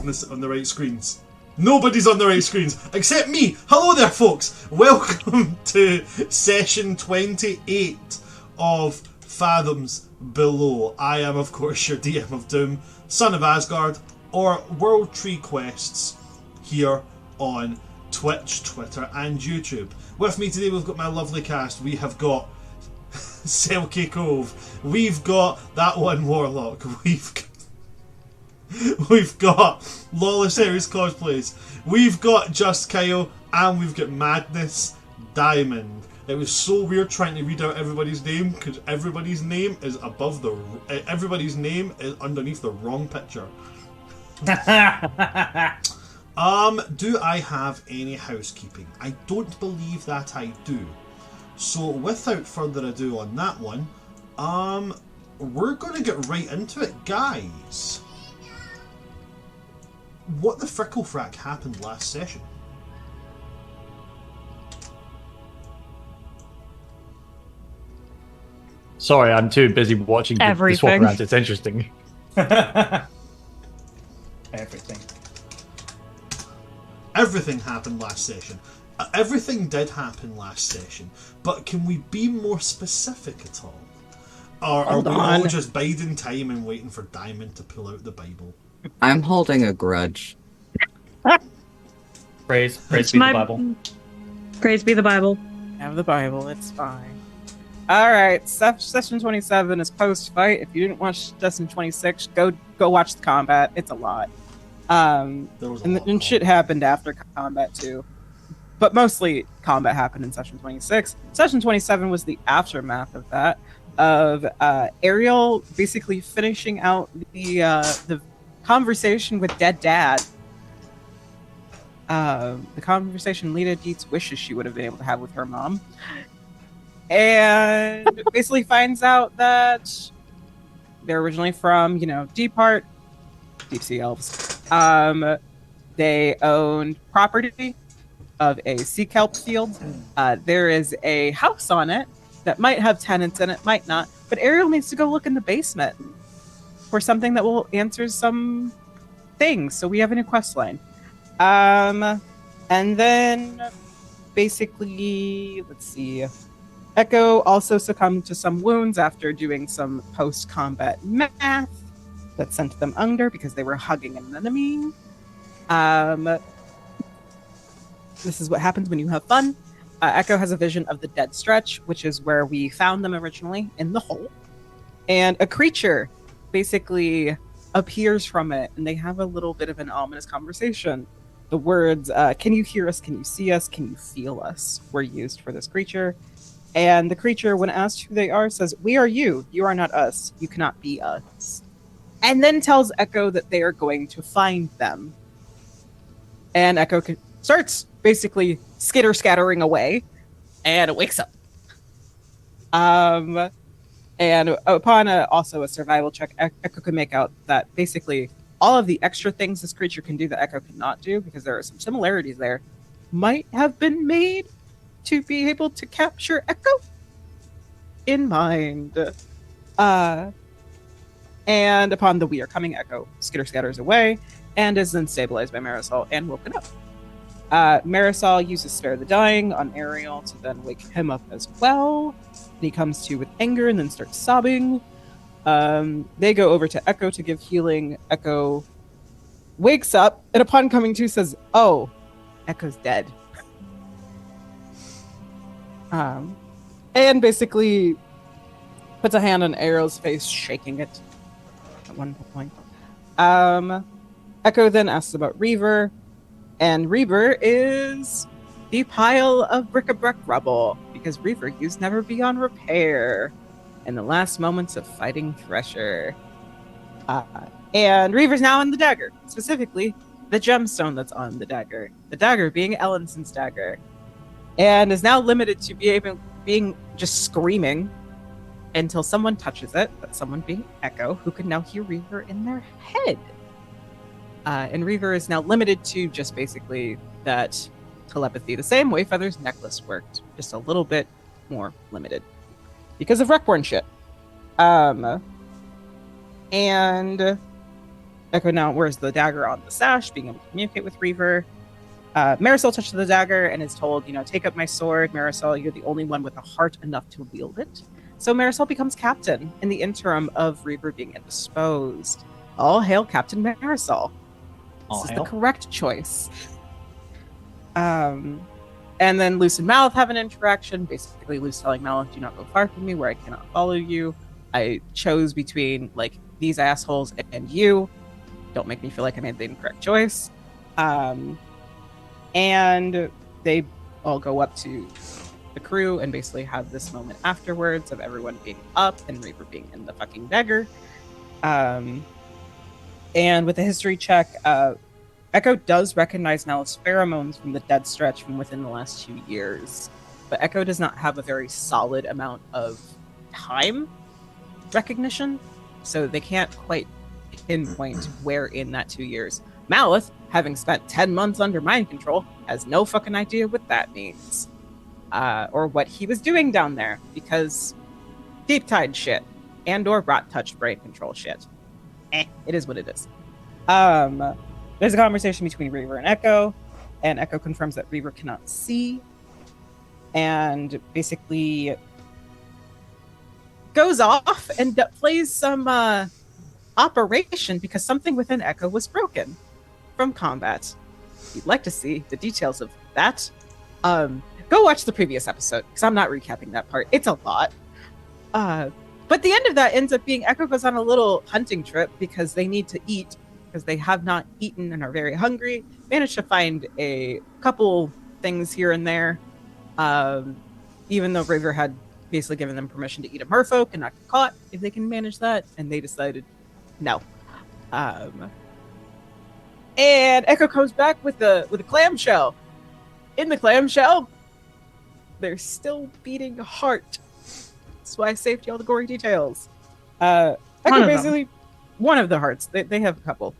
on the right screens. Nobody's on the right screens except me. Hello there, folks. Welcome to session 28 of Fathoms Below. I am, of course, your DM of Doom, Son of Asgard, or World Tree Quests, here on Twitch, Twitter, and YouTube. With me today, we've got my lovely cast. We have got Selkie Cove. We've got that one Warlock. We've got Lawless Aries Cosplays. We've got Just Kyle, and we've got Madness Diamond. It was so weird trying to read out everybody's name because everybody's name is underneath the wrong picture. Do I have any housekeeping? I don't believe that I do. So without further ado on that one, we're gonna get right into it, guys. What the frickle-frack happened last session? Sorry, I'm too busy watching the swap around. It's interesting. Everything. Everything happened last session. Everything did happen last session, but can we be more specific at all? Or are we all just biding time and waiting for Diamond to pull out the Bible? I'm holding a grudge. Praise be the Bible. Praise be the Bible. Have the Bible, it's fine. Alright, session 27 is post-fight. If you didn't watch session 26, go watch the combat. It's a lot. And shit happened after combat too. But mostly combat happened in session 26. Session 27 was the aftermath of that. Of Ariel basically finishing out the conversation with Dead Dad. The conversation Lita Dietz wishes she would have been able to have with her mom. And basically finds out that they're originally from, Deep Sea Elves. They owned property of a sea kelp field. There is a house on it that might have tenants in it, might not. But Ariel needs to go look in the basement for something that will answer some things. So we have a new quest line. And then basically, let's see. Echo also succumbed to some wounds after doing some post-combat math that sent them under because they were hugging an enemy. This is what happens when you have fun. Echo has a vision of the dead stretch, which is where we found them originally, in the hole. And a creature basically appears from it, and they have a little bit of an ominous conversation. The words, can you hear us, can you see us, can you feel us, were used for this creature. And the creature, when asked who they are, says, we are you are not us, you cannot be us. And then tells Echo that they are going to find them. And Echo starts basically skitter-scattering away, and it wakes up. And upon also a survival check, Echo can make out that basically all of the extra things this creature can do that Echo cannot do, because there are some similarities there, might have been made to be able to capture Echo in mind. And upon the we are coming, Echo skitter-scatters away and is then stabilized by Marisol and woken up. Marisol uses Spare the Dying on Ariel to then wake him up as well. And he comes to with anger and then starts sobbing. They go over to Echo to give healing. Echo wakes up and upon coming to says, oh, Echo's dead. And basically puts a hand on Ariel's face, shaking it at one point. Echo then asks about Reaver, and Reaver is the pile of bric-a-brac rubble, because Reaver used Never Beyond Repair in the last moments of fighting Thresher. And Reaver's now in the dagger, specifically the gemstone that's on the dagger being Ellinson's dagger, and is now limited to being just screaming until someone touches it, that someone being Echo, who can now hear Reaver in their head. And Reaver is now limited to just basically that telepathy, the same way Feather's necklace worked, just a little bit more limited because of Reckborn shit. And Echo now wears the dagger on the sash, being able to communicate with Reaver. Marisol touches the dagger and is told, take up my sword, Marisol, you're the only one with a heart enough to wield it. So Marisol becomes captain in the interim of Reaver being indisposed. All hail Captain Marisol. This is the correct choice. And then Luce and Malith have an interaction. Basically, Luce telling Malith, do not go far from me where I cannot follow you. I chose between, these assholes and you. Don't make me feel like I made the incorrect choice. And they all go up to the crew and basically have this moment afterwards of everyone being up and Reaper being in the fucking dagger. And with a history check, Echo does recognize Malith's pheromones from the dead stretch from within the last 2 years. But Echo does not have a very solid amount of time recognition, so they can't quite pinpoint where in that 2 years. Malith, having spent 10 months under mind control, has no fucking idea what that means. Or what he was doing down there, because deep tide shit and or rot touch brain control shit. It is what it is. There's a conversation between Reaver and Echo confirms that Reaver cannot see and basically goes off and plays some operation because something within Echo was broken from combat. If you'd like to see the details of that, go watch the previous episode, because I'm not recapping that part. It's a lot. But the end of that ends up being Echo goes on a little hunting trip because they need to eat, because they have not eaten and are very hungry. Managed to find a couple things here and there, even though River had basically given them permission to eat a merfolk and not get caught if they can manage that, and they decided no. And Echo comes back with a clamshell. In the clamshell, they're still beating heart. That's why I saved you all the gory details. Echo basically one of the hearts. They have a couple.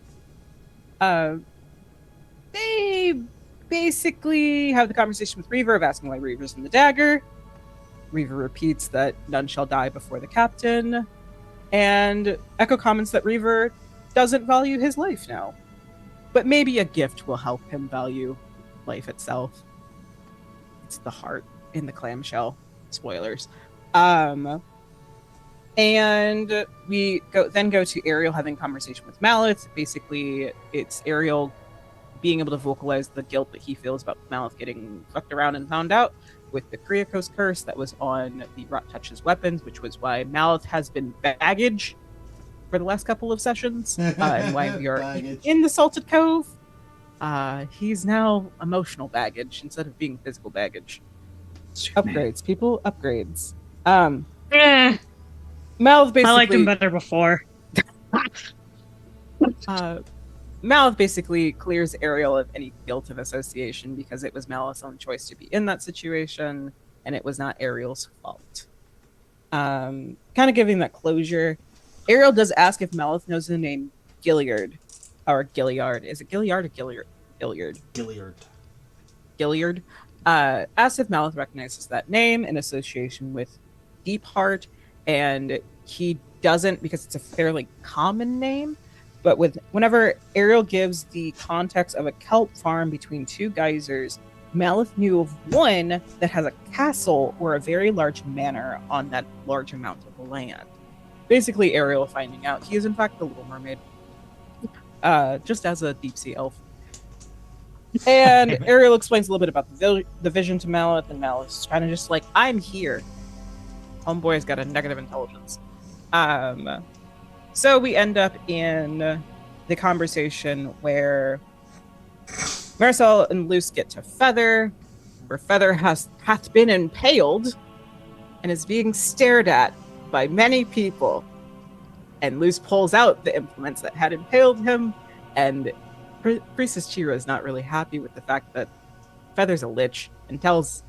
They basically have the conversation with Reaver of asking why Reaver's in the dagger. Reaver repeats that none shall die before the captain. And Echo comments that Reaver doesn't value his life now. But maybe a gift will help him value life itself. It's the heart in the clamshell. Spoilers. And we go to Ariel having a conversation with Malith. Basically, it's Ariel being able to vocalize the guilt that he feels about Malith getting fucked around and found out with the Kriakos curse that was on the Rot Touch's weapons, which was why Malith has been baggage for the last couple of sessions, and why we are in the Salted Cove. He's now emotional baggage instead of being physical baggage. Upgrades, people, upgrades. Malith basically... I liked him better before. Malith basically clears Ariel of any guilt of association because it was Malith's own choice to be in that situation, and it was not Ariel's fault. Kind of giving that closure. Ariel does ask if Malith knows the name Gilliard, or Gilliard. Is it Gilliard or Gilliard? Gilliard. Asks if Malith recognizes that name in association with Deepheart, and he doesn't because it's a fairly common name. But whenever Ariel gives the context of a kelp farm between two geysers, Malith knew of one that has a castle or a very large manor on that large amount of land. Basically, Ariel finding out he is in fact the Little Mermaid, just as a deep sea elf. And Ariel explains a little bit about the vision to Malith, and Malith's kind of just like, I'm here. Homeboy's got a negative intelligence. So we end up in the conversation where Marisol and Luce get to Feather, where Feather hath been impaled and is being stared at by many people. And Luce pulls out the implements that had impaled him, and Priestess Chira is not really happy with the fact that Feather's a lich, and tells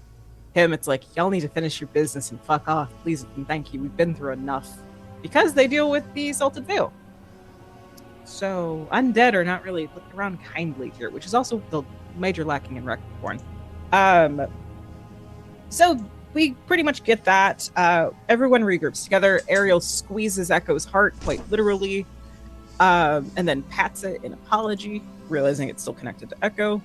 him it's like, y'all need to finish your business and fuck off, please and thank you, we've been through enough. Because they deal with the Salted Veil. So, undead are not really looked around kindly here, which is also the major lacking in Recordborn. So, we pretty much get that. Everyone regroups together. Ariel squeezes Echo's heart, quite literally. and then pats it in apology, realizing it's still connected to Echo.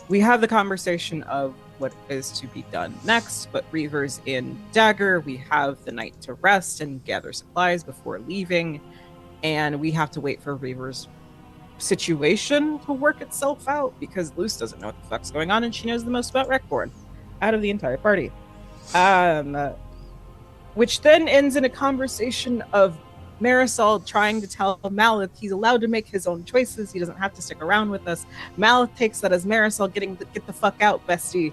We have the conversation of what is to be done next, but Reaver's in Dagger. We have the night to rest and gather supplies before leaving, and we have to wait for Reaver's situation to work itself out because Luce doesn't know what the fuck's going on, and she knows the most about Rekborn out of the entire party. Which then ends in a conversation of Marisol trying to tell Malith he's allowed to make his own choices. He doesn't have to stick around with us. Malith takes that as Marisol get the fuck out, bestie,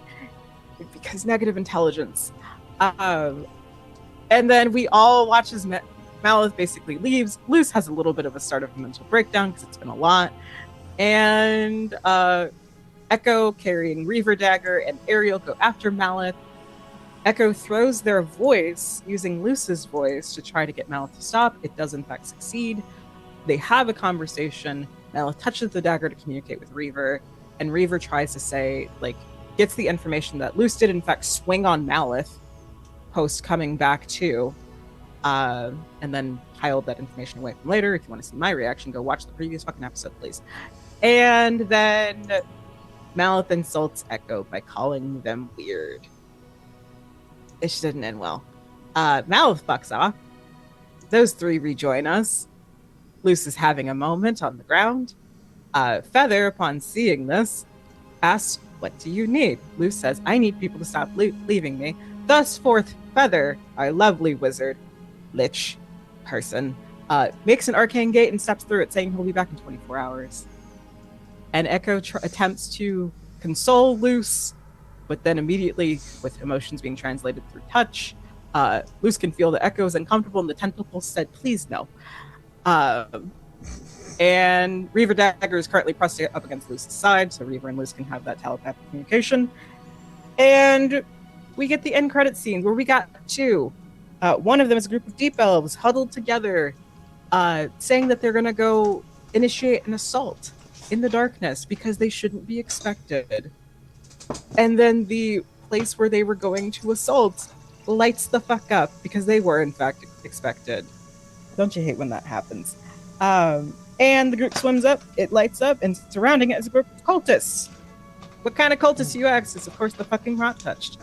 because negative intelligence. And then we all watch as Malith basically leaves. Luce has a little bit of a start of a mental breakdown because it's been a lot. And Echo carrying Reaver Dagger and Ariel go after Malith. Echo throws their voice, using Luce's voice, to try to get Malith to stop. It does in fact succeed. They have a conversation. Malith touches the dagger to communicate with Reaver, and Reaver tries to say, gets the information that Luce did in fact swing on Malith post coming back to, and then piled that information away from later. If you want to see my reaction, go watch the previous fucking episode, please. And then Malith insults Echo by calling them weird. It didn't end well. Malith fucks off. Those three rejoin us. Luce is having a moment on the ground. Feather, upon seeing this, asks, "What do you need?" Luce says, "I need people to stop leaving me." Thus forth, Feather, our lovely wizard, lich person, makes an arcane gate and steps through it, saying he'll be back in 24 hours. And Echo attempts to console Luce, but then immediately, with emotions being translated through touch, Luce can feel the Echo is uncomfortable, and the tentacles said, "Please no." And Reaver Dagger is currently pressed up against Luce's side, so Reaver and Luce can have that telepathic communication. And we get the end credit scene where we got two. One of them is a group of deep elves huddled together, saying that they're going to go initiate an assault in the darkness because they shouldn't be expected. And then the place where they were going to assault lights the fuck up because they were in fact expected. Don't you hate when that happens? And the group swims up, it lights up, and surrounding it is a group of cultists. What kind of cultists, you ask? Is of course the fucking rot touched.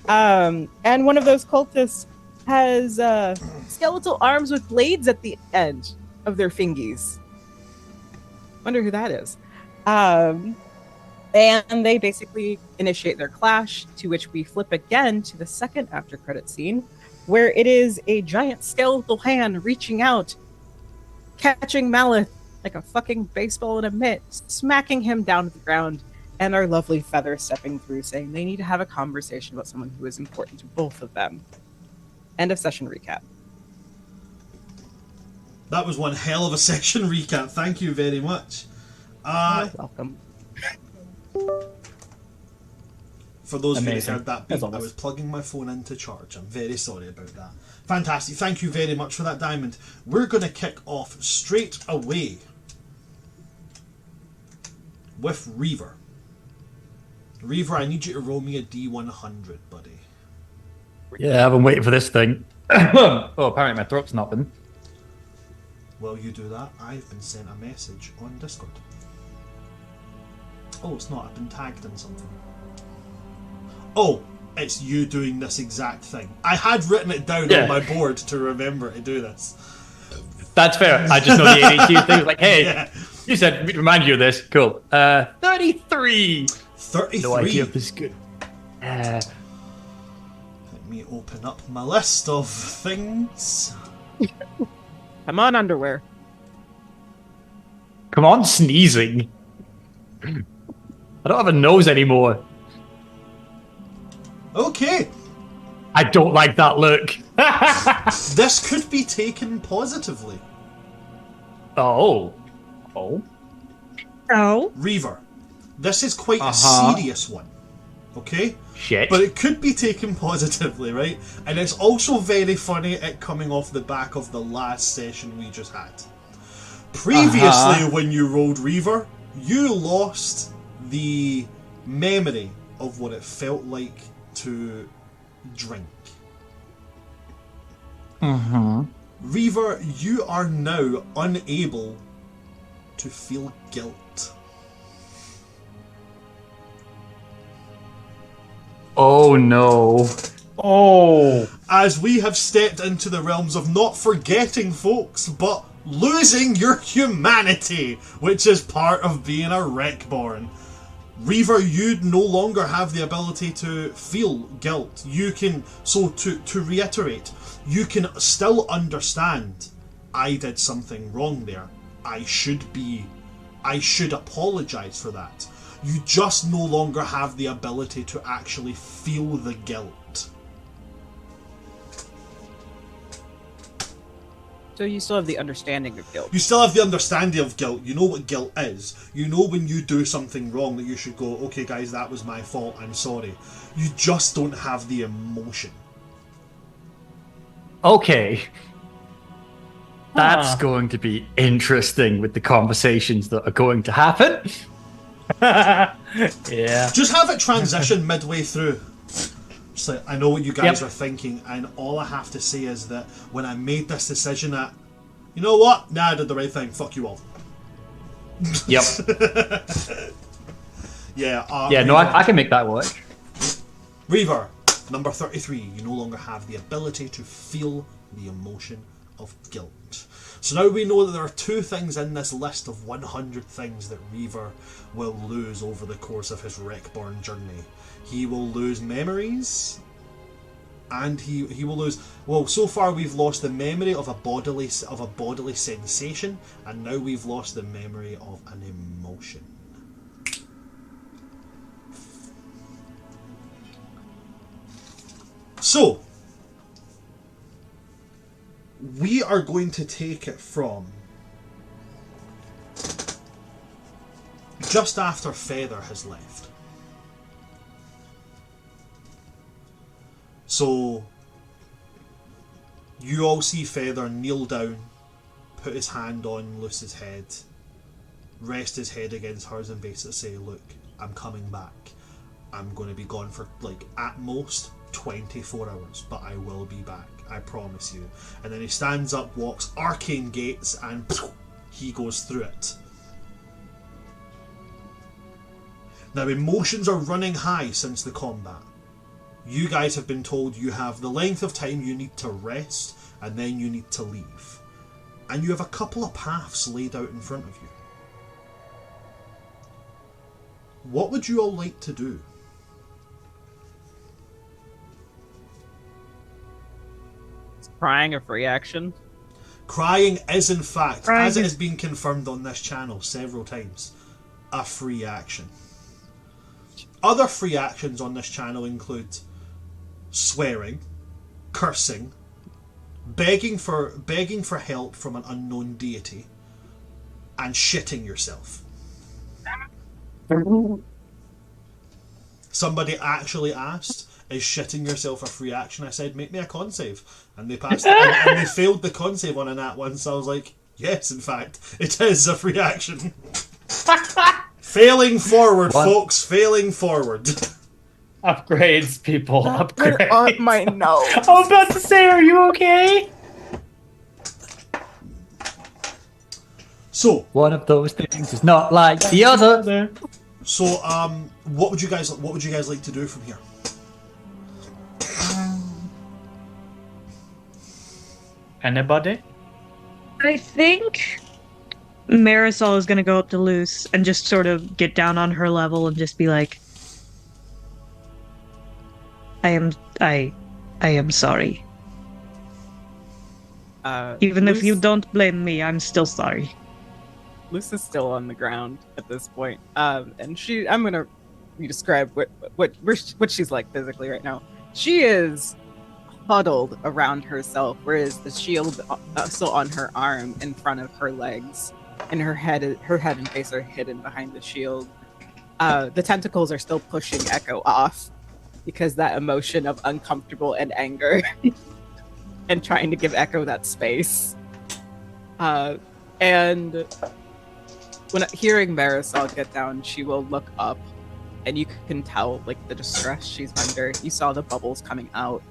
And one of those cultists has skeletal arms with blades at the end of their fingies. Wonder who that is. And they basically initiate their clash, to which we flip again to the second after credit scene, where it is a giant skeletal hand reaching out, catching Malith like a fucking baseball in a mitt, smacking him down to the ground, and our lovely Feather stepping through, saying they need to have a conversation about someone who is important to both of them. End of session recap. That was one hell of a session recap. Thank you very much. You're welcome. For those Amazing. who heard that beep, I was plugging my phone into charge. I'm very sorry about that. Fantastic. Thank you very much for that, Diamond. We're going to kick off straight away with Reaver. Reaver, I need you to roll me a D100, buddy. Yeah, I've been waiting for this thing. Oh, apparently my throat's not been. While you do that, I've been sent a message on Discord. Oh, it's not. I've been tagged in something. Oh, it's you doing this exact thing. I had written it down on my board to remember to do this. That's fair. I just know the ADHD thing. Like, hey, Yeah. you said remind you of this. Cool. 33. 33. No idea if this is good. Let me open up my list of things. Come on, underwear. Come on, sneezing. I don't have a nose anymore. Okay. I don't like that look. This could be taken positively. Oh. Reaver, this is quite a serious one. Okay? Shit. But it could be taken positively, right? And it's also very funny it coming off the back of the last session we just had. Previously, when you rolled Reaver, you lost the memory of what it felt like to drink. Reaver, you are now unable to feel guilt. Oh no. Oh. As we have stepped into the realms of not forgetting folks, but losing your humanity, which is part of being a Wreckborn. Reaver, you no longer have the ability to feel guilt. You can, so to reiterate, you can still understand, I did something wrong there. I should apologise for that. You just no longer have the ability to actually feel the guilt. So you still have the understanding of guilt. You still have the understanding of guilt. You know what guilt is. You know when you do something wrong that you should go, okay guys, that was my fault, I'm sorry. You just don't have the emotion. Okay. That's going to be interesting with the conversations that are going to happen. Yeah. Just have it transition midway through. Just like, I know what you guys are thinking, and all I have to say is that when I made this decision that, you know what? Nah, I did the right thing. Fuck you all. Yep. Yeah. Yeah, no, I can make that work. Reaver, number 33. You no longer have the ability to feel the emotion of guilt. So now we know that there are 2 things in this list of 100 things that Reaver will lose over the course of his Wreckborn journey. He will lose memories, and he will lose. Well, so far we've lost the memory of a bodily sensation, and now we've lost the memory of an emotion. So we are going to take it from just after Feather has left. So you all see Feather kneel down, put his hand on Luce's head, rest his head against hers, and basically say, look, I'm coming back. I'm going to be gone for, like, at most 24 hours, but I will be back. I promise you. And then he stands up, walks arcane gates, and he goes through it. Now, emotions are running high since the combat. You guys have been told you have the length of time you need to rest, and then you need to leave. And you have a couple of paths laid out in front of you. What would you all like to do? Is crying a free action? Crying is, in fact, Crying as it is- has been confirmed on this channel several times, a free action. Other free actions on this channel include swearing, cursing, begging for help from an unknown deity, and shitting yourself. Somebody actually asked, is shitting yourself a free action? I said, make me a con save. And they passed and they failed the con save on a nat one, so I was like, yes, in fact, it is a free action. Failing forward, folks, failing forward. Upgrades, people. Upgrades. On my notes. I was about to say, are you okay? So, One of those things is not like the other. so what would you guys like to do from here? Anybody? I think Marisol is going to go up to Luce and just sort of get down on her level and just be like, I am sorry. Even if you don't blame me, I'm still sorry. Luce is still on the ground at this point. And I'm gonna describe what she's like physically right now. She is huddled around herself, whereas the shield still on her arm in front of her legs, and her head and face are hidden behind the shield. The tentacles are still pushing Echo off because that emotion of uncomfortable and anger, and trying to give Echo that space. And when hearing Marisol get down, she will look up, and you can tell like the distress she's under. You saw the bubbles coming out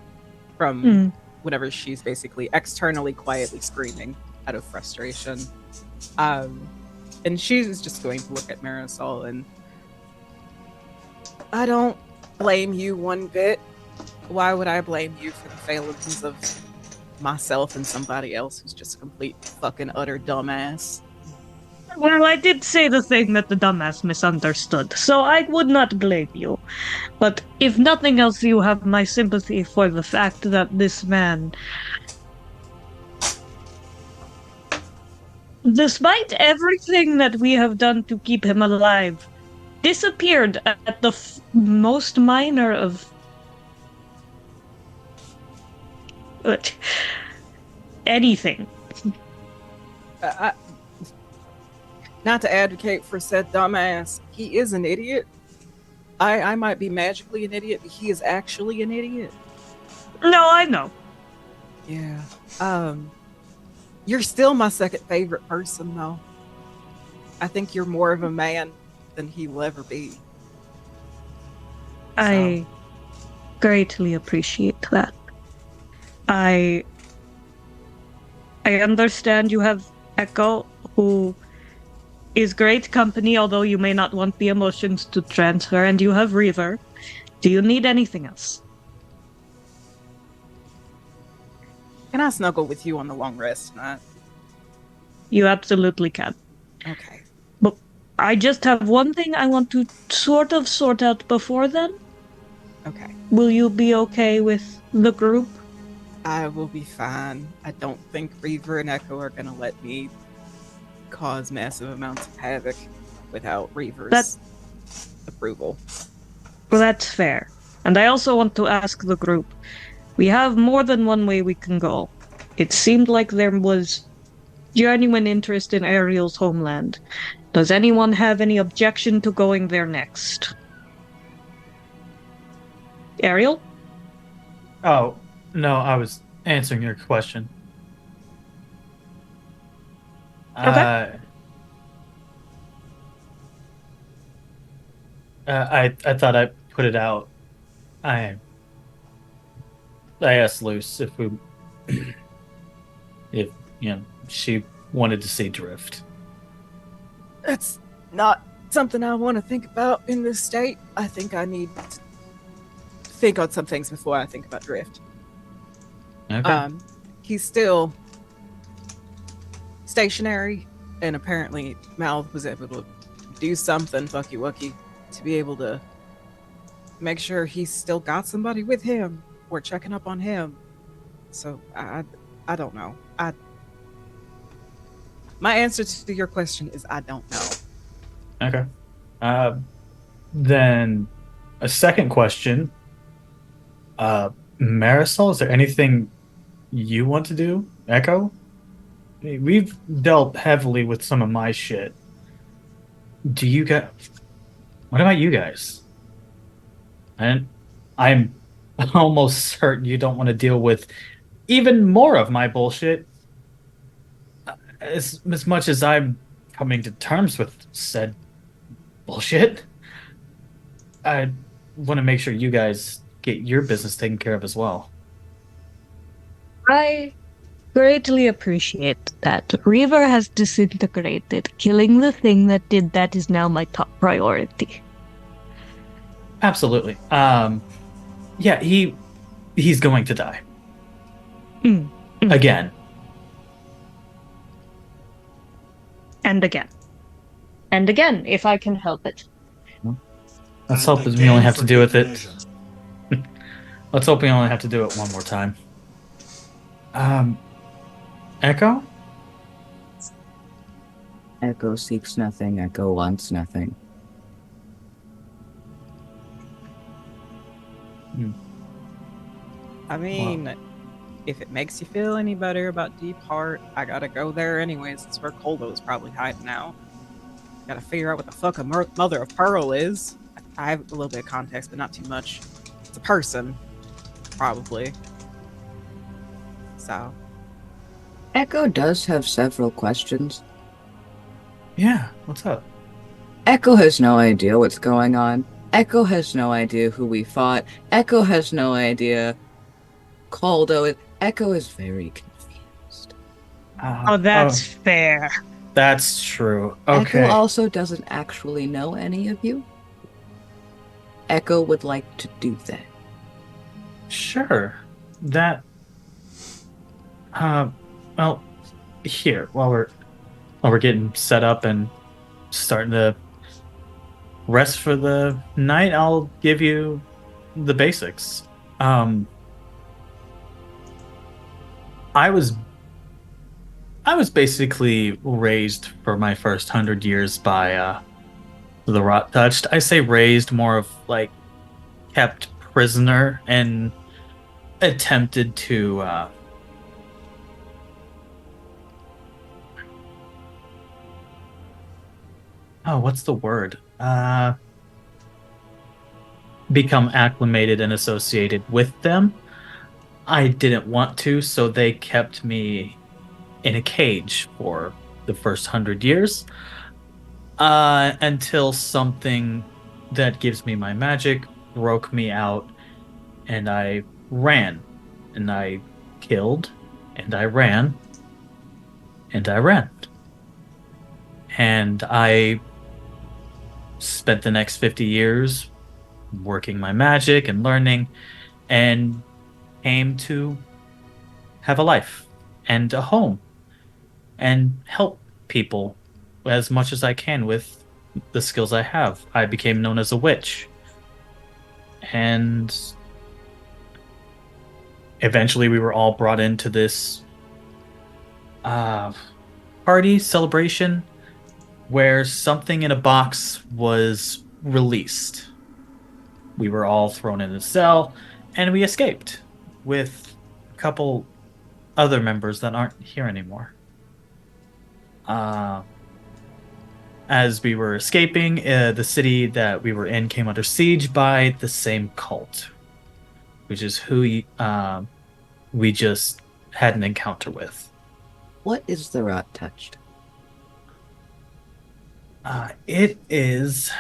from whenever she's basically externally quietly screaming out of frustration. And she's just going to look at Marisol, and I don't blame you one bit. Why would I blame you for the failings of myself and somebody else who's just a complete fucking utter dumbass? Well, I did say the thing that the dumbass misunderstood, so I would not blame you. But if nothing else, you have my sympathy for the fact that this man, despite everything that we have done to keep him alive, disappeared at the most minor of anything. Not to advocate for said dumbass, he is an idiot. I might be magically an idiot, but he is actually an idiot. No, I know. Yeah. You're still my second favorite person, though. I think you're more of a man than he will ever be. I greatly appreciate that. I understand you have Echo, who is great company, although you may not want the emotions to transfer, and you have Reaver. Do you need anything else? Can I snuggle with you on the long rest tonight? You absolutely can. Okay. But I just have one thing I want to sort of sort out before then. Okay. Will you be okay with the group? I will be fine. I don't think Reaver and Echo are gonna let me cause massive amounts of havoc without Reaver's approval. Well, that's fair. And I also want to ask the group. We have more than one way we can go. It seemed like there was genuine interest in Ariel's homeland. Does anyone have any objection to going there next? Ariel? Oh, no, I was answering your question. Okay. I thought I put it out. I asked Luce if we, if she wanted to see Drift. That's not something I want to think about in this state. I think I need to think on some things before I think about Drift. Okay. He's still stationary, and apparently Mal was able to do something fucky wucky to be able to make sure he's still got somebody with him or checking up on him. So I don't know. My answer to your question is I don't know. Okay. Then a second question. Marisol, is there anything you want to do? Echo? We've dealt heavily with some of my shit. Do you get... What about you guys? And I'm almost certain you don't want to deal with even more of my bullshit. As much as I'm coming to terms with said bullshit, I want to make sure you guys get your business taken care of as well. I greatly appreciate that. Reaver has disintegrated. Killing the thing that did that is now my top priority. Absolutely. Yeah, he's going to die. Again. And again. And again, if I can help it. Let's hope that we only have to do with it. Let's hope we only have to do it one more time. Echo? Echo seeks nothing, Echo wants nothing. I mean, if it makes you feel any better about Deep Heart, I gotta go there anyways. It's where Koldo's probably hiding out. Gotta figure out what the fuck a mother of pearl is. I have a little bit of context, but not too much. It's a person, probably. So. Echo does have several questions. Yeah, what's up? Echo has no idea what's going on. Echo has no idea who we fought. Echo has no idea. Koldo, Echo is very confused. Oh, that's fair. That's true. Okay. Echo also doesn't actually know any of you. Echo would like to do that. Sure. That. Well, here while we're getting set up and starting to rest for the night, I'll give you the basics. I was basically raised for my first 100 years by the rot touched. I say raised, more of like kept prisoner and attempted to what's the word? Become acclimated and associated with them. I didn't want to, so they kept me in a cage for the first 100 years. Until something that gives me my magic broke me out, and I ran. And I killed, and I ran, and I ran. And I spent the next 50 years working my magic and learning, and came to have a life and a home and help people as much as I can with the skills I have. I became known as a witch. And eventually we were all brought into this party celebration where something in a box was released. We were all thrown in a cell, and we escaped with a couple other members that aren't here anymore. As we were escaping, the city that we were in came under siege by the same cult, which is who we just had an encounter with. What is the rot touched? It is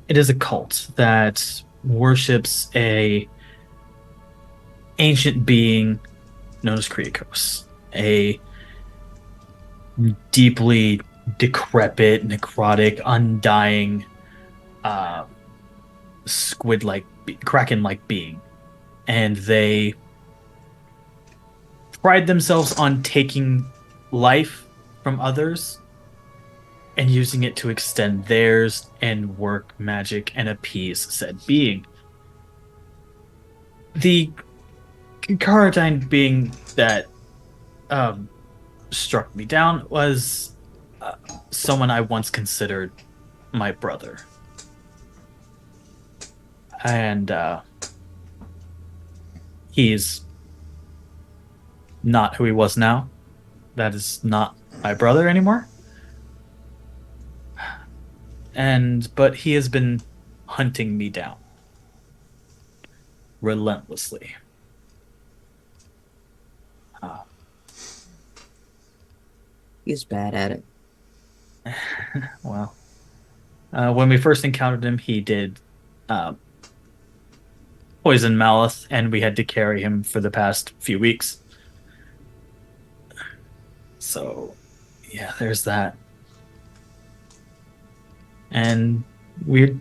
a cult that worships a ancient being known as Kriakos, a deeply decrepit, necrotic, undying, squid-like, kraken-like being. And they pride themselves on taking life from others and using it to extend theirs and work magic and appease said being. The Caradine being that struck me down was someone I once considered my brother. And he's not who he was now. That is not my brother anymore. But he has been hunting me down relentlessly. He's bad at it. Well, when we first encountered him, he did poison Malith, and we had to carry him for the past few weeks. So, yeah, there's that. And right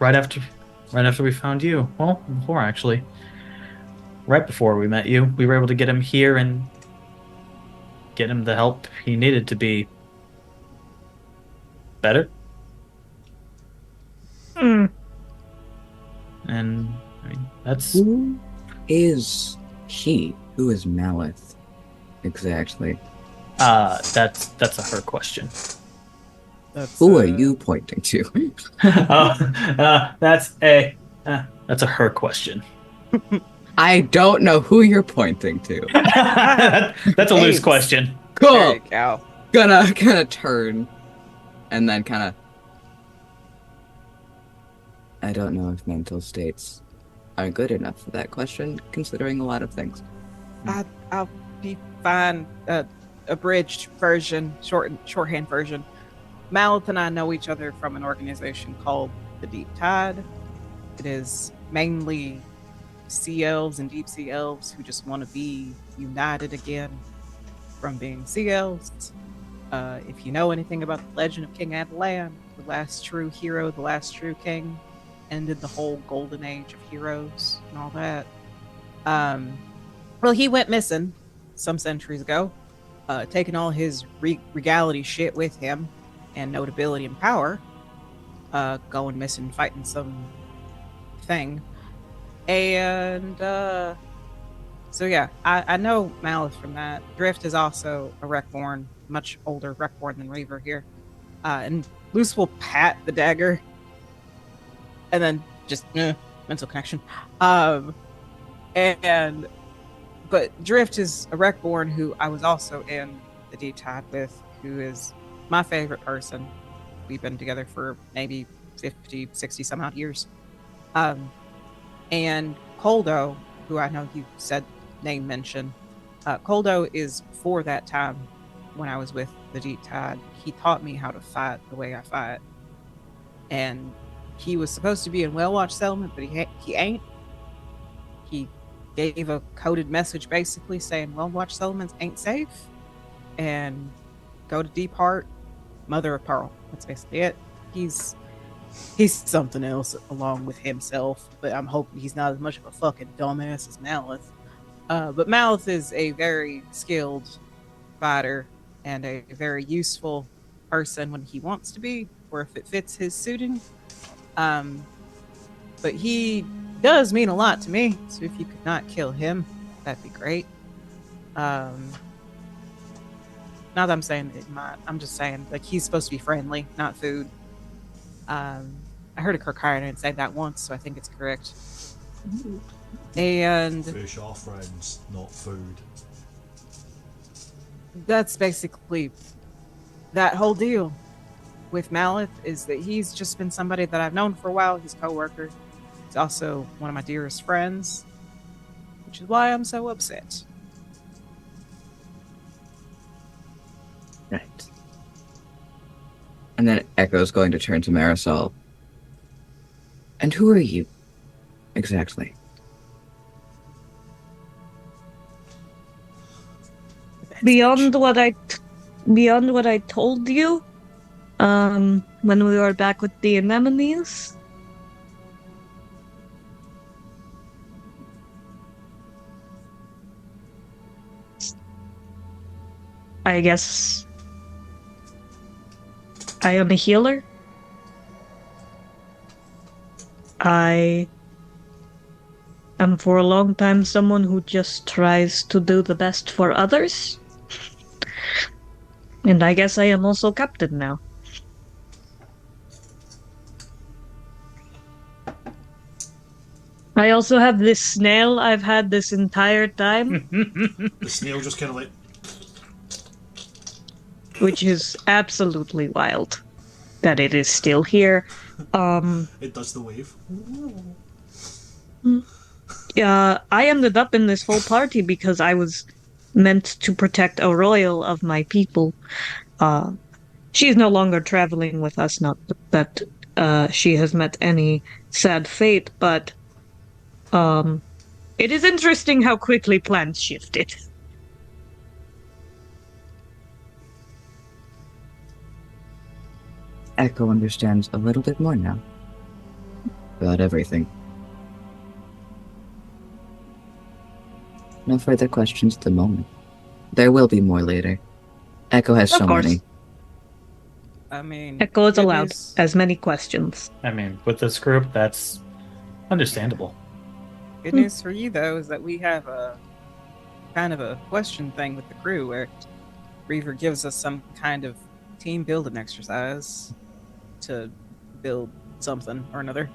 after we found you, well, before actually, right before we met you, we were able to get him here and get him the help he needed to be better. And I mean, that's... Who is he? Who is Malith? Exactly. That's a her question. Who are you pointing to? That's a her question. I don't know who you're pointing to. That's a loose question. Cool. There you go. Gonna turn, and then kind of. I don't know if mental states are good enough for that question, considering a lot of things. I'll be fine. Abridged version, shorthand version. Malith and I know each other from an organization called the Deep Tide. It is mainly sea elves and deep sea elves who just want to be united again from being sea elves. If you know anything about the legend of King Adelan, the last true hero, the last true king, ended the whole golden age of heroes and all that. Well, he went missing some centuries ago, taking all his regality shit with him and notability and power, going missing fighting some thing. And so yeah, I know Malice from that. Drift is also a Wreckborn, much older Wreckborn than Reaver here. And Luce will pat the dagger and then just mental connection. But Drift is a Wreckborn who I was also in the Deep Tide with, who is my favorite person. We've been together for maybe 50, 60 some odd years. And Koldo, who I know you said name mention, Koldo is for that time when I was with the Deep Tide. He taught me how to fight the way I fight. And he was supposed to be in Whale Watch Settlement, but he ain't. He gave a coded message basically saying Whale Watch Settlements ain't safe and go to Deep Heart, Mother of Pearl. That's basically it. He's something else along with himself, but I'm hoping he's not as much of a fucking dumbass as Malith. But Malith is a very skilled fighter and a very useful person when he wants to be, or if it fits his suiting. But he does mean a lot to me, so if you could not kill him, that'd be great. Not that I'm saying it might, I'm just saying, like, he's supposed to be friendly, not food. I heard a Kirkhian say that once, so I think it's correct. And Fish are friends, not food. that's basically that whole deal with Malith, is that he's just been somebody that I've known for a while. He's a co-worker. He's also one of my dearest friends, which is why I'm so upset. Right. And then Echo's going to turn to Marisol. And who are you? Exactly. Beyond what I told you, when we were back with the anemones, I guess I am a healer. I am for a long time someone who just tries to do the best for others. And I guess I am also captain now. I also have this snail I've had this entire time. The snail just kind of like... Which is absolutely wild that it is still here. It does the wave. I ended up in this whole party because I was meant to protect a royal of my people. She is no longer traveling with us, not that she has met any sad fate, but it is interesting how quickly plans shifted. Echo understands a little bit more now. About everything. No further questions at the moment. There will be more later. Echo has Of so course. many. I mean, Echo is good allowed news- as many questions. I mean, with this group, that's understandable. Good news for you, though, is that we have a kind of a question thing with the crew where Reaver gives us some kind of team building exercise to build something or another.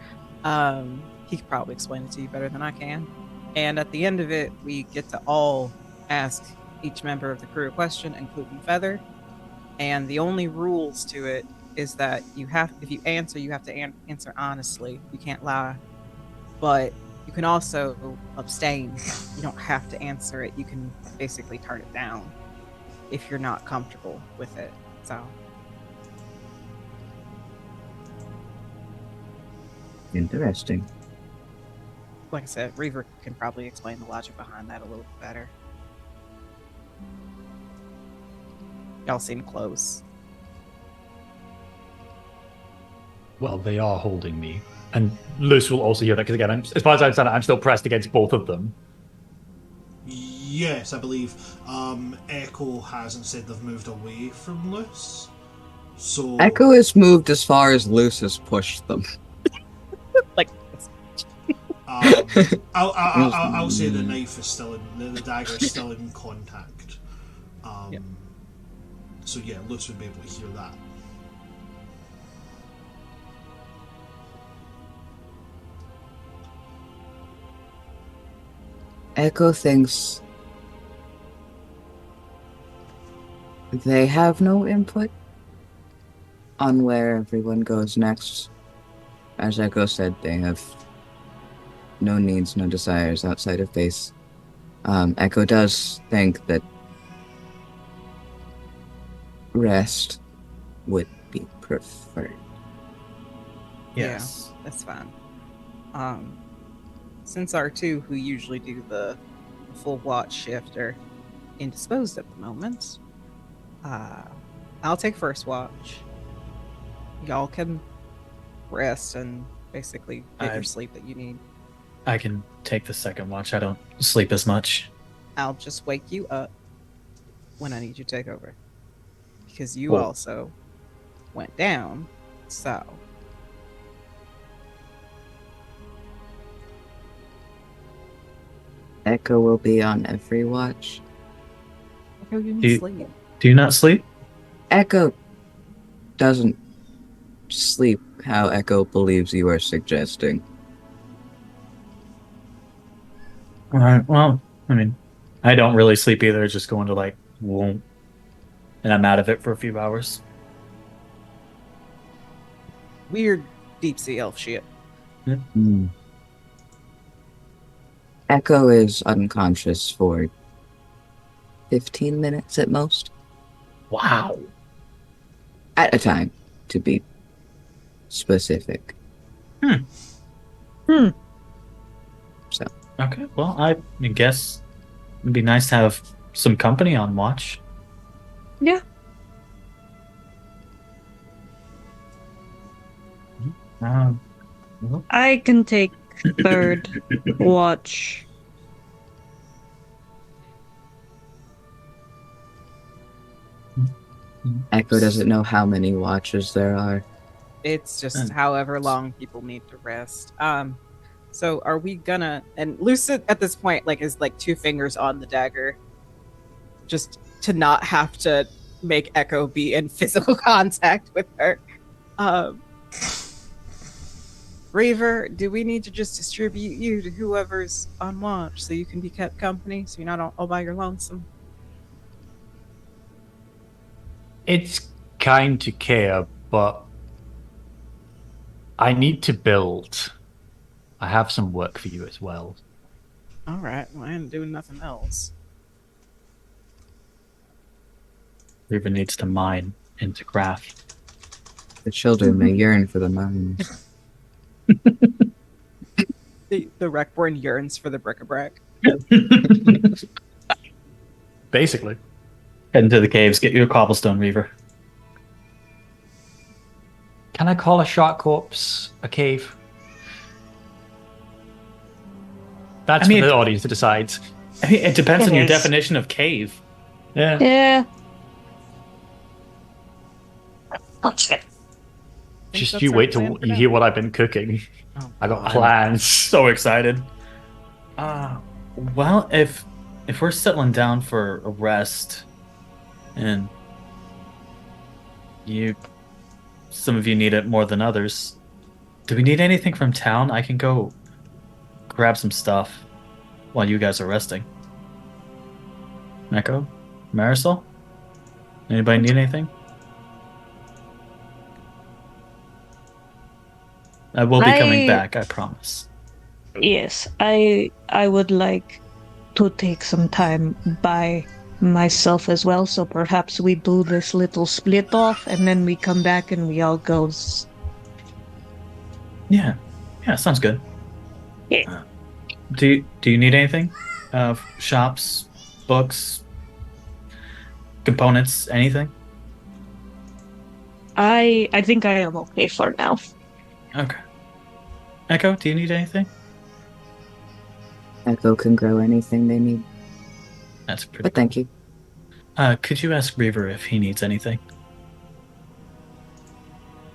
He could probably explain it to you better than I can. And at the end of it, we get to all ask each member of the crew a question, including Feather. And the only rules to it is that if you answer, you have to answer honestly. You can't lie. But you can also abstain. You don't have to answer it. You can basically turn it down if you're not comfortable with it. So Interesting. like I said, Reaver can probably explain the logic behind that a little bit better. Y'all seem close. Well, they are holding me. And Luce will also hear that, because again, as far as I understand it, I'm still pressed against both of them. Yes, I believe Echo hasn't said they've moved away from Luce. So Echo has moved as far as Luce has pushed them. Like, I'll say the knife is still in the dagger is still in contact. Yeah. So yeah, Luce would be able to hear that. Echo thinks they have no input on where everyone goes next. As Echo said, they have no needs, no desires outside of base. Echo does think that rest would be preferred. Yes. Yeah, that's fine. Since our two who usually do the full watch shift are indisposed at the moment, I'll take first watch. Y'all can rest and basically get your sleep that you need. I can take the second watch. I don't sleep as much. I'll just wake you up when I need you to take over. Because you Cool. also went down, so... Echo will be on every watch. Echo, you Do need you- sleep. Do you not sleep? Echo doesn't sleep how Echo believes you are suggesting. All right. Well, I mean, I don't really sleep either. Just go into like womb, and I'm out of it for a few hours. Weird deep sea elf shit. Echo is unconscious for 15 minutes at most. Wow. At a time, to be specific. Okay. Well, I guess it'd be nice to have some company on watch. Yeah. Well, I can take third watch. Echo doesn't know how many watches there are. It's just And- however long people need to rest. So are we gonna... And Lucid at this point is like 2 fingers on the dagger, just to not have to make Echo be in physical contact with her. Reaver, do we need to just distribute you to whoever's on watch so you can be kept company, so you're not all by your lonesome? It's kind to care, but I need to build. I have some work for you as well. All right, well, I ain't doing nothing else. River needs to mine into craft. The children may yearn for the mines. The Wreckborn yearns for the bric-a-brac. Basically. Head into the caves. Get you a cobblestone, Reaver. Can I call a shark corpse a cave? That's I mean, for the audience to decide. I mean, it depends on your It is. definition of cave. Yeah. Yeah. Just that's you our wait plan till for you now. hear what I've been cooking. Oh, I got God. plans. So excited. Well, if we're settling down for a rest, and some of you need it more than others, do we need anything from town? I can go grab some stuff while you guys are resting. Echo, Marisol, anybody need anything? I will be coming back, I promise. Yes, I would like to take some time by myself as well, so perhaps we do this little split off and then we come back and we all go. Yeah, sounds good. Do you need anything? Shops, books, components, anything? I think I am okay for now. Okay. Echo, do you need anything? Echo can grow anything they need. That's pretty. But thank you. Could you ask Reaver if he needs anything?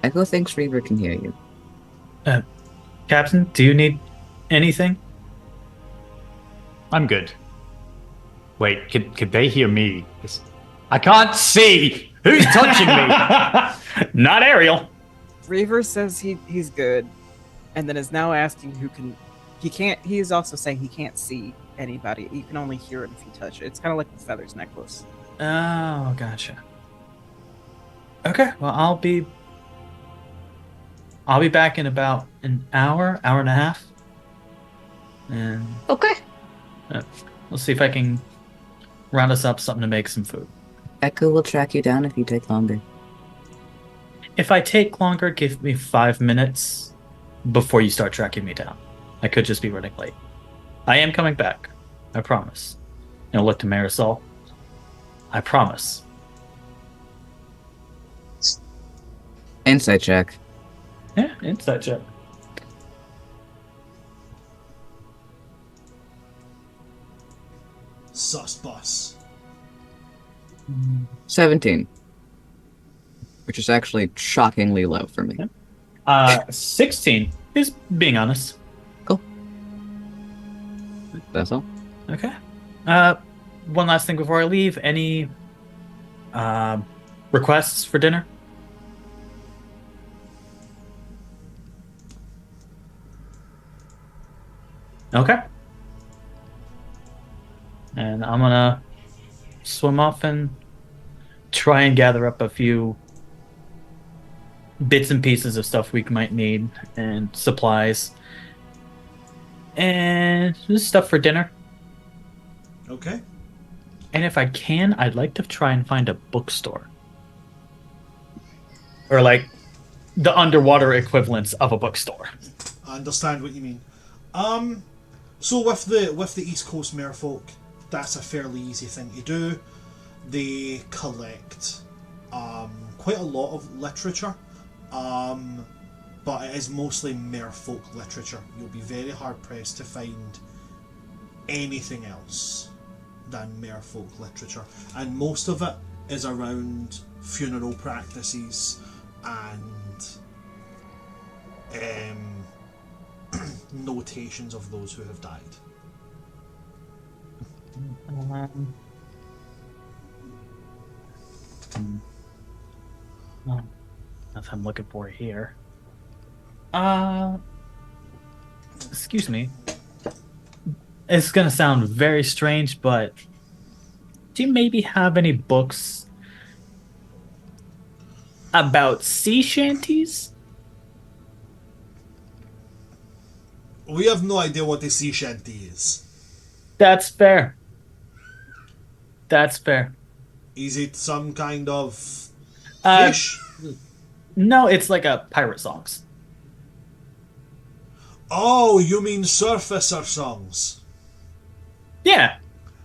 Echo thinks Reaver can hear you. Captain, do you need anything? I'm good. Wait, could they hear me? I can't see! Who's touching me? Not Ariel. Reaver says he's good, and then is now asking who can. He can't. He is also saying he can't see anybody. You can only hear it if you touch it. It's kind of like the feathers necklace. Oh, gotcha. Okay, well, I'll be back in about an hour and a half, and Okay. we'll see if I can round us up something to make some food. Echo will track you down if you take longer. If I take longer, give me 5 minutes before you start tracking me down. I could just be running late. I am coming back. I promise. And I'll look to Marisol. I promise. Insight check. Yeah, insight check. Sus bus. 17. Which is actually shockingly low for me. 16 is being honest. That's all. Okay. One last thing before I leave. Any requests for dinner? Okay. And I'm gonna swim off and try and gather up a few bits and pieces of stuff we might need and supplies. And just stuff for dinner. Okay. And if I can, I'd like to try and find a bookstore. Or like the underwater equivalents of a bookstore. I understand what you mean. So with the East Coast merfolk, that's a fairly easy thing to do. They collect quite a lot of literature, but it is mostly merfolk literature. You'll be very hard pressed to find anything else than merfolk literature, and most of it is around funeral practices and notations of those who have died. That's what I'm looking for here. Excuse me. It's gonna sound very strange, but do you maybe have any books about sea shanties? We have no idea what a sea shanty is. That's fair. That's fair. Is it some kind of Uh, fish? No, it's like a pirate songs. Oh, you mean surfacer songs? Yeah,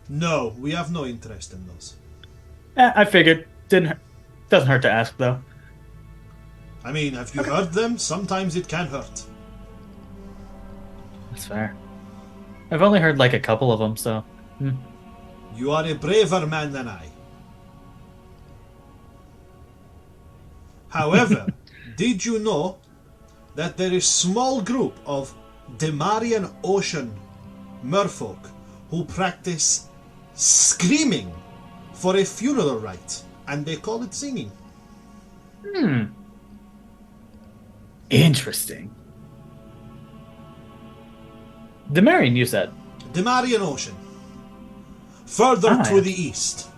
No, we have no interest in those. I figured. Doesn't hurt to ask though. I mean, have you heard them? Sometimes it can hurt. That's fair. I've only heard like a couple of them, so. You are a braver man than I. However, did you know that there is a small group of Demarian Ocean merfolk who practice screaming for a funeral rite, and they call it singing? Interesting. Demarian, you said. Demarian Ocean. Further to the east.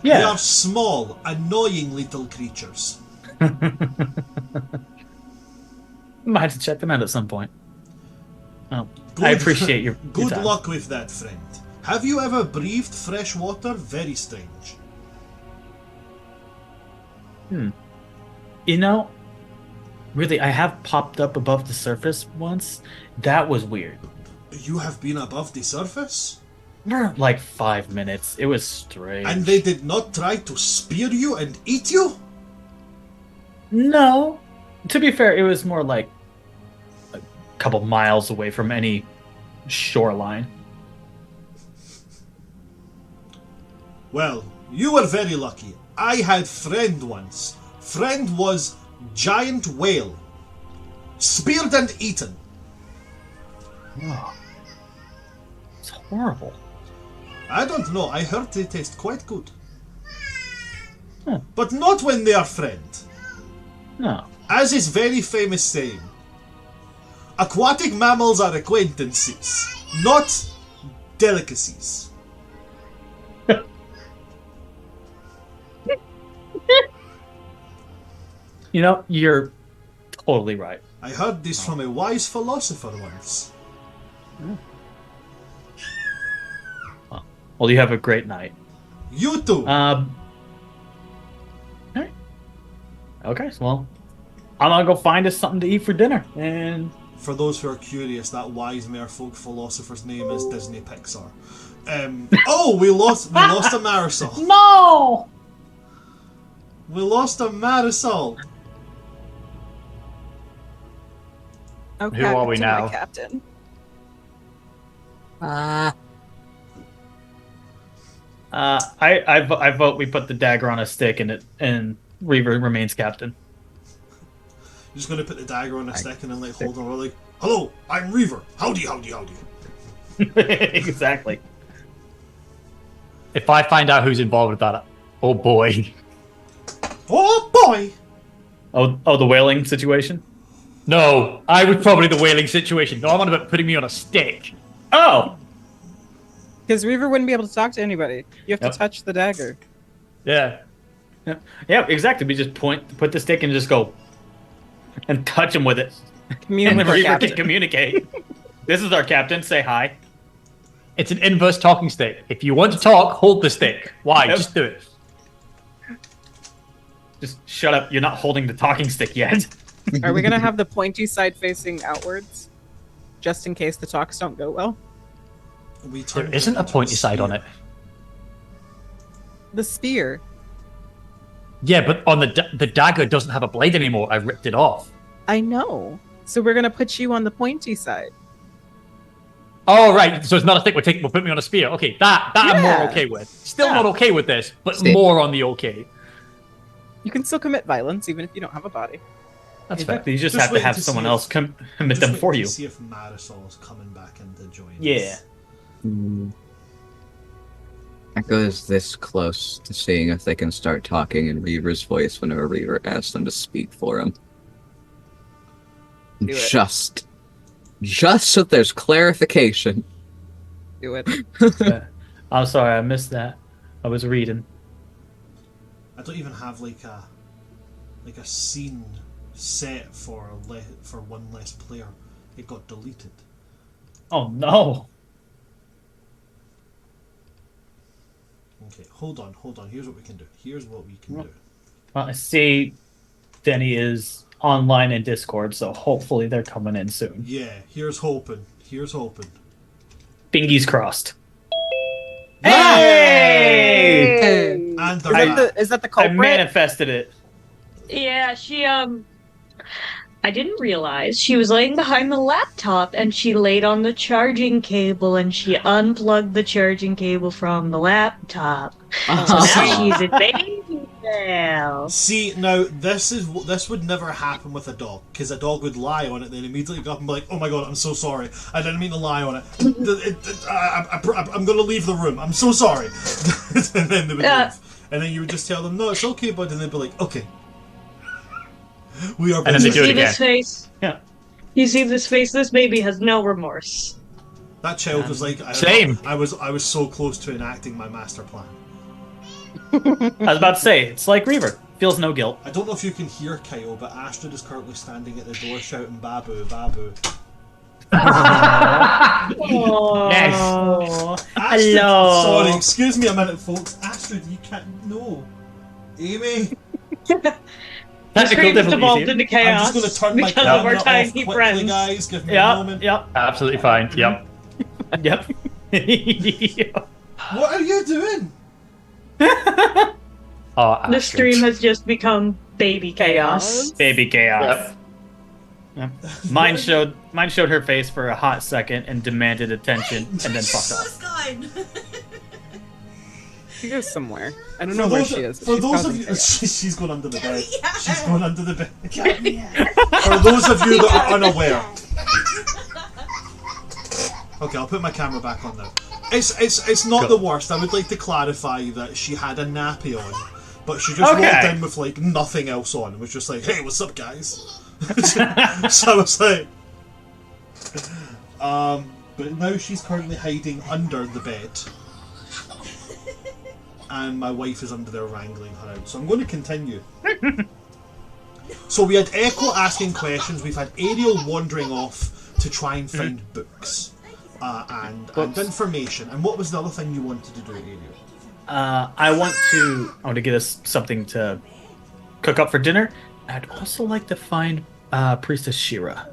They Yeah. are small, annoying little creatures. Might have to check them out at some point. Oh, Good- I appreciate your Good time. luck with that, friend. Have you ever breathed fresh water? Very strange. You know, really, I have popped up above the surface once. That was weird. You have been above the surface? Like 5 minutes. It was strange. And they did not try to spear you and eat you? No. To be fair, it was more like a couple miles away from any shoreline. Well, you were very lucky. I had friend once. Friend was giant whale. Speared and eaten. Oh. It's horrible. I don't know. I heard they taste quite good. Huh. But not when they are friend. No. As is very famous saying, aquatic mammals are acquaintances, not delicacies. You know, you're totally right. I heard this from a wise philosopher once. Well, you have a great night. You too. Alright. Okay, well, I'm gonna go find us something to eat for dinner, and For those who are curious, that wise merfolk philosopher's name is Disney Pixar. Oh, we lost a Marisol. no. We lost a Marisol. Oh, Who are we Captain, now? my Captain. I vote we put the dagger on a stick and Reaver remains captain. You're just gonna put the dagger on a stick and then like hold on, we're like, hello, I'm Reaver. Howdy. Exactly. If I find out who's involved with that, oh boy. Oh boy! Oh, the whaling situation. No, I was probably the whaling situation. No, I'm on about putting me on a stick. Oh, Because Reaver wouldn't be able to talk to anybody. You have Yep. to touch the dagger. Yeah. yeah, exactly. We just put the stick and just go and touch him with it, and Communicate then with our Reaver can captain. communicate. This is our captain. Say hi. It's an inverse talking stick. If you want to talk, hold the stick. Why? Yep. Just do it. Just shut up. You're not holding the talking stick yet. Are we gonna have the pointy side facing outwards, just in case the talks don't go well? We There turned isn't it a into pointy side on spear. it. The spear. Yeah, but on the dagger doesn't have a blade anymore. I ripped it off. I know. So we're gonna put you on the pointy side. Oh, right. So it's not a stick. We'll put me on a spear. Okay, that I'm Yeah. more okay with. Still Yeah. not okay with this, but See. more on the okay. You can still commit violence even if you don't have a body. That's fair. Exactly. You just Just have to wait have to someone see else if- commit Just them wait for to you. see if Marisol's coming back in to join Yeah. us. Echo is this close to seeing if they can start talking in Reaver's voice whenever Reaver asks them to speak for him. Do it. Just so there's clarification. Do it. I'm sorry, I missed that. I was reading. I don't even have like a scene set for one less player. It got deleted. Oh no. Okay, hold on. Here's what we can do. Well, I see Denny is online in Discord, so hopefully they're coming in soon. Yeah, here's hoping. Bingies crossed. Hey! Hey! And Is that the I culprit? manifested it. Yeah, I didn't realize she was laying behind the laptop and she laid on the charging cable and she unplugged the charging cable from the laptop. So now she's a baby now. See, now this would never happen with a dog, because a dog would lie on it, then immediately go up and be like, "Oh my god, I'm so sorry. I didn't mean to lie on it. I'm gonna leave the room. I'm so sorry." And then they would leave, and then you would just tell them, "No, it's okay, bud," and they'd be like, "Okay." We are. And then they You do it see again. this face? Yeah. You see this face? This baby has no remorse. That child was like, Same. I was so close to enacting my master plan. I was about to say, it's like Reaver. Feels no guilt. I don't know if you can hear Kyle, but Astrid is currently standing at the door shouting "Babu, Babu." Yes. Astrid, Hello. Sorry, excuse me a minute, folks. Astrid, you can't. No. Amy, Technical Screams difficulties devolved here. into I'm chaos just going to turn my because of our camera off tiny quickly, friends. guys. Give me a Yeah, moment. yeah. Absolutely fine. Yep. Yep. What are you doing? Oh, The Astrid. stream has just become baby chaos. Baby chaos. Yep. Yep. Mine showed her face for a hot second and demanded attention and then fucked off. Gone. She goes somewhere. I don't know where she is. For She's those of causing you, chaos. she's going under the bed. Yeah. She's going under the bed. For those of you that are unaware. Okay, I'll put my camera back on now. It's not the worst. I would like to clarify that she had a nappy on, but she just walked in with like nothing else on and was just like, "Hey, what's up, guys?" So I was like, but now she's currently hiding under the bed, and my wife is under there wrangling her out. So I'm going to continue. So we had Echo asking questions. We've had Ariel wandering off to try and find books. And information. And what was the other thing you wanted to do, Ariel? I want to get us something to cook up for dinner. I'd also like to find Priestess Shira.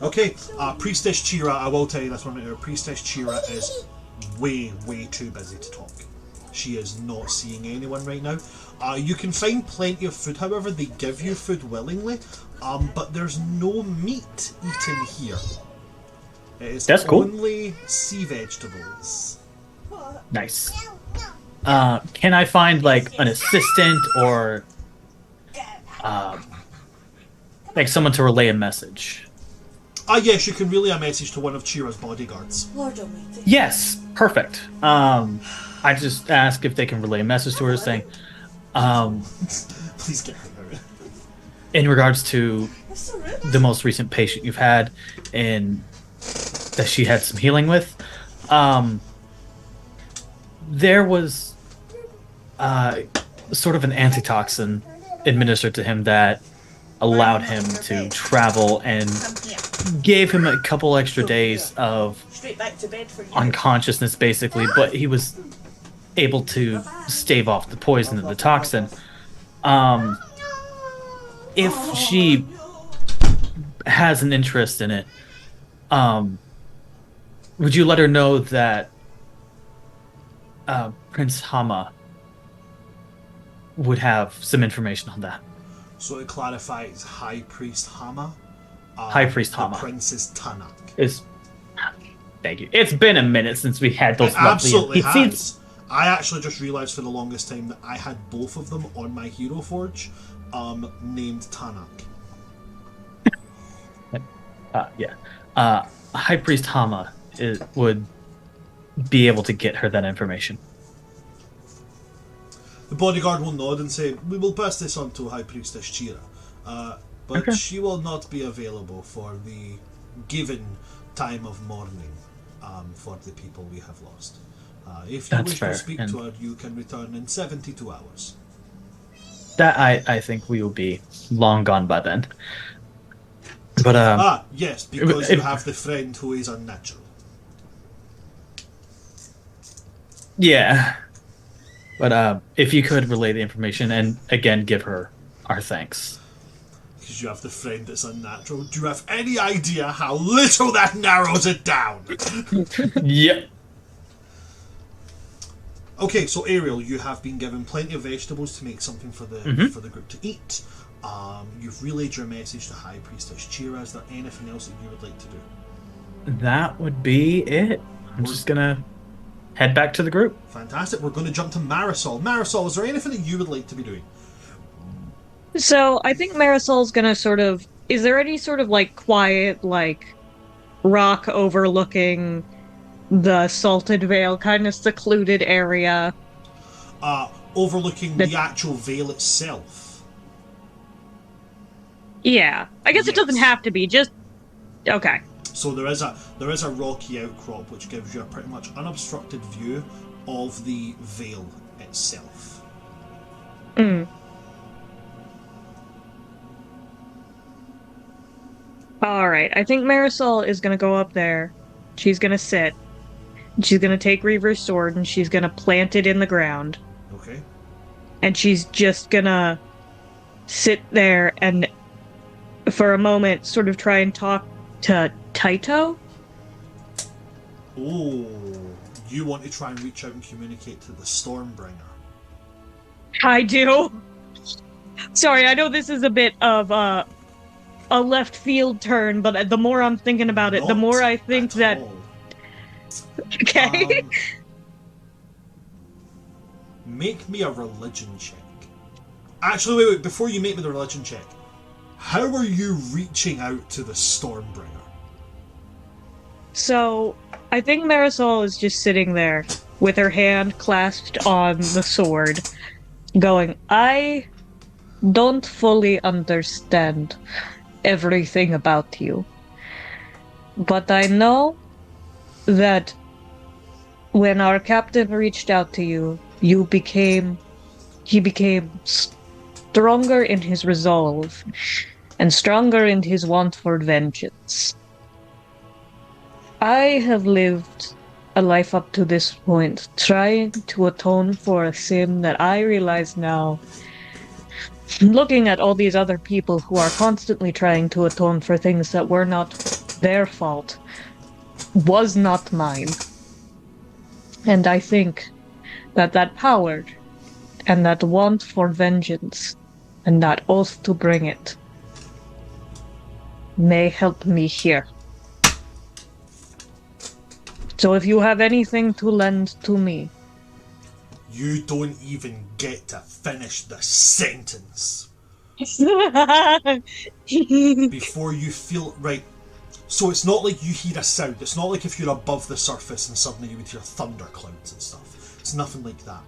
Okay, Priestess Chira, I will tell you this one right now. Priestess Chira is way too busy to talk. She is not seeing anyone right now. You can find plenty of food, however, they give you food willingly, but there's no meat eaten here. It is That's cool. only sea vegetables. Nice. Can I find like an assistant or like someone to relay a message? Yes, you can relay a message to one of Chira's bodyguards. Lord Almighty. Yes, perfect. I just ask if they can relay a message to her saying, Please get her out. in regards to That's so rude. the most recent patient you've had and that she had some healing with, there was sort of an antitoxin administered to him that allowed him to travel and Come here. gave him a couple extra days of Straight back to bed for you. unconsciousness basically, but he was able to stave off the poison and the toxin. If she has an interest in it, would you let her know that Prince Hama would have some information on that? So to clarify, it's High Priest Hama. High Priest Hama. The Prince is Tanak. Thank you. It's been a minute since we had those It absolutely lovely has. I actually just realised for the longest time that I had both of them on my Hero Forge, named Tanak. High Priest Hama would be able to get her that information. The bodyguard will nod and say, "We will pass this on to High Priestess Chira, but Okay. she will not be available for the given time of mourning for the people we have lost. If you That's wish fair, to speak and- to her, you can return in 72 hours. That I think we will be long gone by then. But Yes, because you have the friend who is unnatural. yeah. But if you could relay the information and again give her our thanks. Because you have the friend that's unnatural. Do you have any idea how little that narrows it down? Yep. Okay, so Ariel, you have been given plenty of vegetables to make something for the group to eat. You've relayed your message to High Priestess Chira. Is there anything else that you would like to do? That would be it. I'm just gonna head back to the group. Fantastic. We're going to jump to Marisol. Marisol, is there anything that you would like to be doing? So I think Marisol's gonna sort of. Is there any sort of like quiet, like rock overlooking the Salted Vale, kind of secluded area? Overlooking the actual Vale itself. Yeah, I guess it doesn't Yes. have to be. Just okay. So there is a rocky outcrop which gives you a pretty much unobstructed view of the Vale itself. Mm. All right, I think Marisol is gonna go up there. She's gonna sit. She's gonna take Reaver's sword and she's gonna plant it in the ground. Okay. And she's just gonna sit there and for a moment sort of try and talk to Taito. Oh, you want to try and reach out and communicate to the Stormbringer. I do. Sorry, I know this is a bit of a left field turn, but the more I'm thinking about it, the more I think that. All. Okay. Make me a religion check. Actually, wait, before you make me the religion check, how are you reaching out to the Stormbringer? So, I think Marisol is just sitting there with her hand clasped on the sword, going, I don't fully understand everything about you. But I know that when our captain reached out to you, he became stronger in his resolve and stronger in his want for vengeance. I have lived a life up to this point trying to atone for a sin that I realize now, looking at all these other people who are constantly trying to atone for things that were not their fault, was not mine. And I think that power and that want for vengeance and that oath to bring it may help me here. So if you have anything to lend to me... You don't even get to finish the sentence before you feel... Right, so it's not like you hear a sound. It's not like if you're above the surface and suddenly you would hear thunderclouds and stuff. It's nothing like that.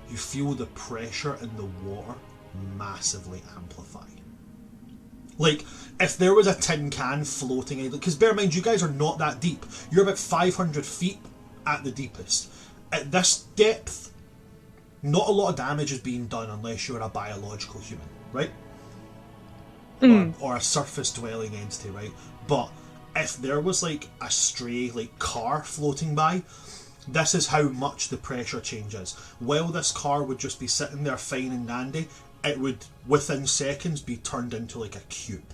You feel the pressure in the water massively amplify. Like, if there was a tin can floating, because bear in mind, you guys are not that deep. You're about 500 feet at the deepest. At this depth, not a lot of damage is being done unless you're a biological human, right? Or a surface-dwelling entity, right? But if there was, like, a stray, like, car floating by, this is how much the pressure changes. While this car would just be sitting there fine and dandy, it would, within seconds, be turned into like a cube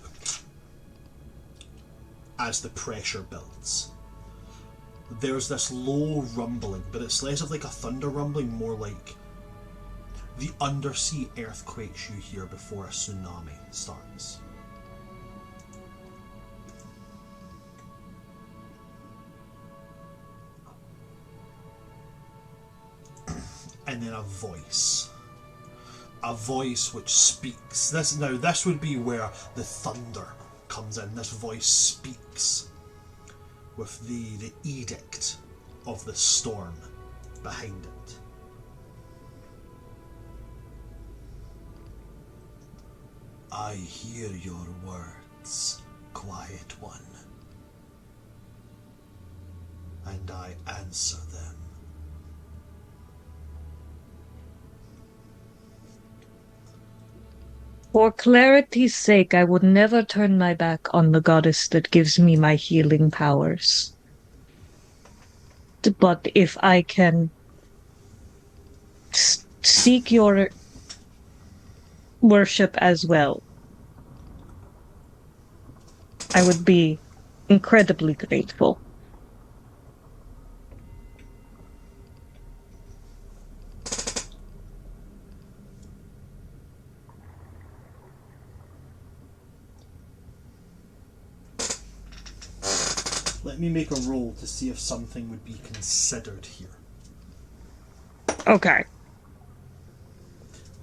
as the pressure builds. There's this low rumbling, but it's less of like a thunder rumbling, more like the undersea earthquakes you hear before a tsunami starts. And then a voice which speaks. This would be where the thunder comes in. This voice speaks with the edict of the storm behind it. I hear your words, Quiet One, and I answer them. For clarity's sake, I would never turn my back on the goddess that gives me my healing powers. But if I can seek your worship as well, I would be incredibly grateful. Let me make a roll to see if something would be considered here. Okay.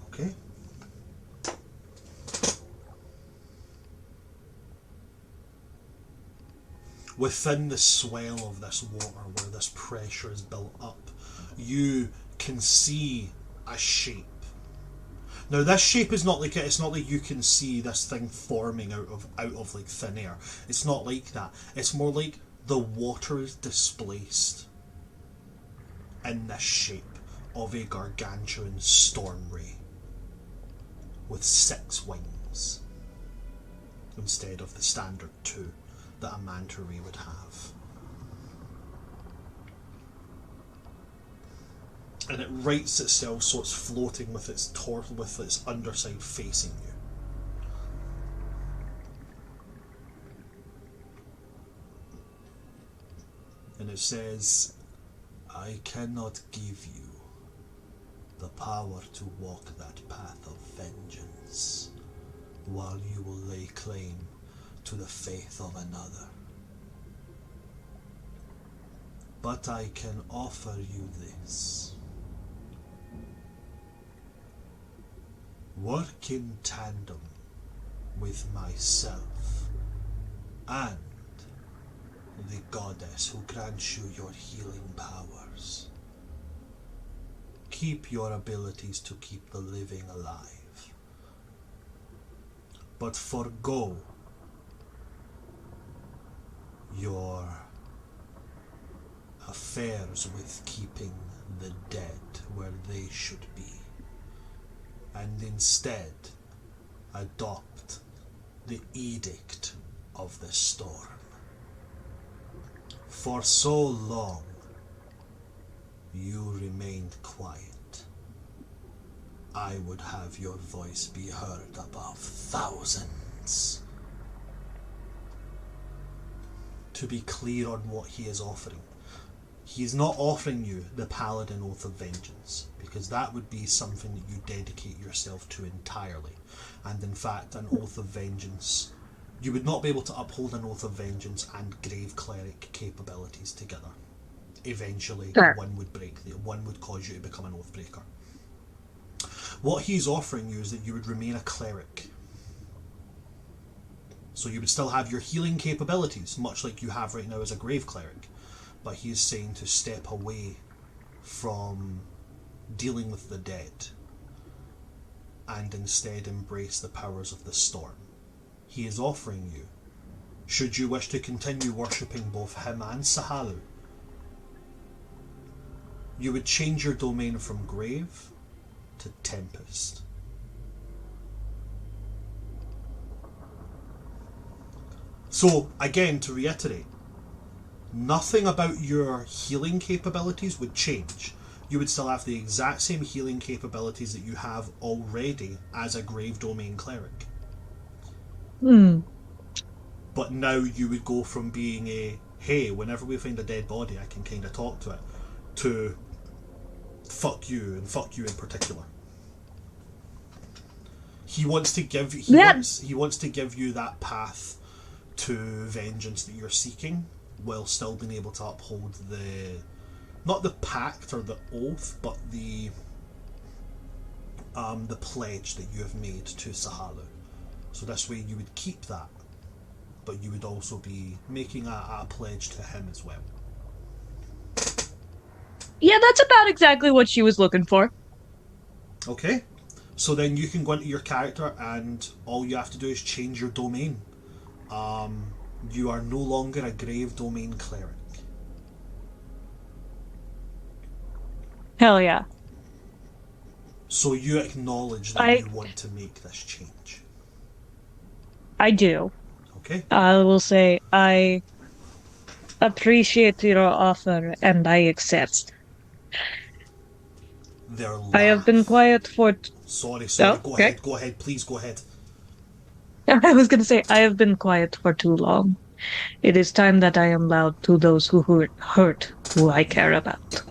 Okay. Within the swell of this water, where this pressure is built up, you can see a shape. Now, this shape is not like it's not like you can see this thing forming out of like thin air. It's not like that. It's more like the water is displaced in this shape of a gargantuan storm ray with 6 wings instead of the standard 2 that a manta ray would have. And it rights itself so it's floating with its with its underside facing you. And it says, I cannot give you the power to walk that path of vengeance while you will lay claim to the faith of another. But I can offer you this. Work in tandem with myself and the goddess who grants you your healing powers. Keep your abilities to keep the living alive, but forgo your affairs with keeping the dead where they should be, and instead adopt the edict of the storm. For so long you remained quiet. I would have your voice be heard above thousands. To be clear on what he is offering, he is not offering you the Paladin Oath of Vengeance, because that would be something that you dedicate yourself to entirely. And in fact, an Oath of Vengeance, you would not be able to uphold an Oath of Vengeance and Grave Cleric capabilities together. Eventually, Sure. one would cause you to become an Oathbreaker. What he's offering you is that you would remain a cleric. So you would still have your healing capabilities, much like you have right now as a Grave Cleric. But he is saying to step away from dealing with the dead and instead embrace the powers of the storm. He is offering you, should you wish to continue worshipping both him and Sahalu, you would change your domain from Grave to Tempest. So, again, to reiterate, nothing about your healing capabilities would change. You would still have the exact same healing capabilities that you have already as a Grave Domain Cleric. But now you would go from being a, hey, whenever we find a dead body I can kind of talk to it, to fuck you, and fuck you in particular. He wants to give he wants to give you that path to vengeance that you're seeking, while still being able to uphold the, not the pact or the oath, but the pledge that you have made to Sahalu. So this way you would keep that, but you would also be making a pledge to him as well. Yeah, that's about exactly what she was looking for. Okay, so then you can go into your character and all you have to do is change your domain. You are no longer a Grave Domain Cleric. Hell yeah. So you acknowledge that you want to make this change. I do. Okay. I will say I appreciate your offer and I accept. I have been quiet for... Sorry, Oh, go okay. ahead, please go ahead. I was going to say, I have been quiet for too long. It is time that I am loud to those who hurt who I care about.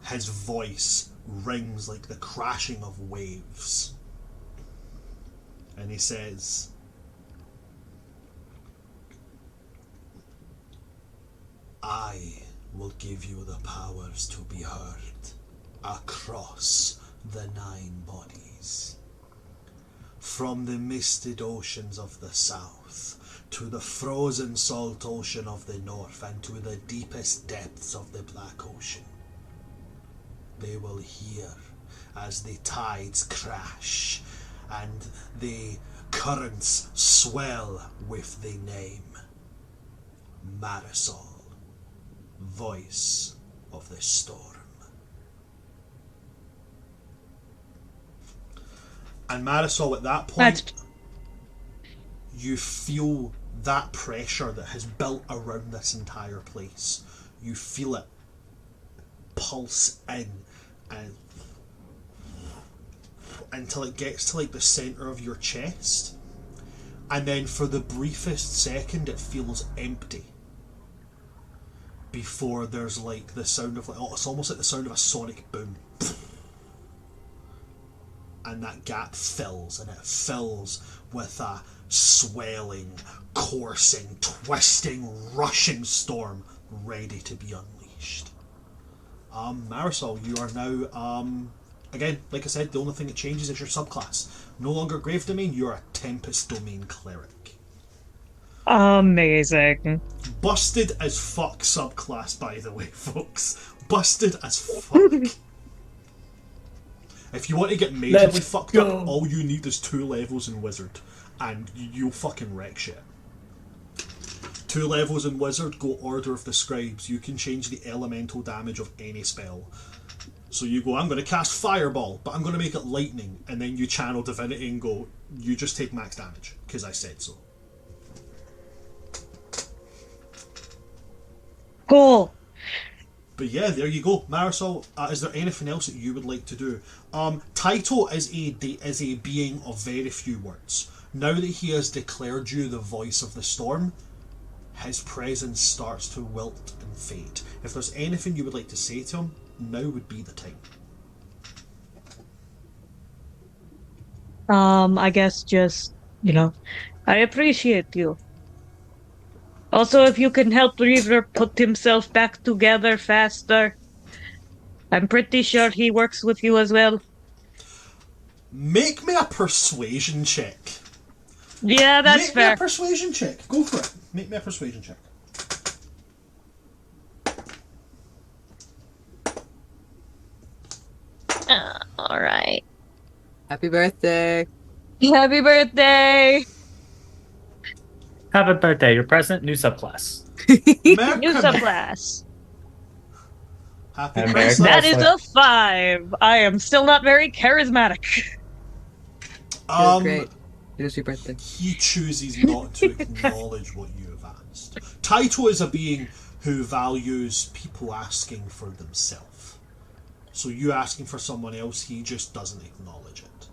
His voice rings like the crashing of waves. And he says, I will give you the powers to be heard across the 9 bodies. From the misted oceans of the south, to the frozen salt ocean of the north, and to the deepest depths of the Black Ocean. They will hear as the tides crash and the currents swell with the name Marisol, voice of the storm. And Marisol, at that point, you feel that pressure that has built around this entire place. You feel it pulse in and until it gets to like the center of your chest, and then for the briefest second it feels empty. Before there's like the sound of like, it's almost like the sound of a sonic boom. And that gap fills, and it fills with a swelling, coursing, twisting, rushing storm ready to be unleashed. Marisol, you are now, again, like I said, the only thing that changes is your subclass. No longer Grave Domain, you're a Tempest Domain Cleric. Amazing. Busted as fuck subclass, by the way, folks. Busted as fuck. If you want to get majorly fucked up, all you need is 2 levels in Wizard, and you'll fucking wreck shit. 2 levels in Wizard, go Order of the Scribes. You can change the elemental damage of any spell. So you go, I'm going to cast Fireball, but I'm going to make it lightning, and then you channel Divinity and go, you just take max damage, because I said so. Cool. But yeah, there you go, Marisol. Is there anything else that you would like to do? Taito is a being of very few words. Now that he has declared you the voice of the storm, his presence starts to wilt and fade. If there's anything you would like to say to him, now would be the time. I guess just, I appreciate you. Also, if you can help Reaver put himself back together faster. I'm pretty sure he works with you as well. Make me a persuasion check. Yeah, that's fair. Make me a persuasion check. Go for it. Make me a persuasion check. Alright. Happy birthday. Happy birthday! Happy birthday. Your present, new subclass. New subclass. Happy And Christmas. That is a 5. I am still not very charismatic. Great. It is your birthday. He chooses not to acknowledge what you have asked. Taito is a being who values people asking for themselves. So you asking for someone else, he just doesn't acknowledge it.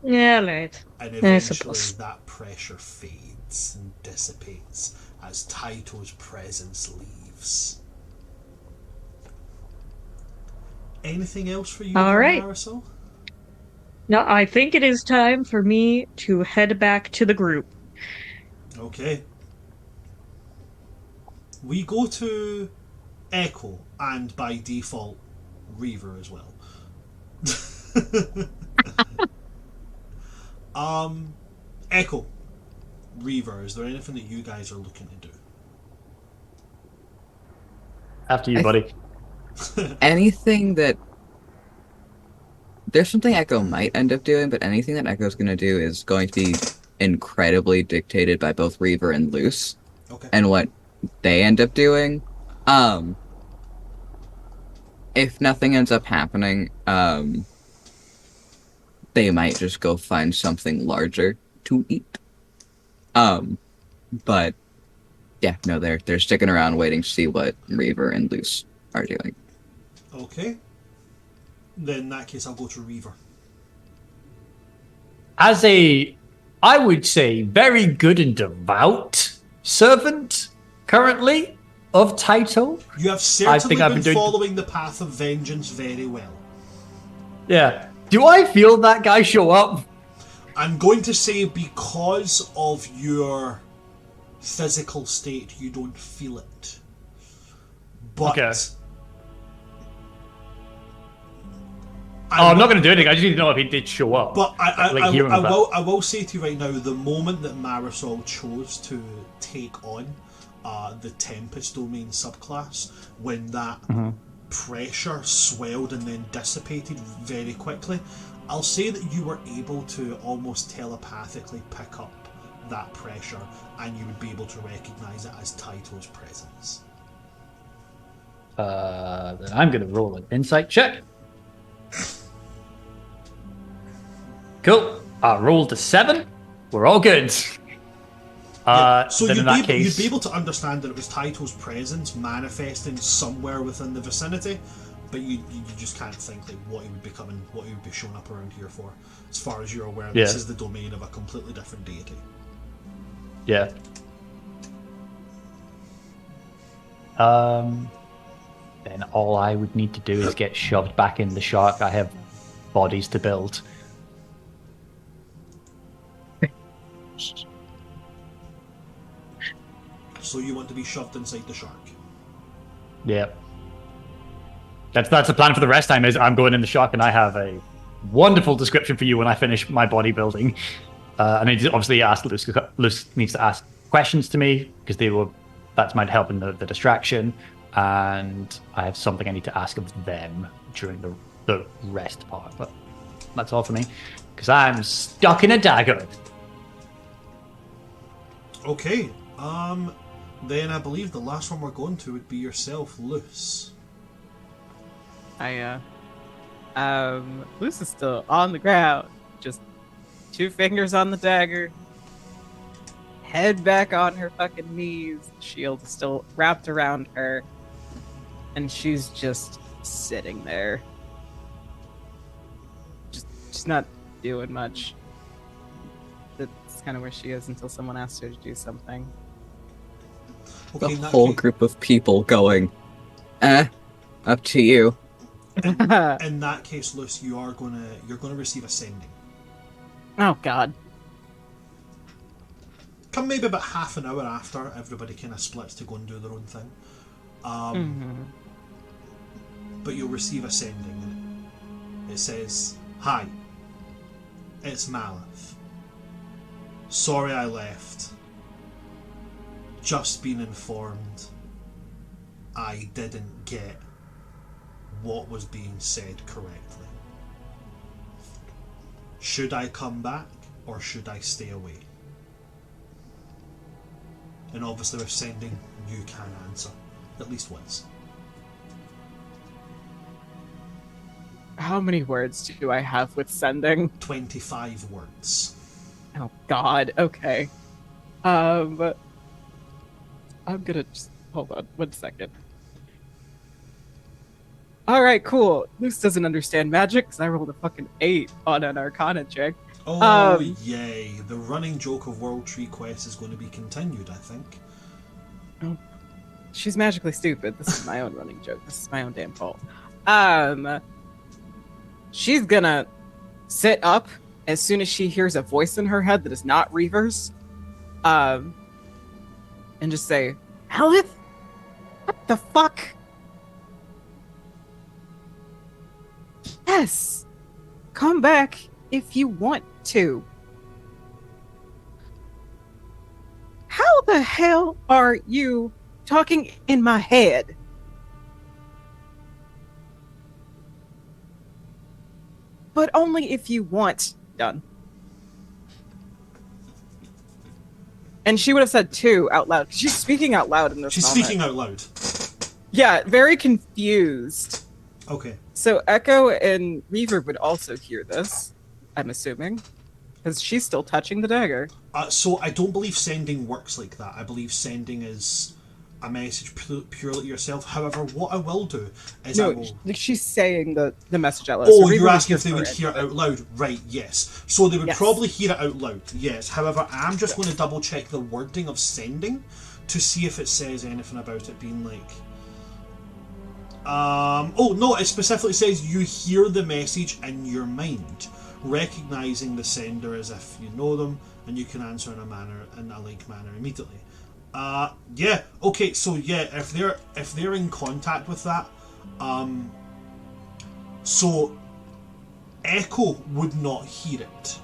Yeah, right. And I eventually suppose. that pressure fades and dissipates as Taito's presence leaves. Anything else for you, All right. Marisol? Now, I think it is time for me to head back to the group. Okay. We go to Echo, and by default, Reaver as well. Echo, Reaver, is there anything that you guys are looking to do? After you, buddy. Anything that... There's something Echo might end up doing, but anything that Echo's going to do is going to be incredibly dictated by both Reaver and Luce. Okay. And what they end up doing. If nothing ends up happening, they might just go find something larger to eat. But yeah, no, they're sticking around waiting to see what Reaver and Luce are doing. Okay. Then in that case, I'll go to Reaver. As a, I would say, very good and devout servant currently of Taito. You have certainly I've been been doing- following the path of vengeance very well. Yeah. Do I feel that guy show up? I'm going to say because of your physical state, you don't feel it. But Okay. I'm not going to do anything. I just need to know if he did show up. But I hear him about- will say to you right now, the moment that Marisol chose to take on the Tempest Domain subclass, when that pressure swelled and then dissipated very quickly, I'll say that you were able to almost telepathically pick up that pressure, and you would be able to recognise it as Taito's presence. Then I'm going to roll an insight check. Cool. I rolled a 7. We're all good. So then in that case, you'd be able to understand that it was Taito's presence manifesting somewhere within the vicinity, but you just can't think like what he would be showing up around here for. As far as you're aware, Yeah. this is the domain of a completely different deity. Yeah. Then all I would need to do is get shoved back in the shark. I have bodies to build. So you want to be shoved inside the shark? Yeah. That's the plan for the rest time. Is I'm going in the shark, and I have a wonderful description for you when I finish my bodybuilding. And I need to obviously ask Luce needs to ask questions to me because that's might help in the distraction, and I have something I need to ask of them during the rest part. But that's all for me because I'm stuck in a dagger. Okay. Then I believe the last one we're going to would be yourself, Luce. Luce is still on the ground, just 2 fingers on the dagger, head back on her fucking knees, shield is still wrapped around her, and she's just sitting there. Just not doing much. That's kind of where she is until someone asks her to do something. Okay, The whole group of people going, up to you. In that case, Luce, you're gonna receive a sending. Oh god. Come maybe about half an hour after everybody kind of splits to go and do their own thing. But you'll receive a sending. It says, "Hi, it's Malith. Sorry I left. Just been informed I didn't get what was being said correctly. Should I come back or should I stay away?" And obviously with sending, you can answer. At least once. How many words do I have with sending? 25 words. Oh god, okay. I'm gonna just hold on 1 second. Alright, cool. Luce doesn't understand magic because I rolled a fucking 8 on an Arcana check. Oh, yay. The running joke of World Tree Quest is going to be continued, I think. Oh, she's magically stupid. This is my own running joke. This is my own damn fault. She's gonna sit up as soon as she hears a voice in her head that is not Reaver's. And just say, "Malith? What the fuck?" Yes! Come back if you want to. How the hell are you talking in my head? But only if you want. Done. And she would have said 2 out loud. She's speaking out loud in this She's moment. speaking out loud. Yeah, very confused. Okay. So Echo and Reaver would also hear this, I'm assuming. Because she's still touching the dagger. So I don't believe sending works like that. I believe sending is a message purely to yourself. However, what I will do is I will... she's saying the message out loud. Oh, so you're Reaver asking if hears they would her hear it anyway. out loud. Right, yes. So they would Yes. probably hear it out loud, yes. However, I'm just going to double check the wording of sending to see if it says anything about it being like... Oh, no, it specifically says you hear the message in your mind, recognizing the sender as if you know them, and you can answer in a like manner immediately. Yeah, okay, so yeah, if they're in contact with that, so Echo would not hear it.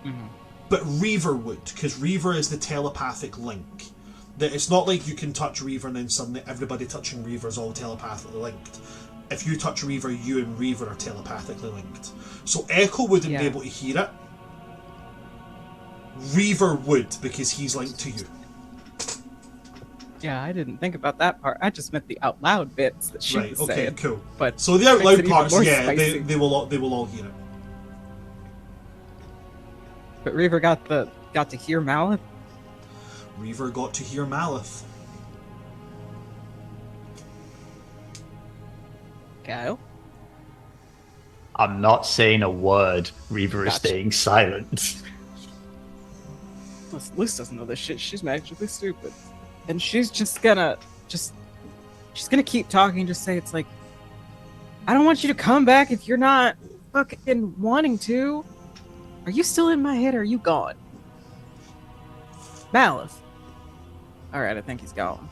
Mm-hmm. But Reaver would, because Reaver is the telepathic link. That it's not like you can touch Reaver and then suddenly everybody touching Reaver is all telepathically linked. If you touch Reaver, you and Reaver are telepathically linked. So Echo wouldn't be able to hear it. Reaver would, because he's linked to you. Yeah, I didn't think about that part. I just meant the out loud bits that she was Okay, saying. cool. But so the out loud makes it even parts, more yeah, spicy. they will all hear it. But Reaver got to hear Malith. Reaver got to hear Malith. Kyle? I'm not saying a word. Reaver is Gotcha. staying silent. Luce doesn't know this shit. She's magically stupid. And she's just gonna she's gonna keep talking, just say it's like, I don't want you to come back if you're not fucking wanting to. Are you still in my head or are you gone? Malif. Alright, I think he's gone.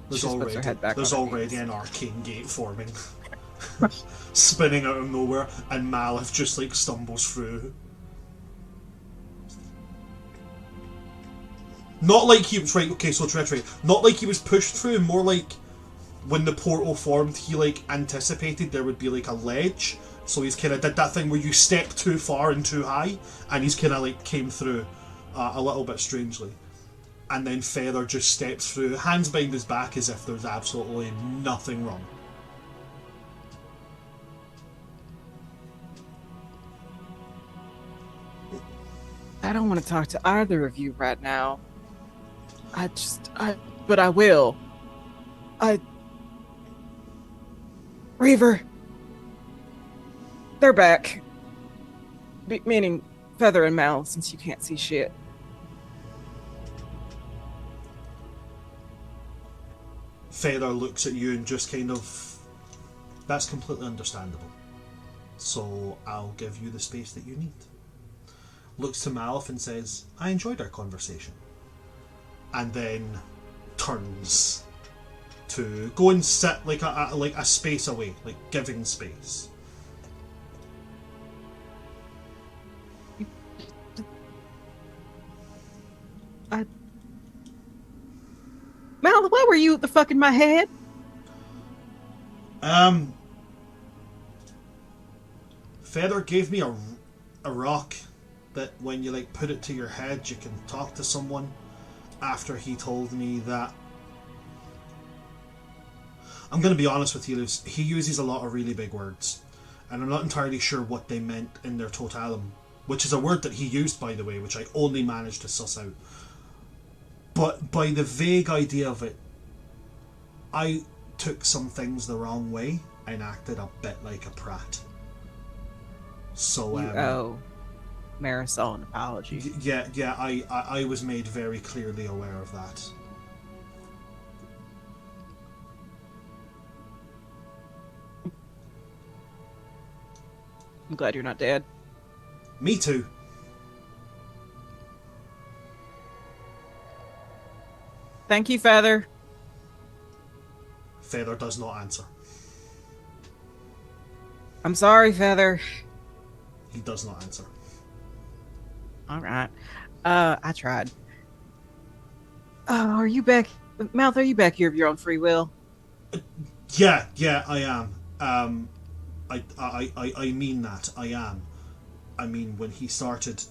There's She just puts her head back there's on her already knees. an arcane gate forming. Spinning out of nowhere, and Malif just like stumbles through. Not like he was right. Okay, so to reiterate, not like he was pushed through. More like when the portal formed, he like anticipated there would be like a ledge, so he's kind of did that thing where you step too far and too high, and he's kind of like came through a little bit strangely, and then Feather just steps through, hands behind his back as if there's absolutely nothing wrong. I don't want to talk to either of you right now. But I will. Reaver. They're back. Meaning Feather and Mal, since you can't see shit. Feather looks at you and just kind of... That's completely understandable. So I'll give you the space that you need. Looks to Malif and says, I enjoyed our conversation. And then turns to go and sit like a space away, like giving space. Mal, why were you the fuck in my head? Feather gave me a rock that when you like put it to your head, you can talk to someone. After he told me that, I'm going to be honest with you, Luce, he uses a lot of really big words, and I'm not entirely sure what they meant in their totalum, which is a word that he used, by the way, which I only managed to suss out. But by the vague idea of it, I took some things the wrong way and acted a bit like a prat. So You owe Marisol an apology. Yeah, I was made very clearly aware of that. I'm glad you're not dead. Me too. Thank you, Feather. Feather does not answer. I'm sorry, Feather. He does not answer. All right. I tried. Are you back? Mouth, are you back here of your own free will? Yeah, I am. I mean that. I am. I mean, when he started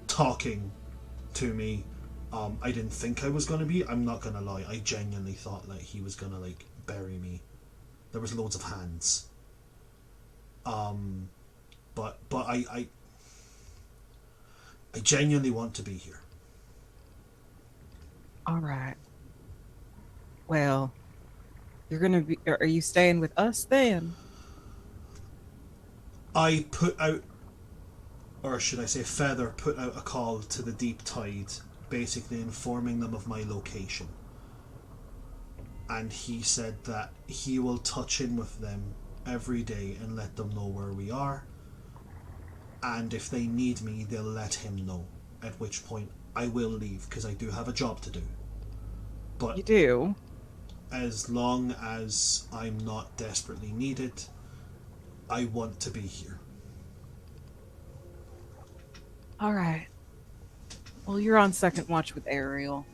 talking to me, I didn't think I was going to be. I'm not going to lie. I genuinely thought that he was going to, like, bury me. There was loads of hands. But I genuinely want to be here. All right. Well, you're gonna be. Are you staying with us then? I put out, or should I say Feather put out a call to the Deep Tide, basically informing them of my location. And he said that he will touch in with them every day and let them know where we are. And if they need me, they'll let him know. At which point, I will leave, because I do have a job to do. But You do. as long as I'm not desperately needed, I want to be here. All right. Well, you're on second watch with Ariel.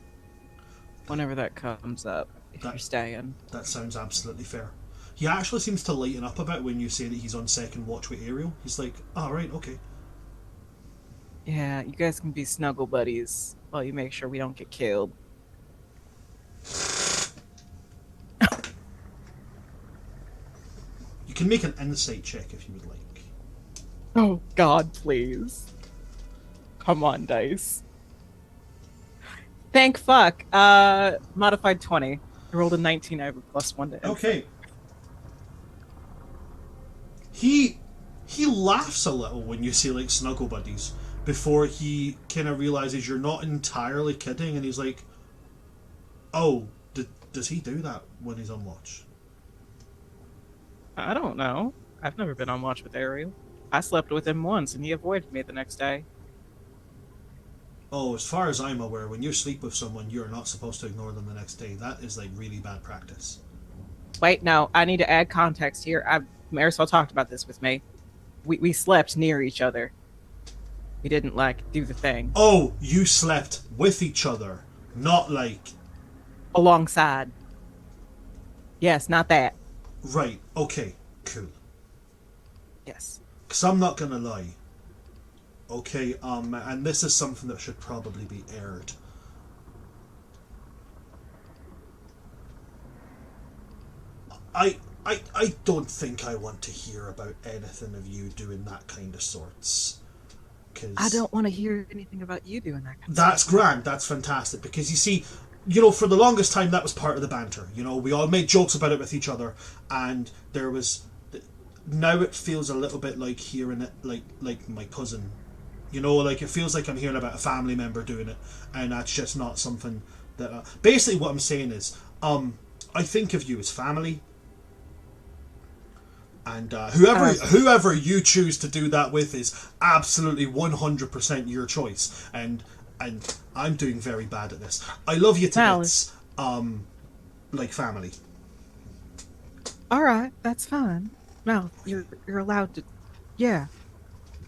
Whenever that comes up, if you're staying. That sounds absolutely fair. He actually seems to lighten up a bit when you say that he's on second watch with Ariel. He's like, oh, right, okay. Yeah, you guys can be snuggle buddies while you make sure we don't get killed. You can make an insight check if you would like. Oh, God, please. Come on, dice. Thank fuck. Modified 20. I rolled a 19. I have a +1 to insight. Okay. He laughs a little when you say like snuggle buddies before he kind of realizes you're not entirely kidding, and he's like, "Oh, does he do that when he's on watch?" I don't know. I've never been on watch with Ariel. I slept with him once, and he avoided me the next day. Oh, as far as I'm aware, when you sleep with someone, you're not supposed to ignore them the next day. That is like really bad practice. Wait, no. I need to add context here. Marisol talked about this with me. We slept near each other. We didn't, like, do the thing. Oh, you slept with each other, not like... Alongside. Yes, not that. Right, okay, cool. Yes. Because I'm not gonna lie. Okay, and this is something that should probably be aired. I don't think I want to hear about anything of you doing that kind of sorts. I don't want to hear anything about you doing that kind of That's grand, that's fantastic, because you see, you know, for the longest time that was part of the banter. You know, we all made jokes about it with each other, and there was... Now it feels a little bit like hearing it like my cousin. You know, like it feels like I'm hearing about a family member doing it, and that's just not something that... Basically what I'm saying is, I think of you as family, and whoever you choose to do that with is absolutely 100% your choice, and I'm doing very bad at this. I love you to bits, like family. Alright, that's fine. No, you're allowed to... Yeah.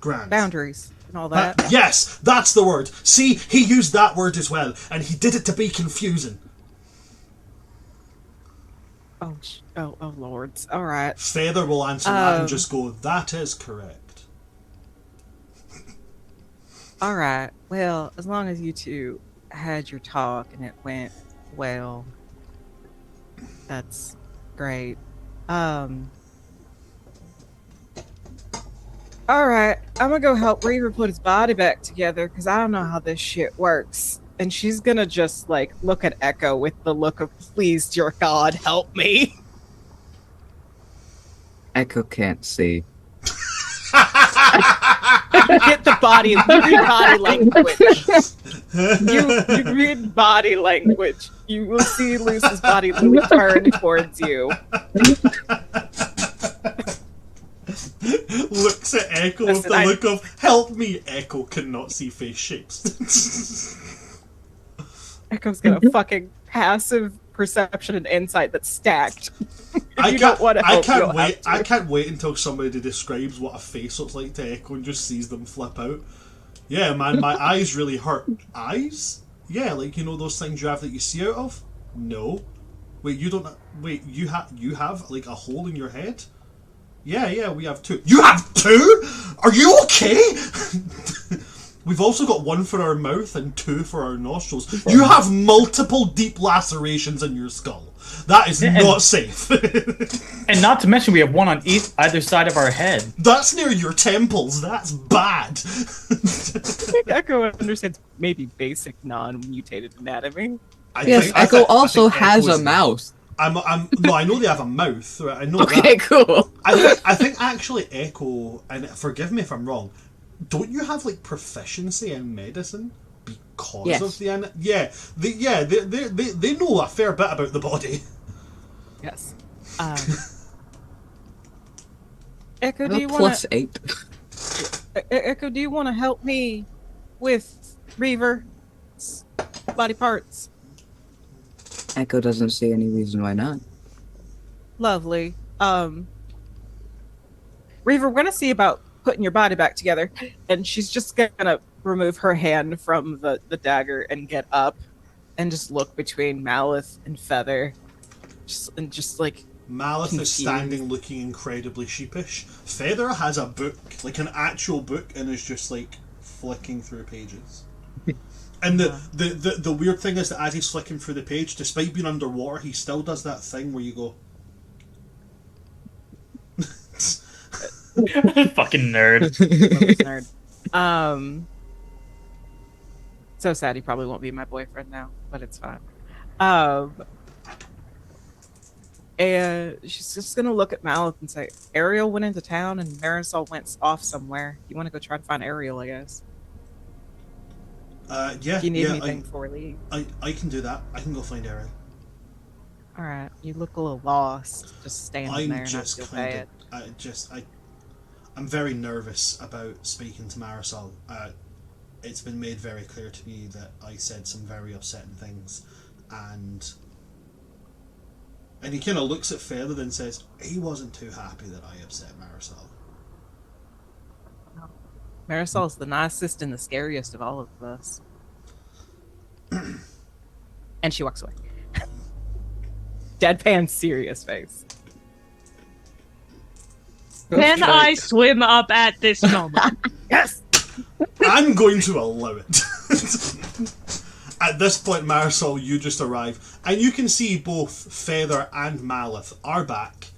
Grand. Boundaries and all that. Yes, that's the word. See, he used that word as well, and he did it to be confusing. Oh, lords. All right. Feather will answer that and just go, "That is correct." All right. Well, as long as you two had your talk and it went well, that's great. All right. I'm gonna go help Reaver put his body back together because I don't know how this shit works. And she's gonna just like look at Echo with the look of, "Please, dear God, help me." Echo can't see. Get the body. You read body language. You read body language. You will see Luce's body turn towards you. Looks at Echo with the look of, "Help me." Echo cannot see face shapes. Echo's got a fucking passive perception and insight that's stacked. I can't wait until somebody describes what a face looks like to Echo and just sees them flip out. Yeah, man, my eyes really hurt. Eyes? Yeah, like, you know those things you have that you see out of? No. Wait, you don't... Wait, you have like a hole in your head? Yeah, we have two. You have two? Are you okay? We've also got one for our mouth and two for our nostrils. You have multiple deep lacerations in your skull. That is not safe. And not to mention we have one on either side of our head. That's near your temples. That's bad. Echo understands maybe basic non-mutated anatomy. Yes, Echo also has a mouth. No, I know they have a mouth. Right? I know Okay, that. cool. I think actually Echo, and forgive me if I'm wrong, don't you have like proficiency in medicine because of the they know a fair bit about the body. Yes. Echo, do you want +8? Echo, do you want to help me with Reaver's body parts? Echo doesn't see any reason why not. Lovely. Reaver, we're gonna see about putting your body back together, and she's just gonna remove her hand from the dagger and get up and just look between Malith and Feather, just like Malith confused. is standing looking incredibly sheepish. Feather has a book, like an actual book, and is just like flicking through pages. And the weird thing is that as he's flicking through the page, despite being underwater, he still does that thing where you go, Fucking nerd. nerd. So sad he probably won't be my boyfriend now, but it's fine. And she's just gonna look at Malith and say, Ariel went into town and Marisol went off somewhere. You want to go try to find Ariel, I guess. Yeah. If you need yeah, anything before we leave. I can do that. I can go find Ariel. Alright, you look a little lost, just standing there and not feel bad. I'm very nervous about speaking to Marisol. It's been made very clear to me that I said some very upsetting things, and he kind of looks at Feather and says he wasn't too happy that I upset Marisol. Marisol's the nicest and the scariest of all of us. And she walks away. Deadpan serious face. Can I swim up at this moment? Yes! I'm going to allow it. At this point, Marisol, you just arrive, and you can see both Feather and Malith are back.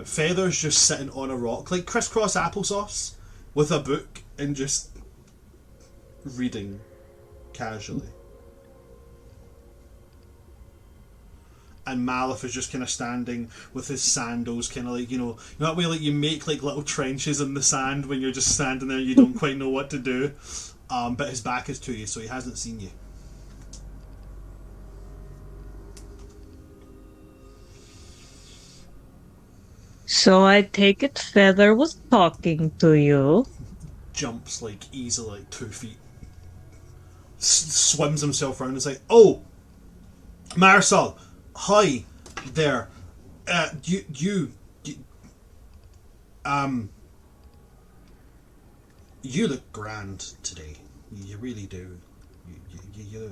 Feather's just sitting on a rock, like crisscross applesauce, with a book and just reading casually. And Malith is just kind of standing with his sandals, kind of like, you know that way like you make like little trenches in the sand when you're just standing there and you don't quite know what to do. But his back is to you, so he hasn't seen you. So I take it Feather was talking to you. Jumps like easily like 2 feet. Swims himself around and is like, "Oh, Marisol, hi there. You look grand today. You really do. You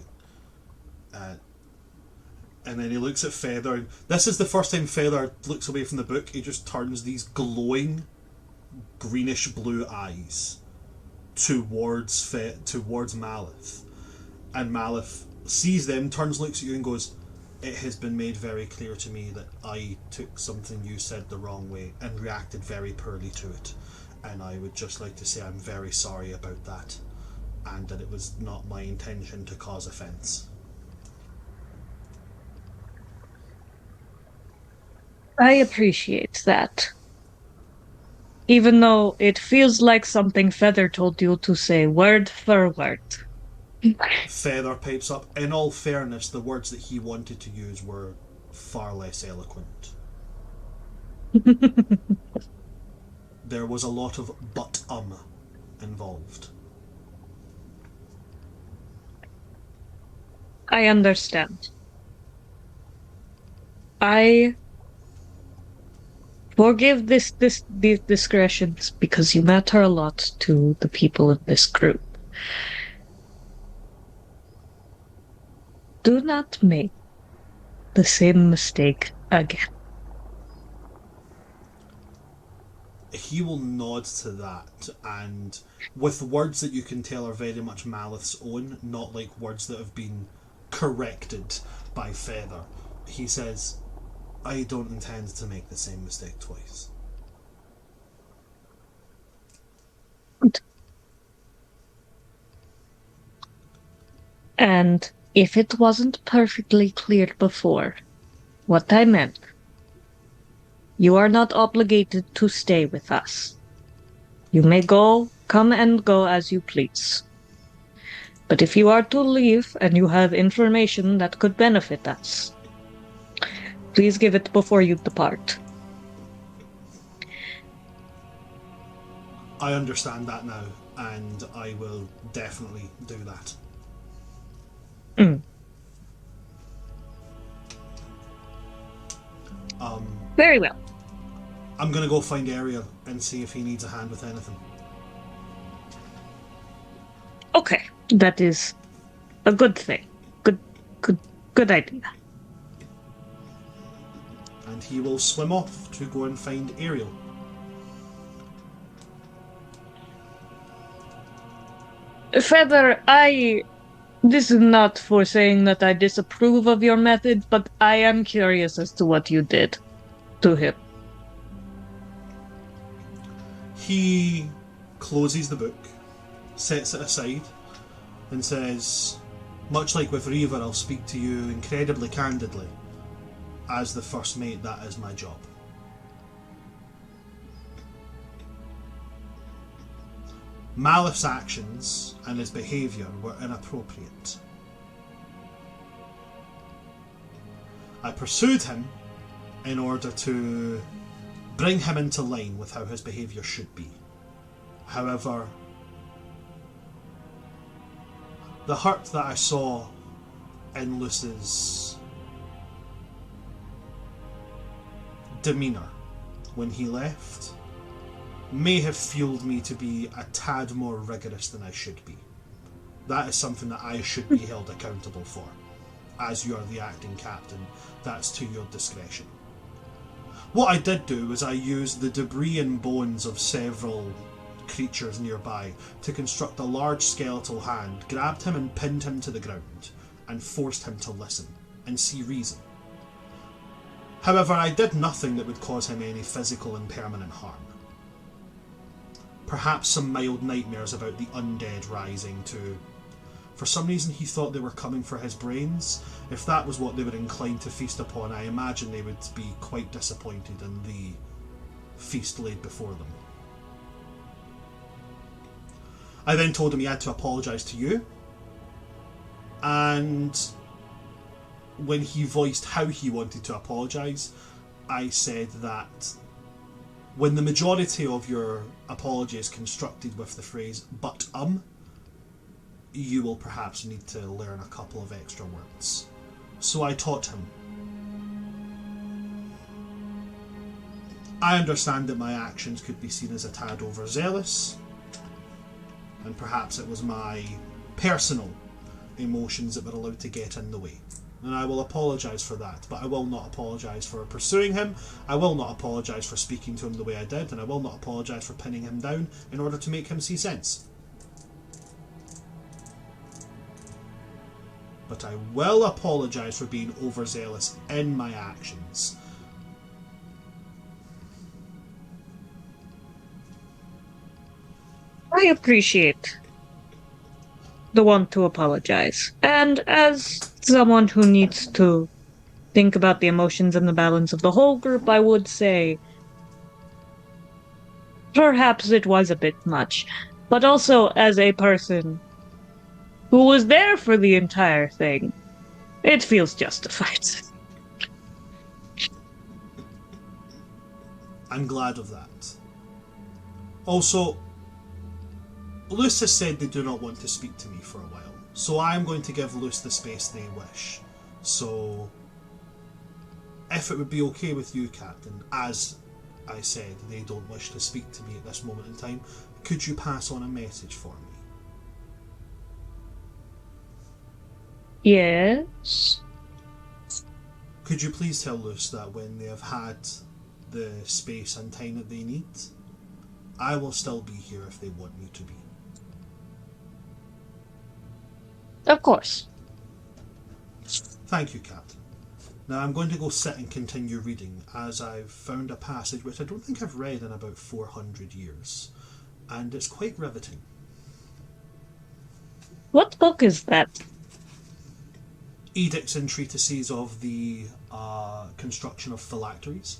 and then he looks at Feather, and this is the first time Feather looks away from the book. He just turns these glowing greenish blue eyes towards Malith, and Malith sees them, turns, looks at you and goes, "It has been made very clear to me that I took something you said the wrong way and reacted very poorly to it, and I would just like to say I'm very sorry about that, and that it was not my intention to cause offence." I appreciate that. Even though it feels like something Feather told you to say word for word. Feather pipes up. In all fairness, the words that he wanted to use were far less eloquent. There was a lot of but involved. I understand. I forgive these discretions because you matter a lot to the people in this group. Do not make the same mistake again. He will nod to that, and with words that you can tell are very much Malith's own, not like words that have been corrected by Feather, he says, "I don't intend to make the same mistake twice." Good. And if it wasn't perfectly clear before, what I meant, you are not obligated to stay with us. You may come and go as you please. But if you are to leave and you have information that could benefit us, please give it before you depart. I understand that now, and I will definitely do that. Very well. I'm gonna go find Ariel and see if he needs a hand with anything. Okay, that is a good thing. Good idea. And he will swim off to go and find Ariel. Feather, this is not for saying that I disapprove of your method, but I am curious as to what you did to him. He closes the book, sets it aside, and says, Much like with Reaver, I'll speak to you incredibly candidly. As the first mate, that is my job. Malif's actions and his behaviour were inappropriate. I pursued him in order to bring him into line with how his behaviour should be. However, the hurt that I saw in Luce's demeanour when he left may have fueled me to be a tad more rigorous than I should be. That is something that I should be held accountable for. As you are the acting captain, that's to your discretion. What I did do was I used the debris and bones of several creatures nearby to construct a large skeletal hand, grabbed him and pinned him to the ground, and forced him to listen and see reason. However, I did nothing that would cause him any physical and permanent harm. Perhaps some mild nightmares about the undead rising to... For some reason he thought they were coming for his brains. If that was what they were inclined to feast upon, I imagine they would be quite disappointed in the feast laid before them. I then told him he had to apologise to you, and when he voiced how he wanted to apologise, I said that when the majority of your apology is constructed with the phrase "but you will perhaps need to learn a couple of extra words. So I taught him. I understand that my actions could be seen as a tad overzealous, and perhaps it was my personal emotions that were allowed to get in the way. And I will apologise for that, but I will not apologise for pursuing him, I will not apologise for speaking to him the way I did, and I will not apologise for pinning him down in order to make him see sense. But I will apologise for being overzealous in my actions. I appreciate the want to apologize. And as someone who needs to think about the emotions and the balance of the whole group, I would say perhaps it was a bit much. But also as a person who was there for the entire thing, it feels justified. I'm glad of that. Also, Luce has said they do not want to speak to me for a while, so I am going to give Luce the space they wish. So, if it would be okay with you, Captain, as I said, they don't wish to speak to me at this moment in time, could you pass on a message for me? Yes? Could you please tell Luce that when they have had the space and time that they need, I will still be here if they want me to be. Of course. Thank you, Captain. Now I'm going to go sit and continue reading, as I've found a passage which I don't think I've read in about 400 years, and it's quite riveting. What book is that? Edicts and Treatises of the Construction of Phylacteries.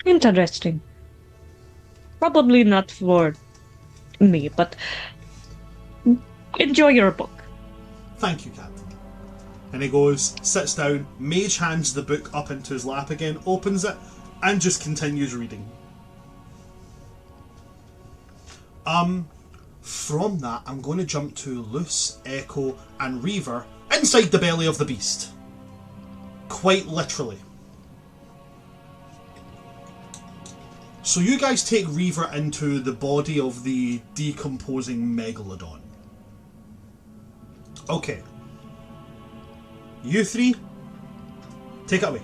Interesting. Probably not for me, but enjoy your book. Thank you, Captain. And he goes, sits down, mage hands the book up into his lap again, opens it, and just continues reading. From that, I'm going to jump to Luce, Echo, and Reaver inside the belly of the beast. Quite literally. So you guys take Reaver into the body of the decomposing megalodon. Okay. You three, take it away.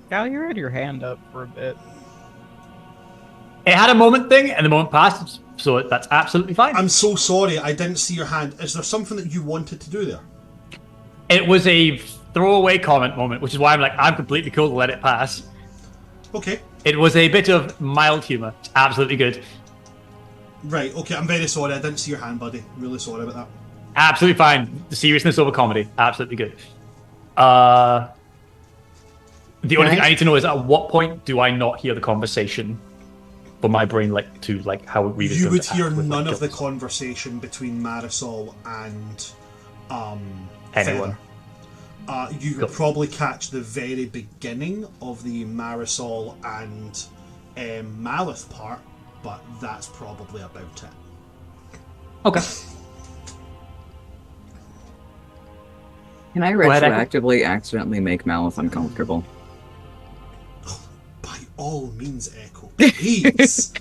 Cal, you had your hand up for a bit. It had a moment thing, and the moment passed, so that's absolutely fine. I'm so sorry, I didn't see your hand. Is there something that you wanted to do there? It was a throwaway comment moment, which is why I'm completely cool to let it pass. Okay. It was a bit of mild humour. It's absolutely good. Right, okay, I'm very sorry. I didn't see your hand, buddy. Really sorry about that. Absolutely fine. The seriousness over comedy. Absolutely good. The only thing I need to know is at what point do I not hear the conversation for my brain how Reaver's You going would to hear act with, none of the guns? conversation between Marisol and Anyone. Feather. You would probably catch the very beginning of the Marisol and Malith part, but that's probably about it. Okay. Can I ahead, Echo. retroactively accidentally make Malith uncomfortable? By all means, Echo, please.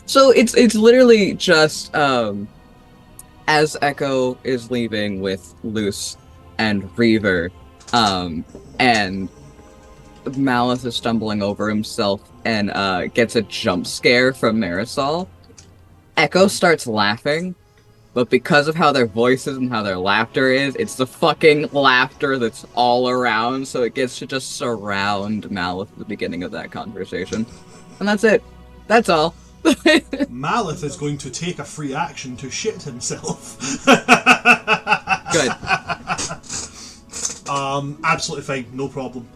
So it's literally just as Echo is leaving with Luce and Reaver, and Malith is stumbling over himself and gets a jump scare from Marisol. Echo starts laughing, but because of how their voices and how their laughter is, it's the fucking laughter that's all around, so it gets to just surround Malith at the beginning of that conversation. And that's it. That's all. Malith is going to take a free action to shit himself. Good. Absolutely fine, no problem.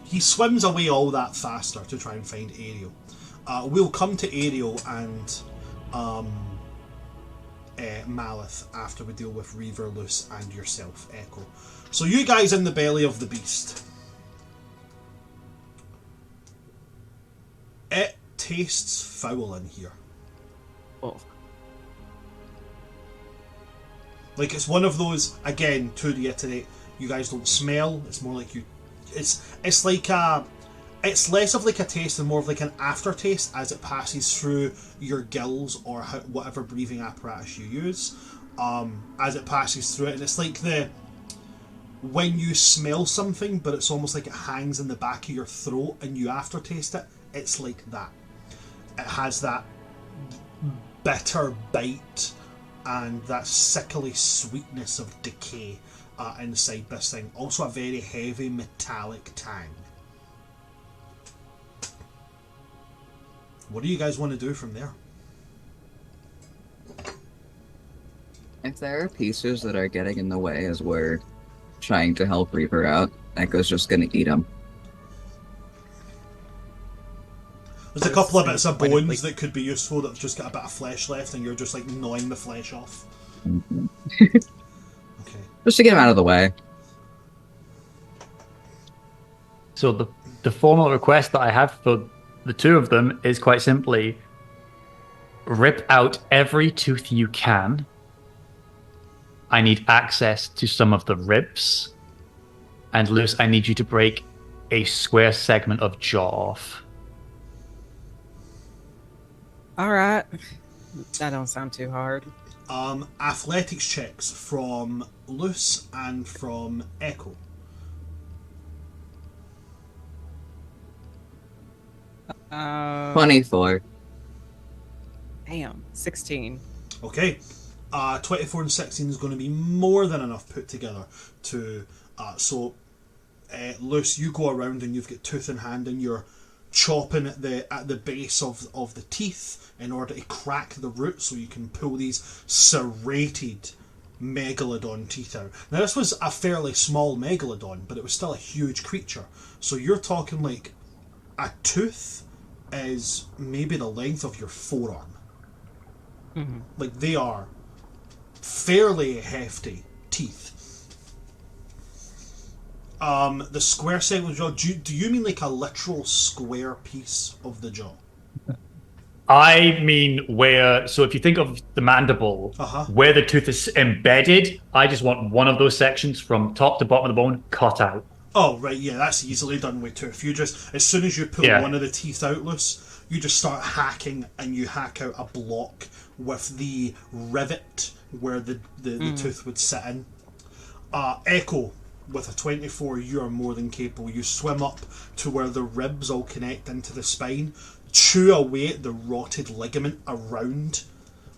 He swims away all that faster to try and find Ariel. We'll come to Ariel and Malith after we deal with Reaver, Luce, and yourself, Echo. So you guys in the belly of the beast. It tastes foul in here. Oh. Like, it's one of those, again, to reiterate, you guys don't smell, it's more like you... It's like a... It's less of like a taste and more of like an aftertaste as it passes through your gills or whatever breathing apparatus you use. As it passes through it, and it's like when you smell something, but it's almost like it hangs in the back of your throat and you aftertaste it. It's like that. It has that bitter bite and that sickly sweetness of decay inside this thing. Also a very heavy metallic tang. What do you guys want to do from there? If there are pieces that are getting in the way as we're trying to help Reaper out, Echo's just gonna eat them. There's a couple of bits of bones that could be useful that have just got a bit of flesh left and you're just like gnawing the flesh off. Mm-hmm. Okay. Just to get them out of the way. So the formal request that I have for the two of them is quite simply rip out every tooth you can. I need access to some of the ribs. And Luce, I need you to break a square segment of jaw off. All right. That don't sound too hard. Athletics checks from Luce and from Echo. 24. Damn, 16. Okay. 24 and 16 is going to be more than enough put together to... Luce, you go around and you've got tooth in hand and you're chopping at the base of the teeth in order to crack the root so you can pull these serrated megalodon teeth out. Now this was a fairly small megalodon, but it was still a huge creature. So you're talking like a tooth is maybe the length of your forearm. Mm-hmm. Like they are fairly hefty teeth. The square segment of the jaw, do you mean like a literal square piece of the jaw? I mean so if you think of the mandible, where the tooth is embedded, I just want one of those sections from top to bottom of the bone cut out. Oh, right, yeah, that's easily done with tooth. You just, as soon as you pull one of the teeth out, Luce, you just start hacking and you hack out a block with the rivet where the tooth would sit in. Echo, with a 24, you are more than capable. You swim up to where the ribs all connect into the spine, chew away at the rotted ligament around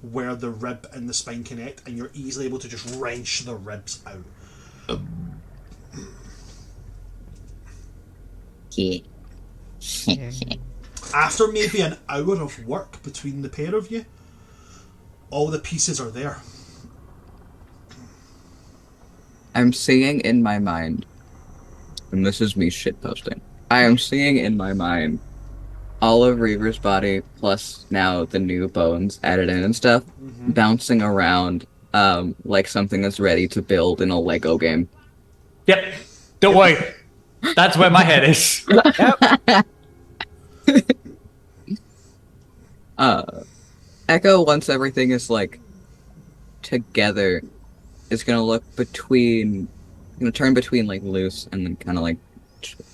where the rib and the spine connect, and you're easily able to just wrench the ribs out. After maybe an hour of work between the pair of you, all the pieces are there. I'm seeing in my mind, and this is me shitposting, I am seeing in my mind all of Reaver's body, plus now the new bones added in and stuff, bouncing around like something that's ready to build in a Lego game. Yep. Don't worry. That's where my head is. Echo, once everything is like together, is gonna turn between like loose and then kind of like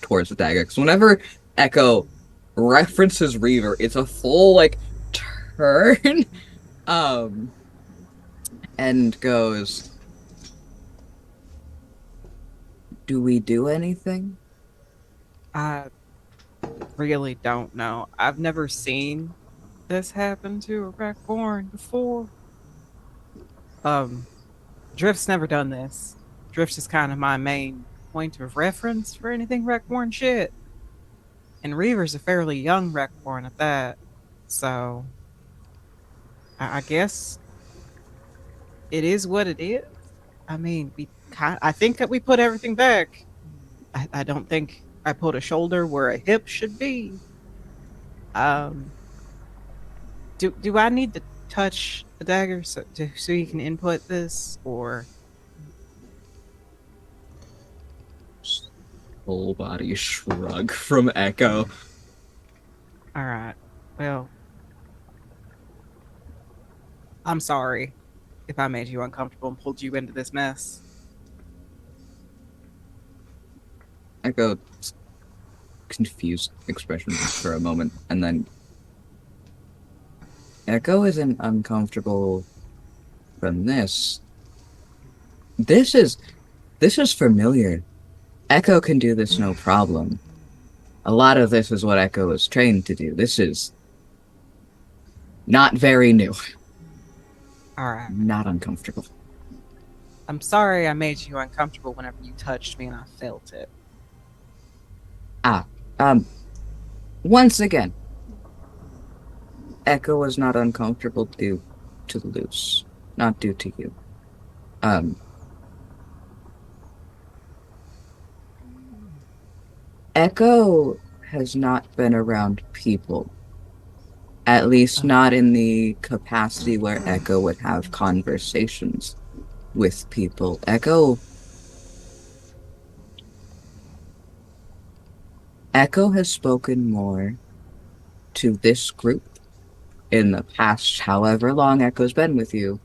towards the dagger. Because whenever Echo references Reaver, it's a full like turn, and goes, "Do we do anything?" I really don't know. I've never seen this happen to a Rackborn before. Drift's never done this. Drift is kind of my main point of reference for anything Rackborn shit. And Reaver's a fairly young Rackborn at that. So I guess it is what it is. I mean, I think that we put everything back. I don't think I put a shoulder where a hip should be. Do I need to touch the dagger so you can input this, or Full body shrug from Echo. all right? Well, I'm sorry if I made you uncomfortable and pulled you into this mess. Echo confused expression for a moment, and then Echo isn't uncomfortable from this. This is familiar. Echo can do this no problem. A lot of this is what Echo is trained to do. This is not very new. All right. Not uncomfortable. I'm sorry I made you uncomfortable whenever you touched me and I felt it. Once again, Echo was not uncomfortable due to the loose, not due to you. Echo has not been around people. At least not in the capacity where Echo would have conversations with people. Echo has spoken more to this group in the past however long Echo's been with you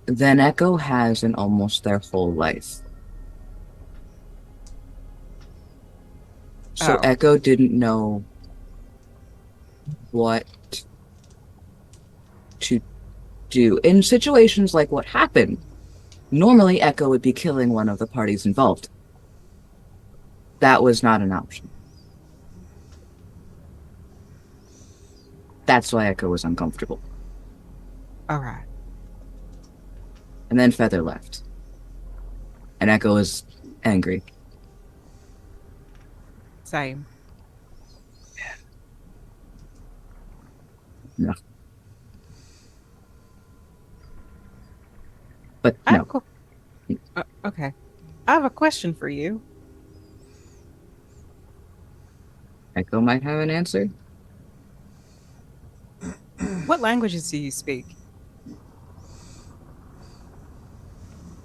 than Echo has in almost their whole life. So Echo didn't know what to do. In situations like what happened, normally Echo would be killing one of the parties involved. That was not an option. That's why Echo was uncomfortable. All right. And then Feather left. And Echo was angry. Same. No. But no. Okay. I have a question for you. Echo might have an answer. What languages do you speak?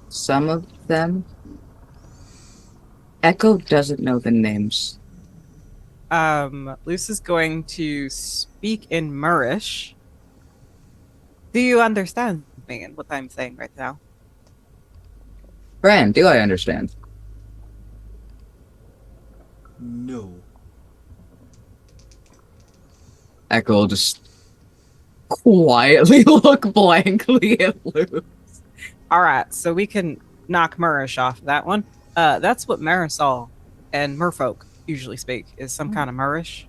Some of them. Echo doesn't know the names. Luce is going to speak in Murish. Do you understand me and what I'm saying right now? Bran, do I understand? No. Echo will just quietly look blankly at Luce. All right, so we can knock Murish off that one. That's what Marisol and Merfolk usually speak, is some kind of Murish.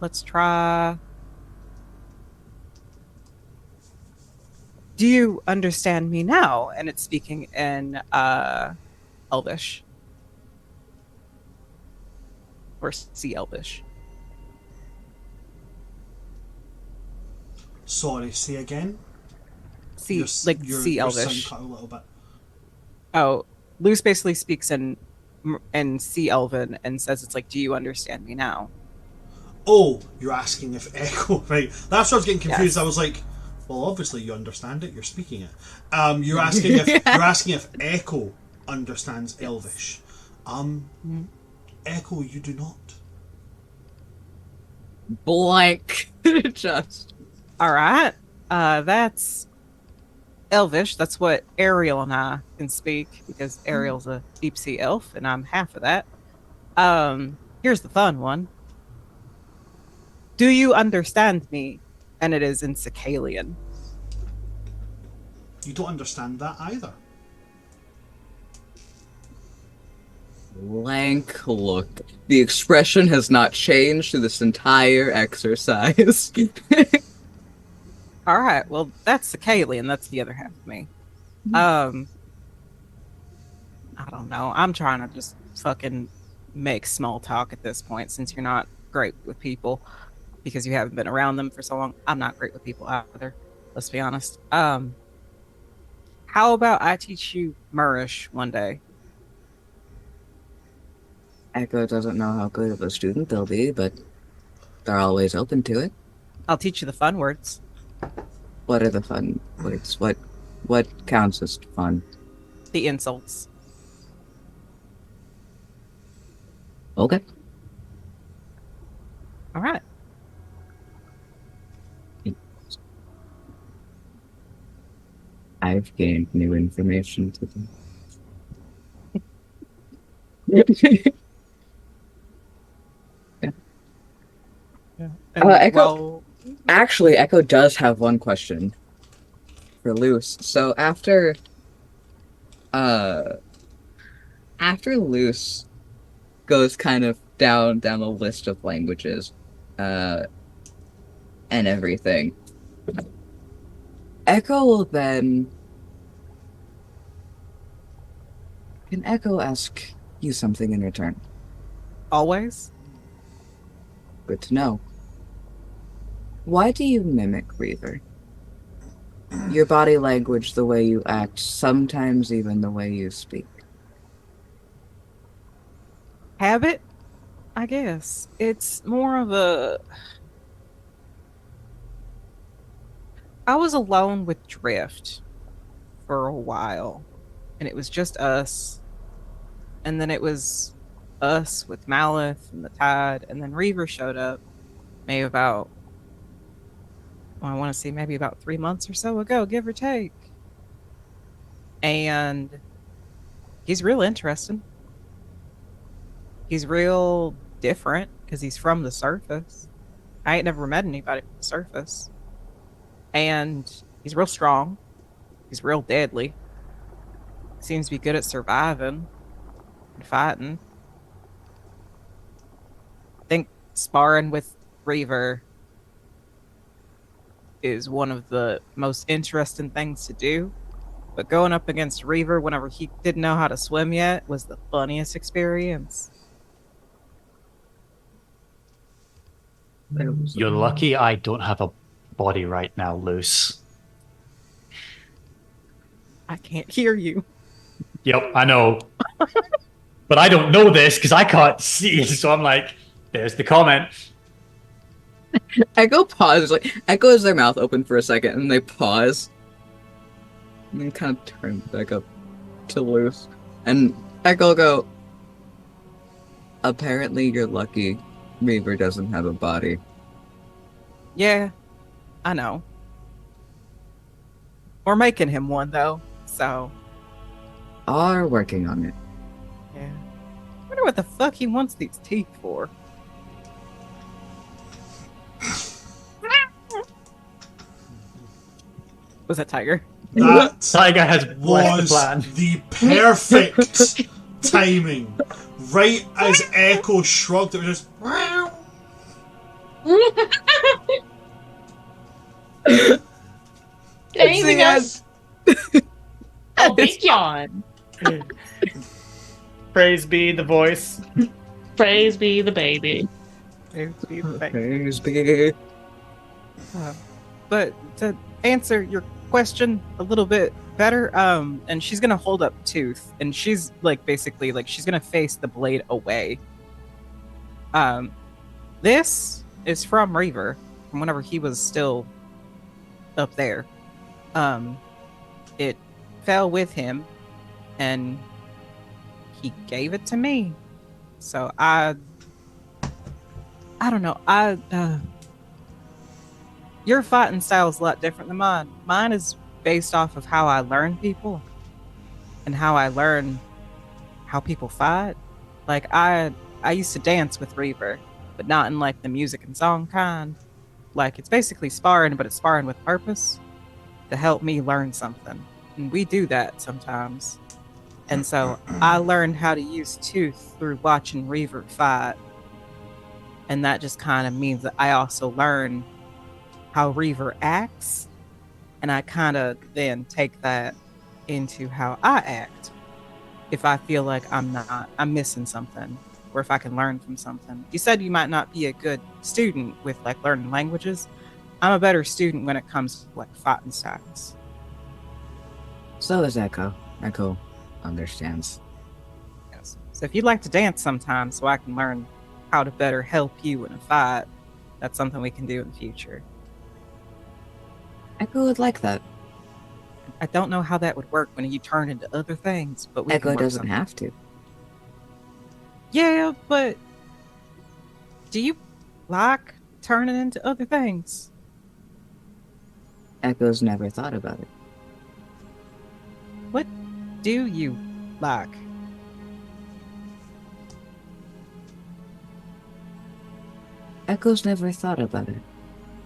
Let's try. Do you understand me now? And it's speaking in Elvish. or Sea Elvish. Sorry, say again? Sea Your Sea your sound Elvish. cut a little bit. Oh, Luce basically speaks in Sea Elven and says it's like, do you understand me now? Oh, you're asking if Echo... Right, that's where I was getting confused. Yes. I was like, well, obviously you understand it, you're speaking it. You're asking if Echo understands Elvish. Echo, you do not. Blank. Just. All right. That's Elvish. That's what Ariel and I can speak because Ariel's a deep sea elf and I'm half of that. Here's the fun one. Do you understand me? And it is in Sicalian. You don't understand that either. Blank look. The expression has not changed through this entire exercise. All right. Well, that's Sicalian. That's the other half of me. I don't know. I'm trying to just fucking make small talk at this point since you're not great with people because you haven't been around them for so long. I'm not great with people either. Let's be honest. How about I teach you Murish one day? Echo doesn't know how good of a student they'll be, but they're always open to it. I'll teach you the fun words. What are the fun words? What counts as fun? The insults. Okay. All right. I've gained new information today. And, Echo. Actually, Echo does have one question for Luce. So after Luce goes kind of down the list of languages, and everything, Echo will then. Can Echo ask you something in return? always. Good to know. Why do you mimic Reaver? Your body language, the way you act, sometimes even the way you speak. Habit, I guess. It's more of a... I was alone with Drift for a while, and it was just us. And then it was us with Malith and the Tide, and then Reaver showed up maybe about, I want to say maybe about 3 months or so ago, give or take. And he's real interesting. He's real different because he's from the surface. I ain't never met anybody from the surface. And he's real strong. He's real deadly. Seems to be good at surviving and fighting. I think sparring with Reaver is one of the most interesting things to do. But going up against Reaver whenever he didn't know how to swim yet was the funniest experience. You're lucky I don't have a body right now, Luce. I can't hear you. Yep, I know. But I don't know this because I can't see, so I'm like, there's the comment. Echo pauses, Echo has their mouth open for a second, and they pause. And then kind of turn back up to Luce. And Echo will go, apparently you're lucky Reaver doesn't have a body. Yeah, I know. We're making him one, though, so... Are working on it. Yeah. I wonder what the fuck he wants these teeth for. Was that Tiger? That Tiger has blessed the plan. was the perfect timing. Right as Echo shrugged, it was just... Anything else? Oh, big yawn. Praise be the voice. Praise be the baby. Praise be. But to answer your question a little bit better, and she's gonna hold up Tooth, and she's like basically like she's gonna face the blade away. This is from Reaver, from whenever he was still up there. It fell with him, and he gave it to me. So I don't know. Your fighting style is a lot different than mine. Mine is based off of how I learn people and how I learn how people fight. Like I used to dance with Reaver, but not in like the music and song kind. Like it's basically sparring, but it's sparring with purpose to help me learn something. And we do that sometimes. And so I learned how to use Tooth through watching Reaver fight. And that just kind of means that I also learn how Reaver acts. And I kind of then take that into how I act. If I feel like I'm missing something, or if I can learn from something. You said you might not be a good student with like learning languages. I'm a better student when it comes to like fighting styles. So is Echo. Echo understands. Yes. So if you'd like to dance sometime so I can learn how to better help you in a fight, that's something we can do in the future. Echo would like that. I don't know how that would work when you turn into other things, but we Echo can work doesn't something. have to. Yeah, but do you like turning into other things? Echo's never thought about it. What do you like? Echo's never thought about it.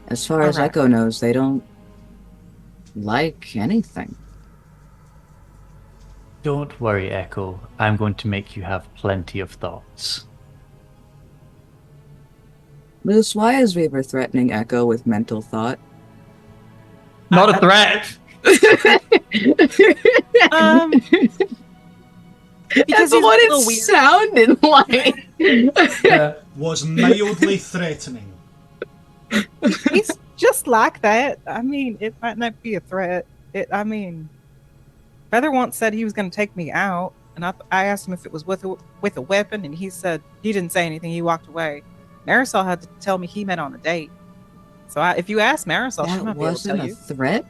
As far as Alright. Echo knows, they don't like anything. Don't worry, Echo. I'm going to make you have plenty of thoughts. Moose, why is Reaver threatening Echo with mental thought? Not a threat! Because That's he's what a little it weird. sounded like. Yeah. Was mildly threatening. He's just like that. I mean, it might not be a threat. Feather once said he was going to take me out, and I asked him if it was with a weapon, and he said he didn't say anything. He walked away. Marisol had to tell me he meant on a date. So if you ask Marisol, she That might be able to wasn't tell a you. threat?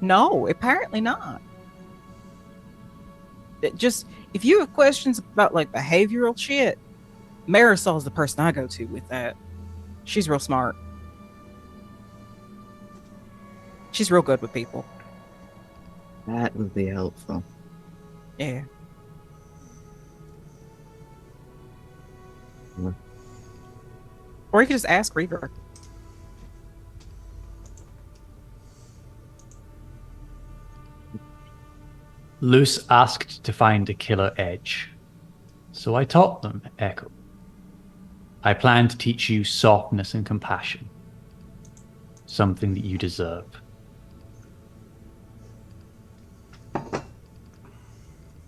No, apparently not. If you have questions about like behavioral shit, Marisol's the person I go to with that. She's real smart. She's real good with people. That would be helpful. Yeah. Hmm. Or you could just ask Reaver. Luce asked to find a killer edge. So I taught them, Echo. I plan to teach you softness and compassion. Something that you deserve. I'm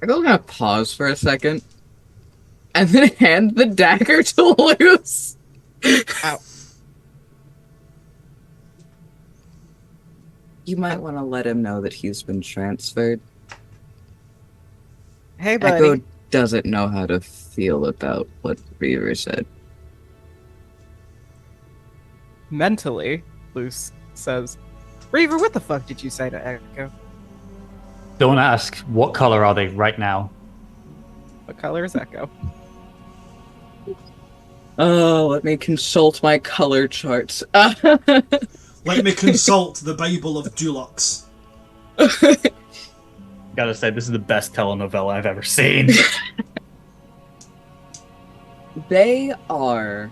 gonna pause for a second and then hand the dagger to Luce. Ow. You might want to let him know that he's been transferred. Hey, buddy. Echo doesn't know how to feel about what Reaver said. Mentally, Luce says, Reaver, what the fuck did you say to Echo? Don't ask, what color are they right now? What color is Echo? Oh, let me consult my color charts. Let me consult the Bible of Dulux. Gotta say, this is the best telenovela I've ever seen. They are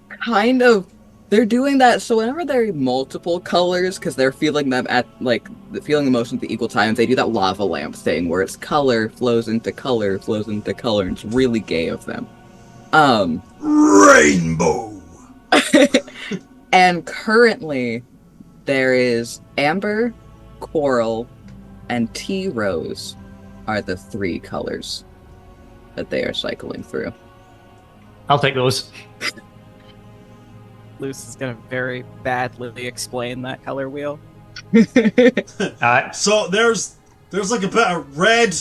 kind of, they're doing that, so whenever they're multiple colors, because they're feeling them at, like, feeling emotions at equal times, they do that lava lamp thing, where it's color flows into color, flows into color, and it's really gay of them. Rainbow! And currently, there is Amber, Coral, and Tea Rose are the 3 colors. that they are cycling through. I'll take those. Luce is gonna very badly explain that color wheel. So there's like a bit of red,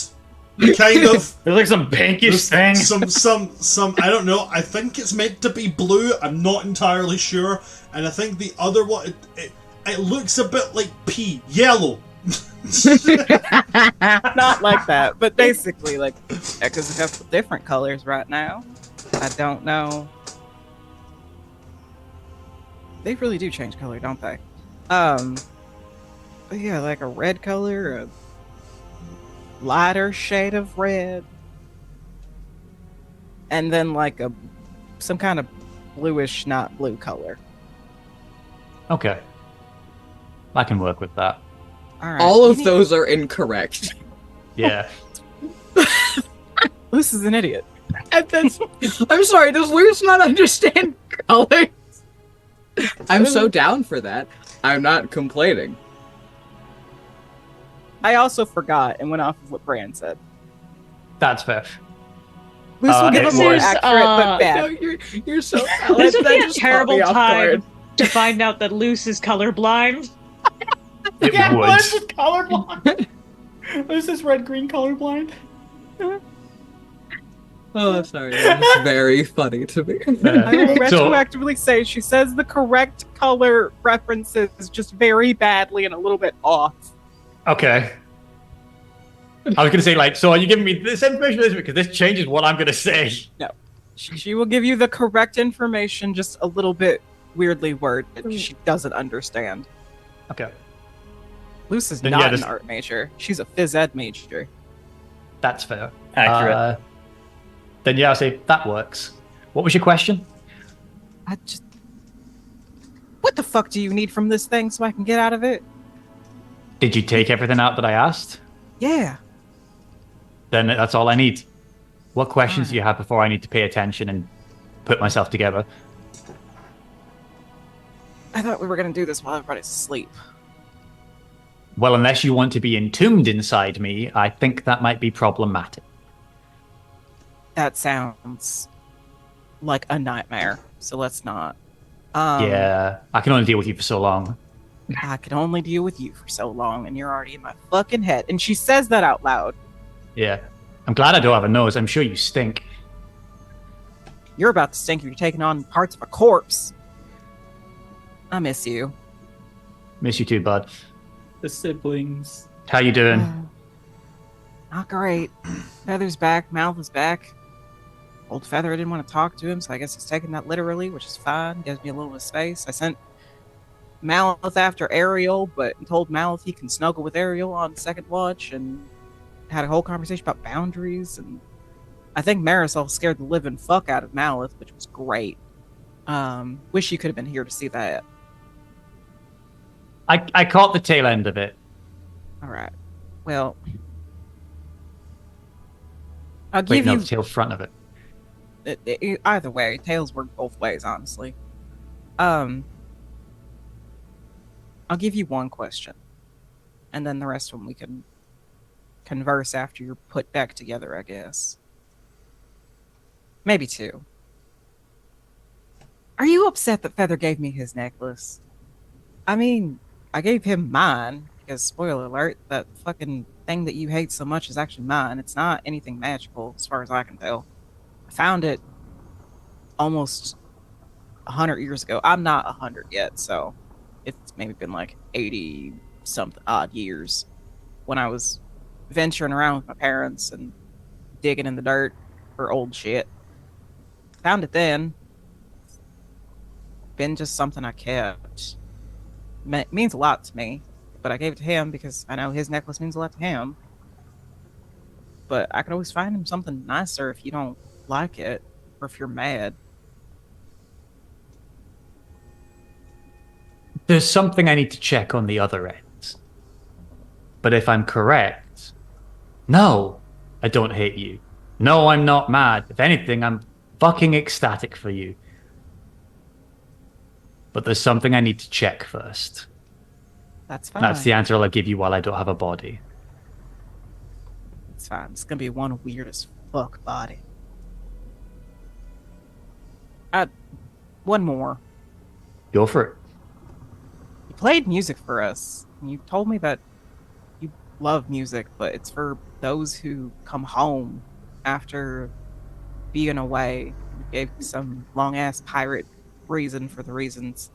kind of. There's like some pinkish thing. Some. I don't know. I think it's meant to be blue. I'm not entirely sure. And I think the other one, it looks a bit like pea, yellow. Not like that, but basically like because we have different colors right now. I don't know. They really do change color, don't they? But yeah, like a red color, a lighter shade of red, and then like some kind of bluish, not blue color. Okay. I can work with that. All right. All of those are incorrect. Yeah. Luce is an idiot. And that's, I'm sorry, does Luce not understand colors? I'm so down for that. I'm not complaining. I also forgot and went off of what Bran said. That's fair. Luce will give a this more is, accurate but bad. No, you're so This would be that a just caught terrible me off time guard. to find out that Luce is colorblind. It would. Luce is colorblind. Luce is red-green colorblind. Oh, sorry. That's very funny to me. I will So- retroactively say she says the correct color references just very badly and a little bit off. Okay. I was gonna say, like, so are you giving me this information because this changes what I'm gonna say? She will give you the correct information, just a little bit weirdly worded. She doesn't understand. Okay. Luce is Then not yeah, an just- art major. She's a phys ed major. That's fair. Accurate. Then yeah, I'll say that works. What was your question? What the fuck do you need from this thing so I can get out of it? Did you take everything out that I asked? Yeah. Then that's all I need. What questions do you have before I need to pay attention and put myself together? I thought we were gonna do this while everybody's asleep. Well, unless you want to be entombed inside me, I think that might be problematic. That sounds like a nightmare. So let's not. Yeah, I can only deal with you for so long. I can only deal with you for so long, and you're already in my fucking head. And she says that out loud. Yeah. I'm glad I don't have a nose. I'm sure you stink. You're about to stink if you're taking on parts of a corpse. I miss you. Miss you too, bud. The siblings. How you doing? Not great. Feather's back, Mouth is back. Old Feather didn't want to talk to him, so I guess he's taking that literally, which is fine. Gives me a little bit of space. I sent Malith after Ariel, but told Malith he can snuggle with Ariel on second watch, and had a whole conversation about boundaries. And I think Marisol scared the living fuck out of Malith, which was great. Wish you could have been here to see that. I caught the tail end of it. All right. Well, I'll Wait, give no, you the tail front of it. either way. Tails work both ways, honestly. I'll give you one question, and then the rest of them we can converse after you're put back together, I guess. Maybe two. Are you upset that Feather gave me his necklace? I mean, I gave him mine, because, spoiler alert, that fucking thing that you hate so much is actually mine. It's not anything magical, as far as I can tell. I found it almost 100 years ago. I'm not 100 yet, so it's maybe been like 80-something odd years when I was venturing around with my parents and digging in the dirt for old shit. Found it then. Been just something I kept. Means a lot to me, but I gave it to him because I know his necklace means a lot to him. But I could always find him something nicer if you don't like it, or if you're mad. There's something I need to check on the other end. But if I'm correct, no, I don't hate you. No, I'm not mad. If anything, I'm fucking ecstatic for you. But there's something I need to check first. That's fine. That's the answer I'll give you while I don't have a body. It's fine. It's gonna be one weird as Look, buddy. One more. Go for it. You played music for us. You told me that you love music, but it's for those who come home after being away. You gave some long ass pirate reason for the reasons.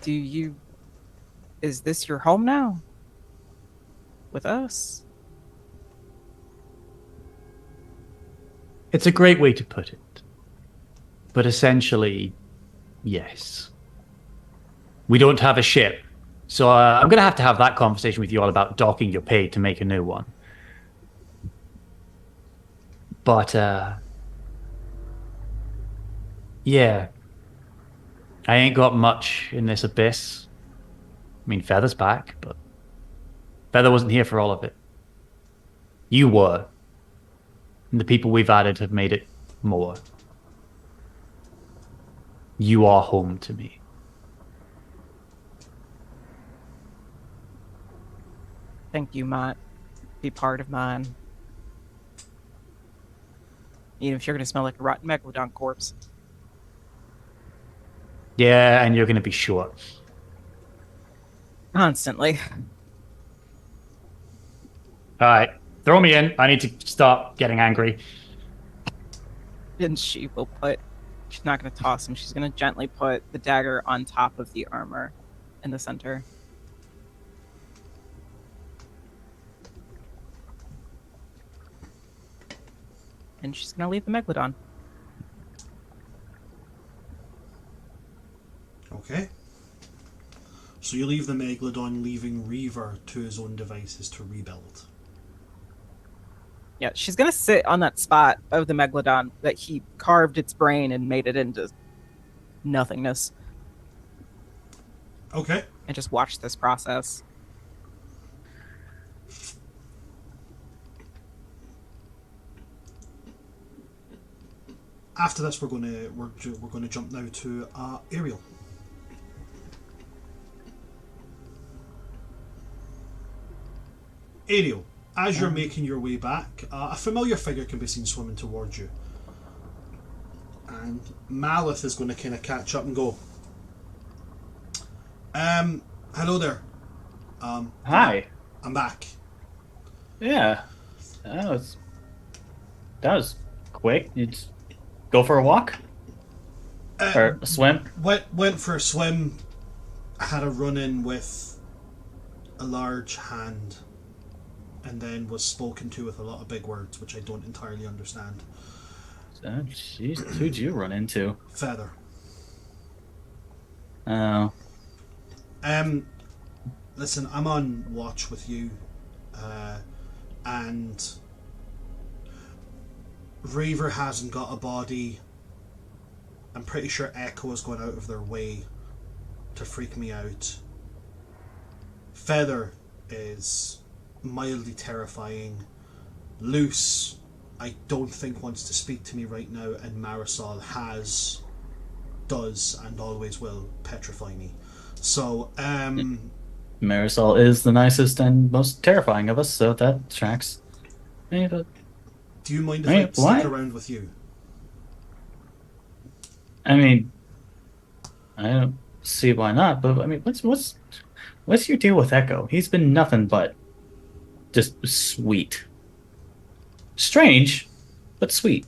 Is this your home now? With us? It's a great way to put it. But essentially, yes. We don't have a ship. So I'm going to have that conversation with you all about docking your pay to make a new one. But, yeah. I ain't got much in this abyss. I mean, Feather's back, but Feather wasn't here for all of it. You were. And the people we've added have made it more. You are home to me. Think you might be part of mine. Even if you're gonna smell like a rotten megalodon corpse. Yeah, and you're going to be short. Constantly. All right, throw me in. I need to start getting angry. And she will put... She's not going to toss him. She's going to gently put the dagger on top of the armor in the center. And she's going to leave the megalodon. Okay. So you leave the Megalodon, leaving Reaver to his own devices to rebuild. Yeah, she's going to sit on that spot of the megalodon that he carved its brain and made it into nothingness. Okay. And just watch this process. After this, we're going to jump now to Ariel. Ariel, as you're making your way back, a familiar figure can be seen swimming towards you. And Malith is going to kind of catch up and go, hello there. Hi. I'm back. Yeah. That was quick. You just go for a walk? Or a swim? Went for a swim, had a run-in with a large hand, and then was spoken to with a lot of big words, which I don't entirely understand. Jeez, who'd you run into? Feather. Oh. Listen, I'm on watch with you, and Reaver hasn't got a body. I'm pretty sure Echo has gone out of their way to freak me out. Feather is mildly terrifying. Luce, I don't think wants to speak to me right now, and Marisol does, and always will petrify me. So, Marisol is the nicest and most terrifying of us, so that tracks. Yeah, but... Do you mind if I stick around with you? I mean, I don't see why not, but I mean, what's your deal with Echo? He's been nothing but just sweet. Strange, but sweet.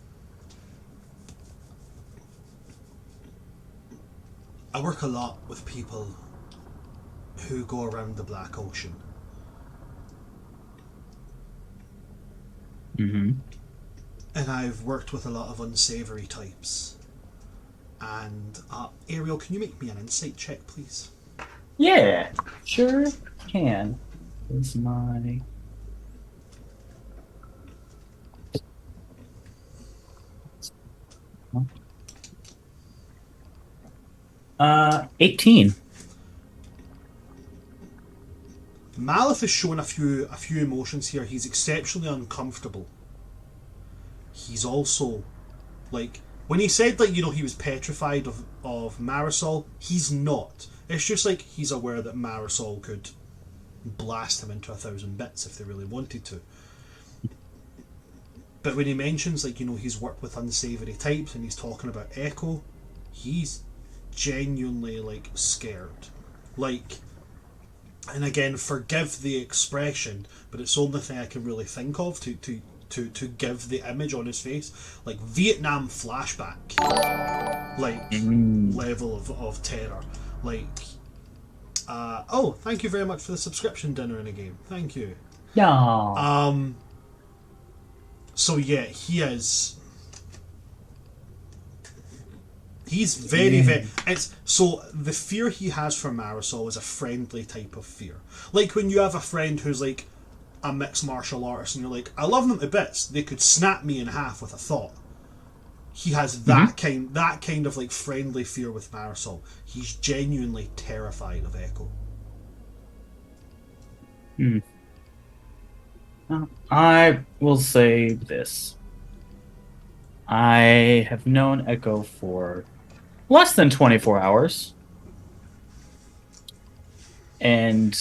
I work a lot with people who go around the Black Ocean. Mm-hmm. And I've worked with a lot of unsavory types. And, Ariel, can you make me an insight check, please? Yeah, sure can. Is my... 18. Malith is showing a few emotions here. He's exceptionally uncomfortable. He's also, like, when he said that, he was petrified of Marisol, he's not. It's just like he's aware that Marisol could blast him into 1,000 bits if they really wanted to. But when he mentions, like, he's worked with unsavory types and he's talking about Echo, he's genuinely, like, scared. Like, and again, forgive the expression, but it's the only thing I can really think of to give the image on his face. Like, Vietnam flashback. Like, level of terror. Like, oh, thank you very much for the subscription dinner in a game. Thank you. Yeah. So yeah, he's very it's so the fear he has for Marisol is a friendly type of fear. Like when you have a friend who's like a mixed martial artist and you're like, I love them to bits, they could snap me in half with a thought. He has that kind of like friendly fear with Marisol. He's genuinely terrified of Echo. I will say this. I have known Echo for less than 24 hours. And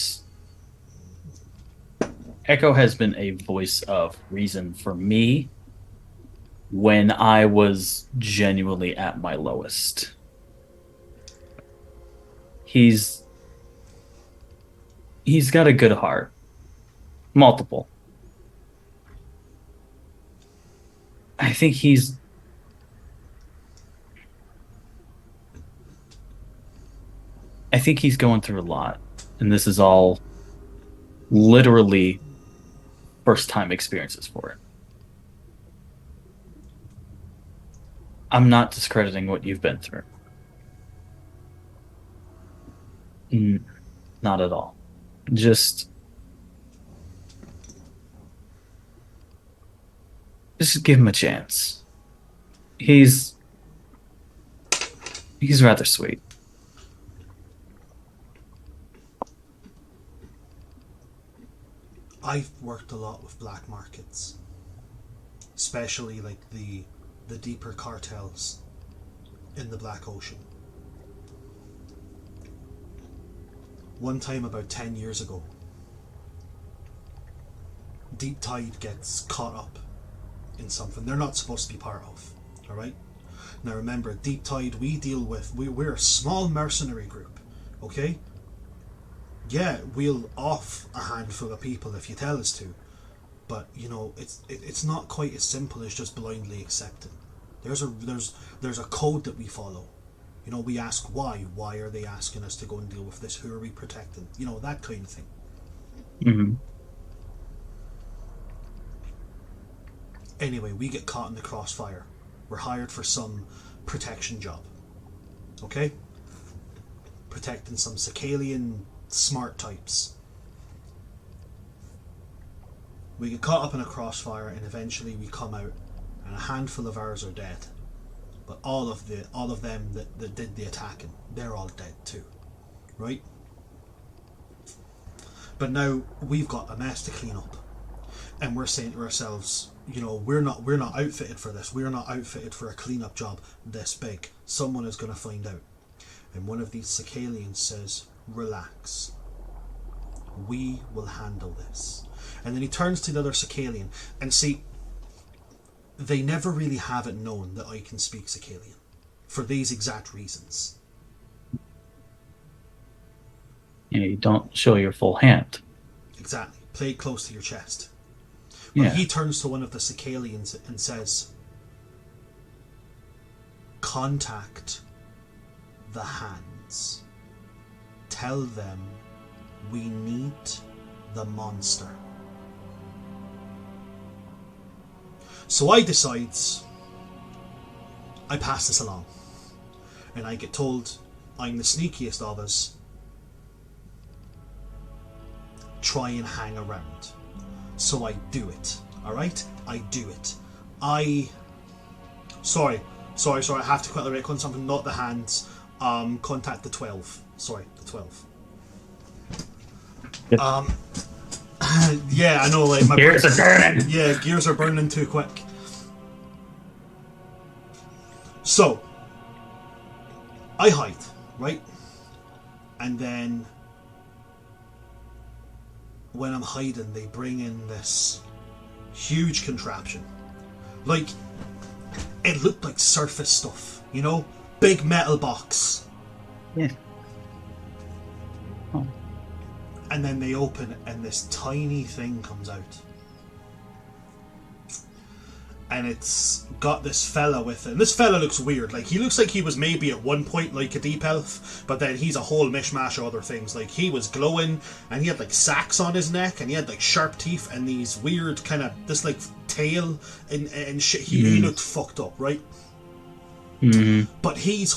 Echo has been a voice of reason for me when I was genuinely at my lowest. He's got a good heart. Multiple. I think he's going through a lot, and this is all literally first-time experiences for it. I'm not discrediting what you've been through. Not at all. Just give him a chance. He's rather sweet. I've worked a lot with black markets, especially like the deeper cartels in the Black Ocean. One time about 10 years ago, Deep Tide gets caught up in something they're not supposed to be part of. Alright? Now remember, Deep Tide we're a small mercenary group, okay? Yeah, we'll off a handful of people if you tell us to, but it's not quite as simple as just blindly accepting. There's a code that we follow. We ask why. Why are they asking us to go and deal with this? Who are we protecting? That kind of thing. Mm-hmm. Anyway, we get caught in the crossfire. We're hired for some protection job. Okay? Protecting some Sicalian smart types. We get caught up in a crossfire and eventually we come out and a handful of ours are dead. But all of them that did the attacking, they're all dead too. Right? But now we've got a mess to clean up. And we're saying to ourselves, we're not outfitted for this. We're not outfitted for a cleanup job this big. Someone is going to find out. And one of these Sicalians says, relax. We will handle this. And then he turns to the other Sicalian. And see, they never really have it known that I can speak Sicalian. For these exact reasons. You don't show your full hand. Exactly. Play it close to your chest. Yeah. He turns to one of the Sicalians and says, contact the hands. Tell them we need the monster. So I decides I pass this along. And I get told I'm the sneakiest of us. Try and hang around. So I do it. Alright? I do it. Sorry, I have to quickly record something, not the hands. Contact the 12. Sorry, the 12. Yeah, I know, like my gears are burning. Yeah, gears are burning too quick. So I hide, right? And then when I'm hiding, they bring in this huge contraption. Like, it looked like surface stuff, you know? Big metal box. Yeah. Oh. And then they open and this tiny thing comes out. And it's got this fella with it. And this fella looks weird. Like, he looks like he was maybe at one point like a deep elf, but then he's a whole mishmash of other things. Like, he was glowing, and he had like sacks on his neck, and he had like sharp teeth, and these weird kind of, this like tail, and shit. He looked fucked up, right? Mm-hmm. But he's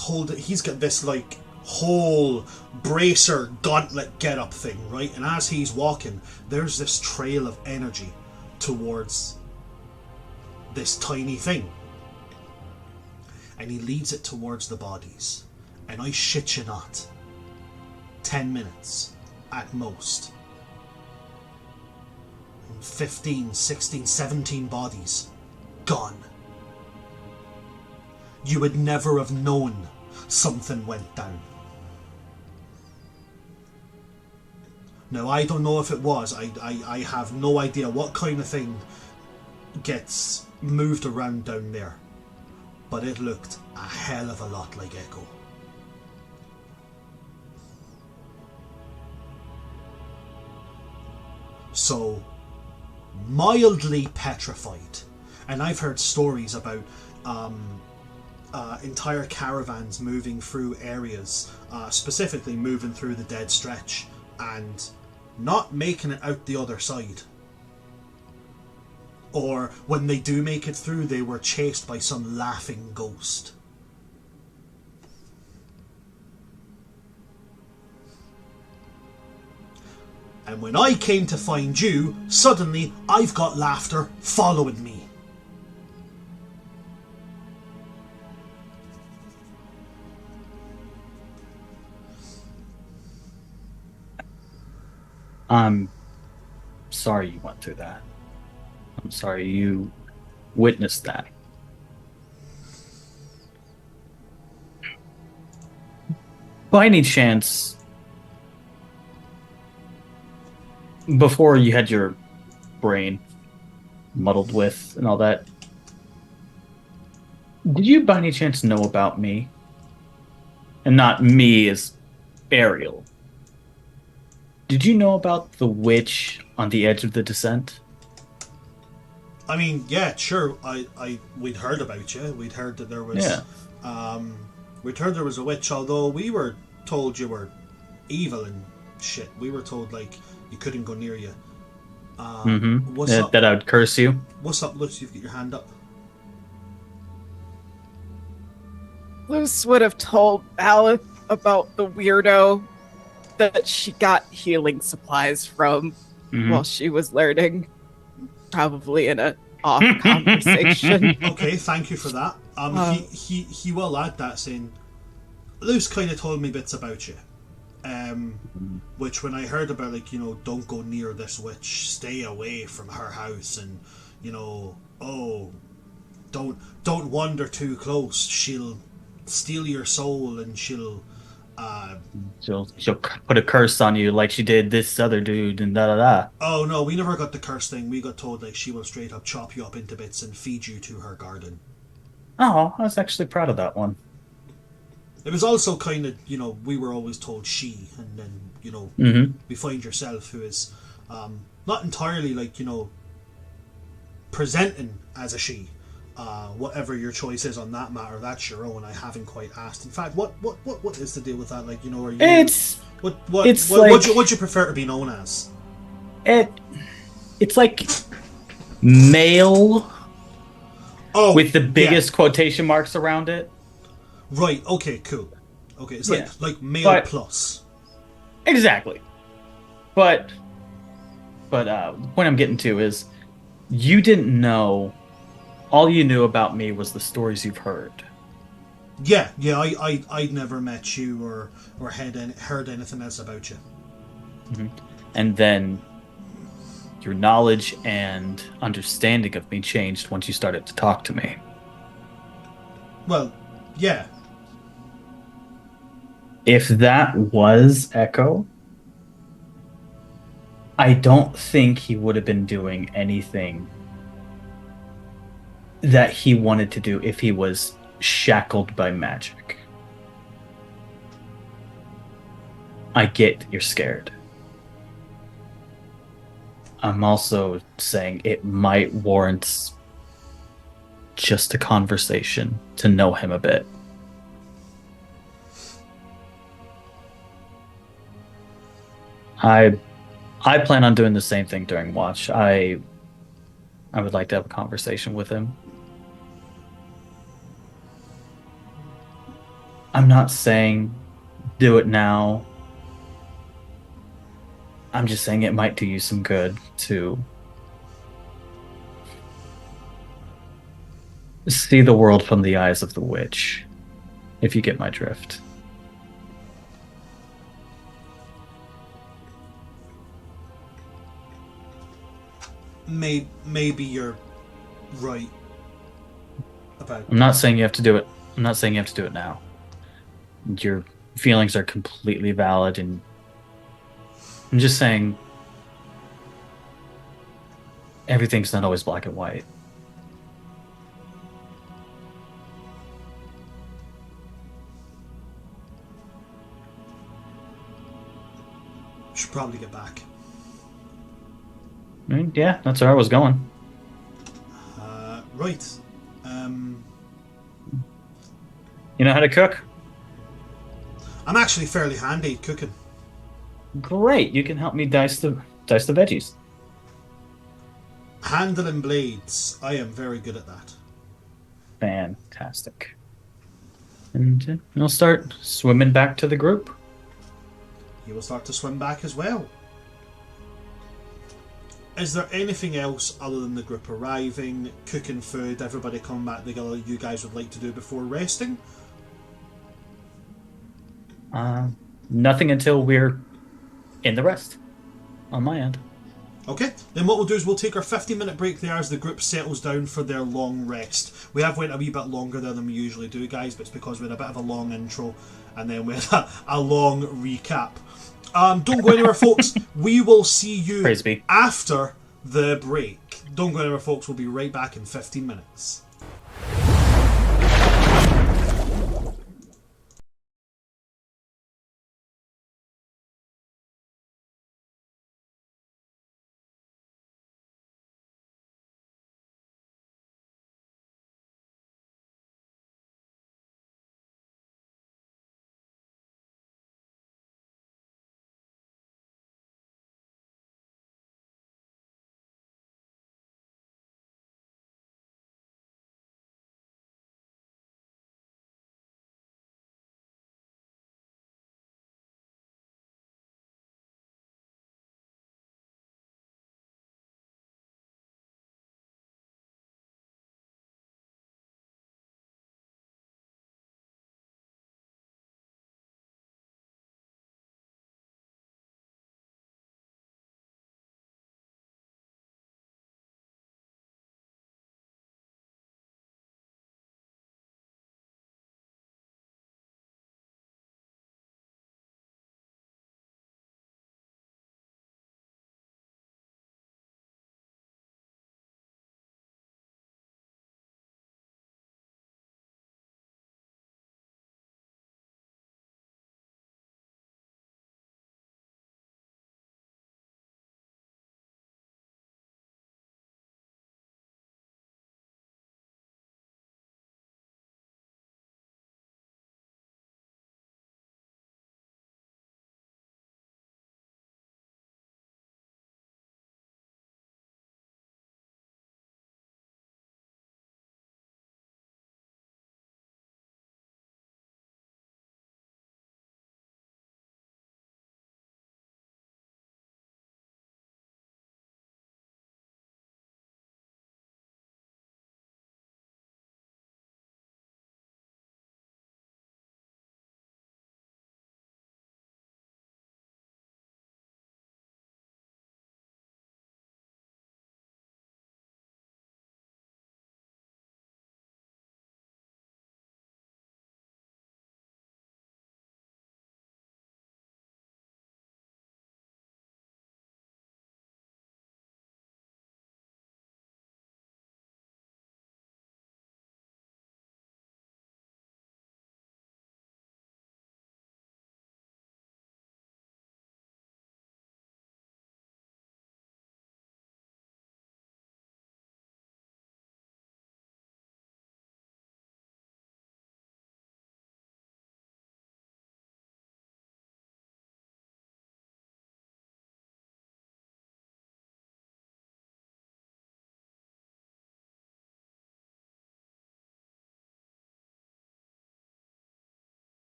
got this like whole bracer gauntlet get up thing, right? And as he's walking, there's this trail of energy towards this tiny thing, and he leads it towards the bodies, and I shit you not, 10 minutes at most, 15, 16, 17 bodies gone. You would never have known something went down. Now, I don't know if it was, I have no idea what kind of thing gets moved around down there, but it looked a hell of a lot like Echo. So, mildly petrified. And I've heard stories about entire caravans moving through areas, specifically moving through the dead stretch and not making it out the other side. Or when they do make it through, they were chased by some laughing ghost. And when I came to find you, suddenly I've got laughter following me. I'm sorry you went through that. I'm sorry you witnessed that. By any chance, before you had your brain muddled with and all that, did you by any chance know about me? And not me as Ariel. Did you know about the witch on the edge of the descent? I mean, yeah, sure. We'd heard about you. We'd heard that there was, we'd heard there was a witch. Although we were told you were evil and shit. We were told like you couldn't go near you. What's up? That I would curse you. What's up, Luce? You've got your hand up. Luce would have told Aleph about the weirdo that she got healing supplies from while she was learning. Probably in a off conversation. Okay, thank you for that. He will add that saying, Luce kind of told me bits about you. Which when I heard about, like, you know, don't go near this witch, stay away from her house, and, you know, don't wander too close, she'll steal your soul and she'll put a curse on you like she did this other dude and da-da-da. Oh no, we never got the curse thing. We got told like she will straight up chop you up into bits and feed you to her garden. Oh, I was actually proud of that one. It was also kind of, you know, we were always told she, and then, you know, we find yourself who is not entirely like, you know, presenting as a she. Whatever your choice is on that matter, that's your own. I haven't quite asked. In fact, what is the deal with that? Like, you know, are you? Would you prefer to be known as? It's like male. Oh, with the biggest quotation marks around it. Right. Okay. Cool. Okay. It's like male plus. Exactly. But the point I'm getting to is, you didn't know. All you knew about me was the stories you've heard. Yeah. I'd never met you or heard anything else about you. And then your knowledge and understanding of me changed once you started to talk to me. Well, yeah. If that was Echo, I don't think he would have been doing anything that he wanted to do if he was shackled by magic. I get you're scared. I'm also saying it might warrant just a conversation to know him a bit. I plan on doing the same thing during watch. I would like to have a conversation with him. I'm not saying do it now. I'm just saying it might do you some good to see the world from the eyes of the witch, if you get my drift. Maybe you're right about I'm not saying you have to do it. I'm not saying you have to do it now. Your feelings are completely valid, and I'm just saying everything's not always black and white. should probably get back. Yeah, that's where I was going. Right. You know how to cook? I'm actually fairly handy at cooking. Great. You can help me dice the veggies. Handling blades, I am very good at that. Fantastic. And I'll start swimming back to the group. You will start to swim back as well. Is there anything else other than the group arriving, cooking food, everybody coming back together you guys would like to do before resting? Nothing until we're in the rest on my end. Okay, then what we'll do is we'll take our 15-minute break there as the group settles down for their long rest. We have went a wee bit longer there than we usually do, guys, but it's because we had a bit of a long intro and then we had a long recap. Don't go anywhere, folks. We will see you after the break. Don't go anywhere, folks. We'll be right back in 15 minutes.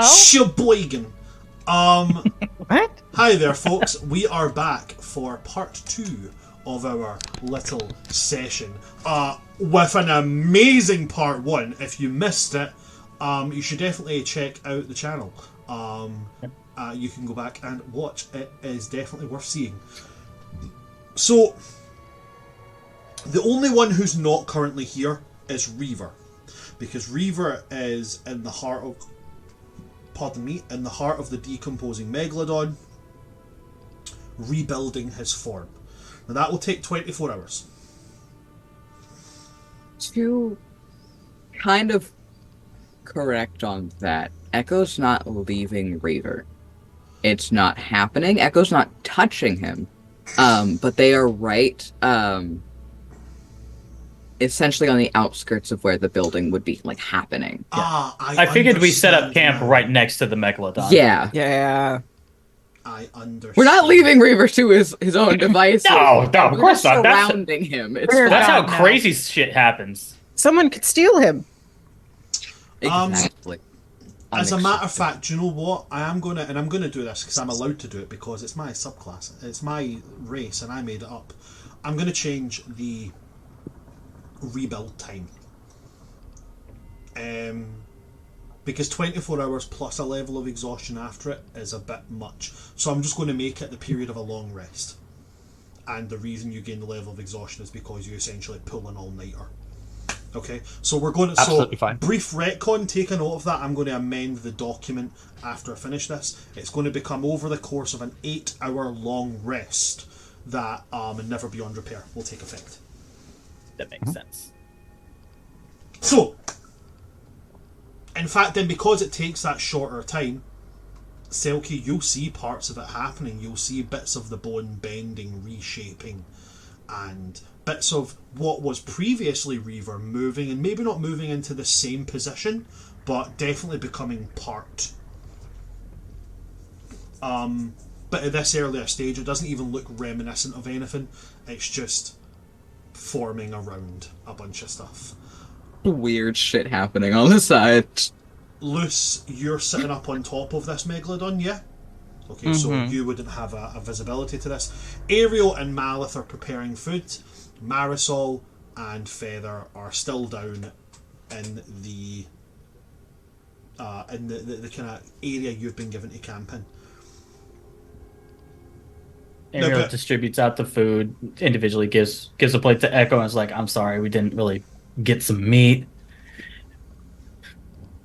Sheboygan. What? Hi there, folks. We are back for part 2 of our little session. With an amazing part 1. If you missed it, you should definitely check out the channel. You can go back and watch. It is definitely worth seeing. So, the only one who's not currently here is Reaver. Because Reaver is in the heart of... in the heart of the decomposing Megalodon, rebuilding his form. Now that will take 24 hours. To kind of correct on that, Echo's not leaving Reaver. It's not happening. Echo's not touching him. But they are right, essentially on the outskirts of where the building would be, like, happening. I figured we set up camp right next to the Megalodon. Yeah. Yeah. I understand. We're not leaving Reaver to his own devices. No, of course not. Surrounding him. It's That's how now. crazy shit happens. Someone could steal him. exactly. As a matter of fact, do you know what? I'm going to do this because I'm allowed to do it because it's my subclass. It's my race and I made it up. I'm going to change the rebuild time. Because 24 hours plus a level of exhaustion after it is a bit much. So I'm just going to make it the period of a long rest. And the reason you gain the level of exhaustion is because you essentially pull an all-nighter. Okay, so we're going to... Absolutely fine. Brief retcon, take a note of that. I'm going to amend the document after I finish this. It's going to become over the course of an 8-hour long rest that and never beyond repair will take effect. That makes sense. So, in fact, then because it takes that shorter time, Selkie, you'll see parts of it happening. You'll see bits of the bone bending, reshaping, and bits of what was previously Reaver moving, and maybe not moving into the same position, but definitely becoming part. But at this earlier stage, it doesn't even look reminiscent of anything. It's just forming around a bunch of stuff. Weird shit happening on the side. Luce, you're sitting up on top of this Megalodon, yeah? Okay, so you wouldn't have a visibility to this. Ariel and Malith are preparing food. Marisol and Feather are still down in the kind of area you've been given to camp in. Ariel distributes out the food individually, gives a plate to Echo, and is like, "I'm sorry, we didn't really get some meat.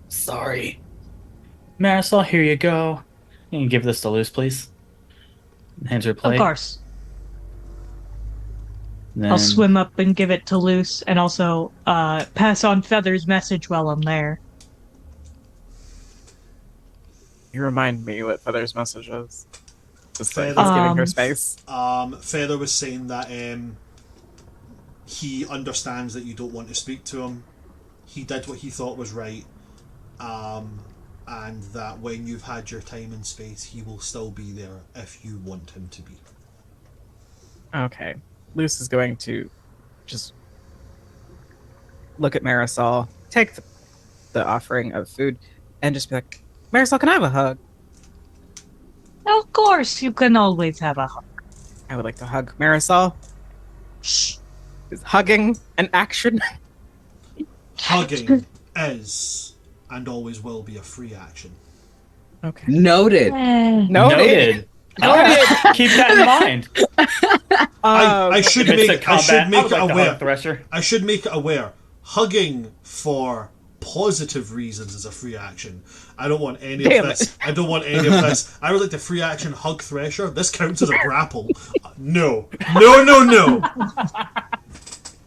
Sorry, Marisol, here you go. You can give this to Luce, please." Hands her a plate. Of course. Then... I'll swim up and give it to Luce, and also pass on Feather's message while I'm there. You remind me what Feather's message is. Just Feather- he's giving her space. Feather was saying that he understands that you don't want to speak to him. He did what he thought was right. And that when you've had your time and space, he will still be there if you want him to be. Okay. Luce is going to just look at Marisol, take the offering of food, and just be like, "Marisol, can I have a hug?" Of course, you can always have a hug. I would like to hug Marisol. Is hugging an action? Hugging is and always will be a free action. Okay. Noted. Noted. Keep that in mind. I should If it's make a combat, it I would like to aware. hug Thresher. I should make it aware. Hugging for positive reasons is a free action. I don't want any Damn of this. I don't want any of this. I would like the free action hug Thresher. This counts as a grapple. No.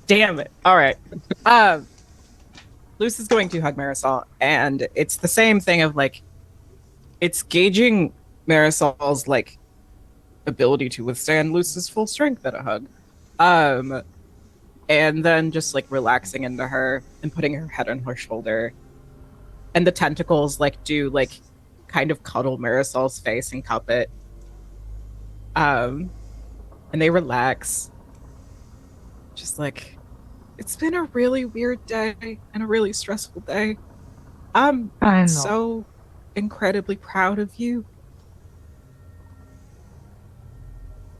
Damn it. All right. Luce is going to hug Marisol, and it's the same thing of like, it's gauging Marisol's like ability to withstand Luce's full strength at a hug. And then just like relaxing into her and putting her head on her shoulder. And the tentacles like do like kind of cuddle Marisol's face and cup it. And they relax. Just like, it's been a really weird day and a really stressful day. I know. So incredibly proud of you.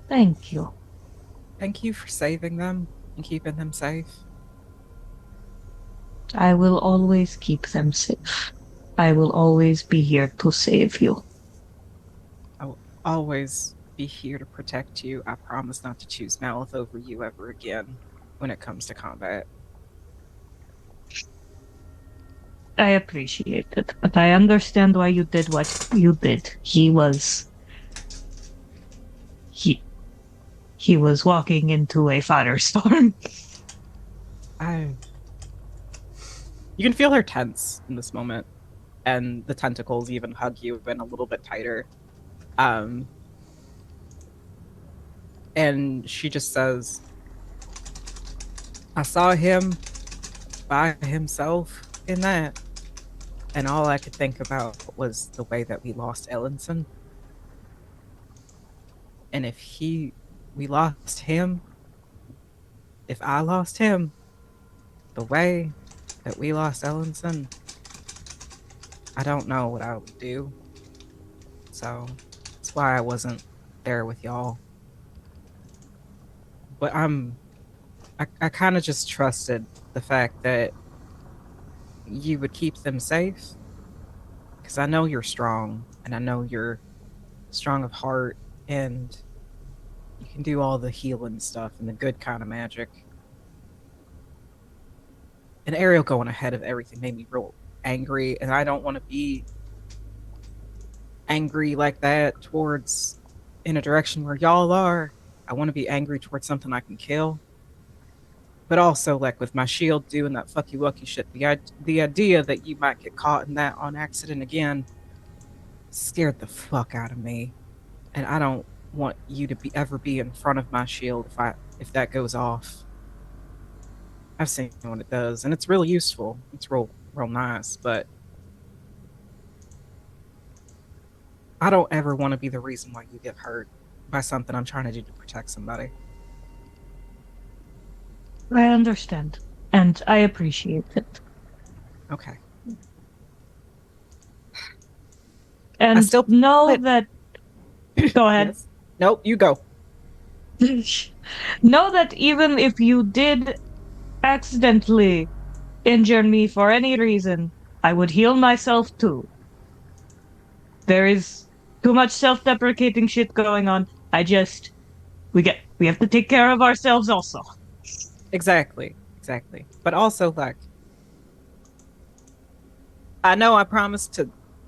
Thank you. Thank you for saving them and keeping them safe. I will always keep them safe. I will always be here to save you. I will always be here to protect you. I promise not to choose Malith over you ever again when it comes to combat. I appreciate it, but I understand why you did what you did. He was walking into a firestorm. You can feel her tense in this moment, and the tentacles even hug you in a little bit tighter. And she just says, I saw him by himself in that, and all I could think about was the way that we lost Ellenson. And if we lost him, if I lost him, the way that we lost Ellenson, I don't know what I would do. So that's why I wasn't there with y'all. But I kind of just trusted the fact that you would keep them safe, because I know you're strong, and I know you're strong of heart, and you can do all the healing stuff and the good kind of magic. And Ariel going ahead of everything made me real angry, and I don't want to be angry like that towards in a direction where y'all are. I want to be angry towards something I can kill. But also, like, with my shield doing that fucky wucky shit, the idea that you might get caught in that on accident again scared the fuck out of me. And I don't want you to ever be in front of my shield if that goes off. I've seen what it does, and it's really useful. It's real nice, but I don't ever want to be the reason why you get hurt by something I'm trying to do to protect somebody. I understand, and I appreciate it. Okay. And I still know that... Go ahead. Yes. Nope, you go. Know that even if you did accidentally injure me for any reason, I would heal myself too. There is too much self-deprecating shit going on. We have to take care of ourselves also. Exactly. But also, like, I know I promised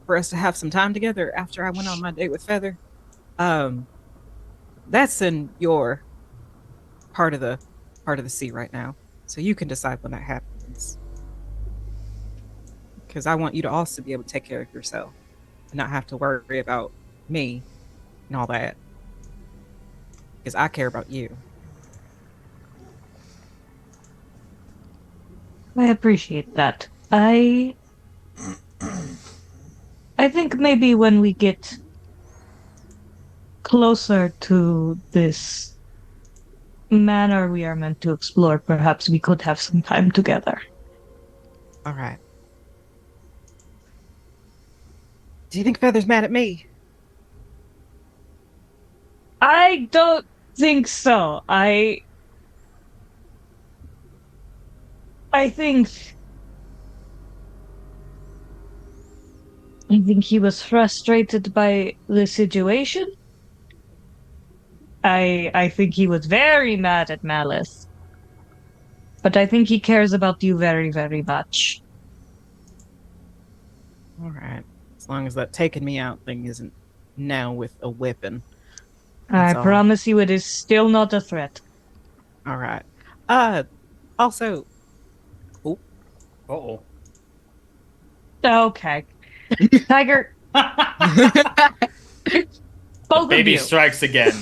for us to have some time together after I went on my date with Feather. That's in your part of the sea right now, so you can decide when that happens. Because I want you to also be able to take care of yourself and not have to worry about me and all that. Because I care about you. I appreciate that. I think maybe when we get closer to this manor we are meant to explore, perhaps we could have some time together. All right. Do you think Feather's mad at me? I don't think so. I think he was frustrated by the situation. I think he was very mad at Malice. But I think he cares about you very, very much. All right. As long as that taking me out thing isn't now with a whipping. I promise you it is still not a threat. All right. Also... Oh. Uh-oh. Okay. Tiger. Both Baby of you. strikes again.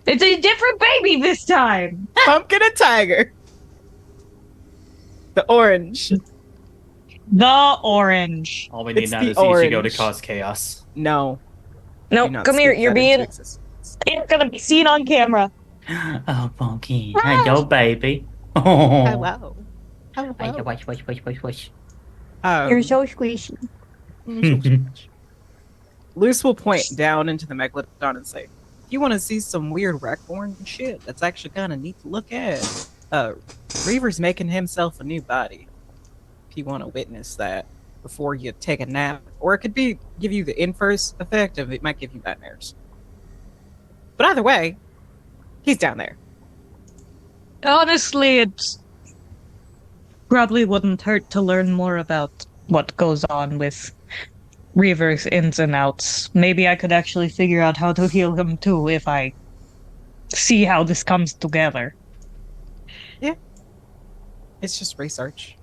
It's a different baby this time. Pumpkin and Tiger. The orange. The orange. All we need It's now the is Ichigo to orange. cause chaos. No. No, Do not come here. speak You're that into being... existence. It's gonna be seen on camera. Oh, Punky. Hello, baby. Hello. Wash. You're so squishy. Luce will point down into the megalodon and say, if you want to see some weird Reckborn shit, that's actually kind of neat to look at. Reaver's making himself a new body. If you want to witness that before you take a nap. Or it could be give you the inverse effect of it might give you nightmares. But either way, he's down there. Honestly, it's probably wouldn't hurt to learn more about what goes on with Reaver's ins and outs. Maybe I could actually figure out how to heal him too if I see how this comes together. Yeah. It's just research.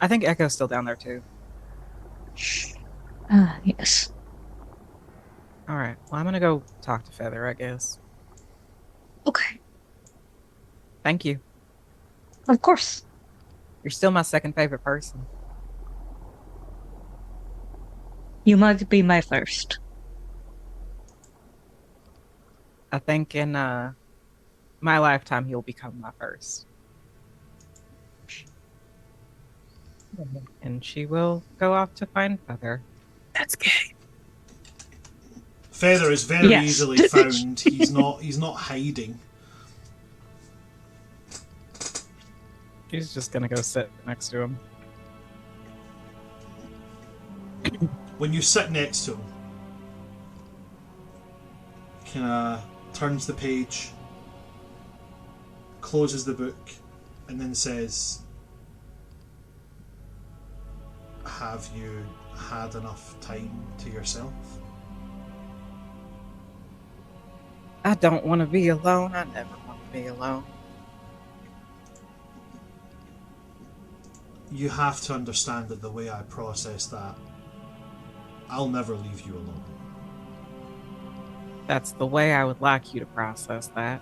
I think Echo's still down there too. Yes. Alright, well, I'm gonna go talk to Feather, I guess. Okay. Thank you. Of course. You're still my second favorite person. You might be my first. I think in my lifetime you'll become my first. And she will go off to find Feather. That's gay. Feather is very Yes. easily found. He's not hiding. She's just gonna go sit next to him. When you sit next to him, kind of turns the page, closes the book, and then says, have you had enough time to yourself? I don't want to be alone. I never want to be alone. You have to understand that the way I process that, I'll never leave you alone. That's the way I would like you to process that.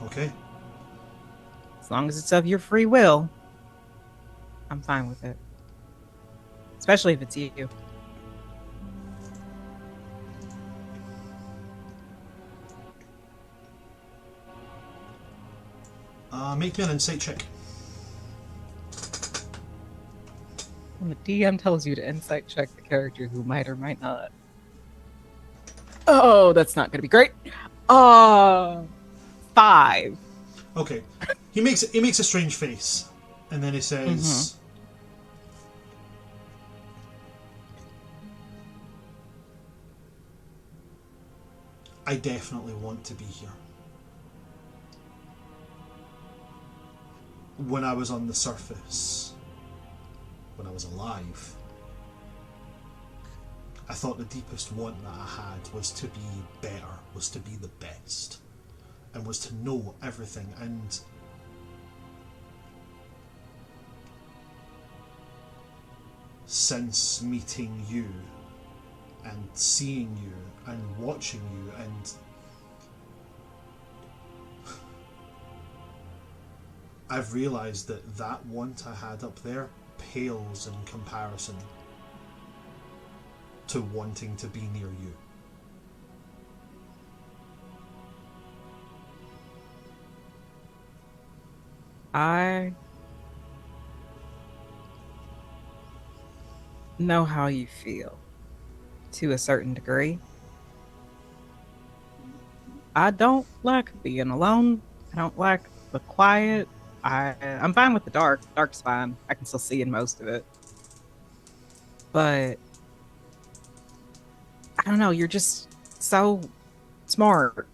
Okay? As long as it's of your free will, I'm fine with it. Especially if it's you. Make me an insight check. When the DM tells you to insight check the character who might or might not. Oh, that's not going to be great. 5. Okay. He makes a strange face, and then he says, I definitely want to be here. When I was on the surface, when I was alive, I thought the deepest want that I had was to be better, was to be the best, and was to know everything. And since meeting you and seeing you and watching you and I've realised that want I had up there pales in comparison to wanting to be near you. I know how you feel to a certain degree. I don't like being alone. I don't like the quiet. I'm fine with the dark. Dark's fine. I can still see in most of it. But I don't know, you're just so smart.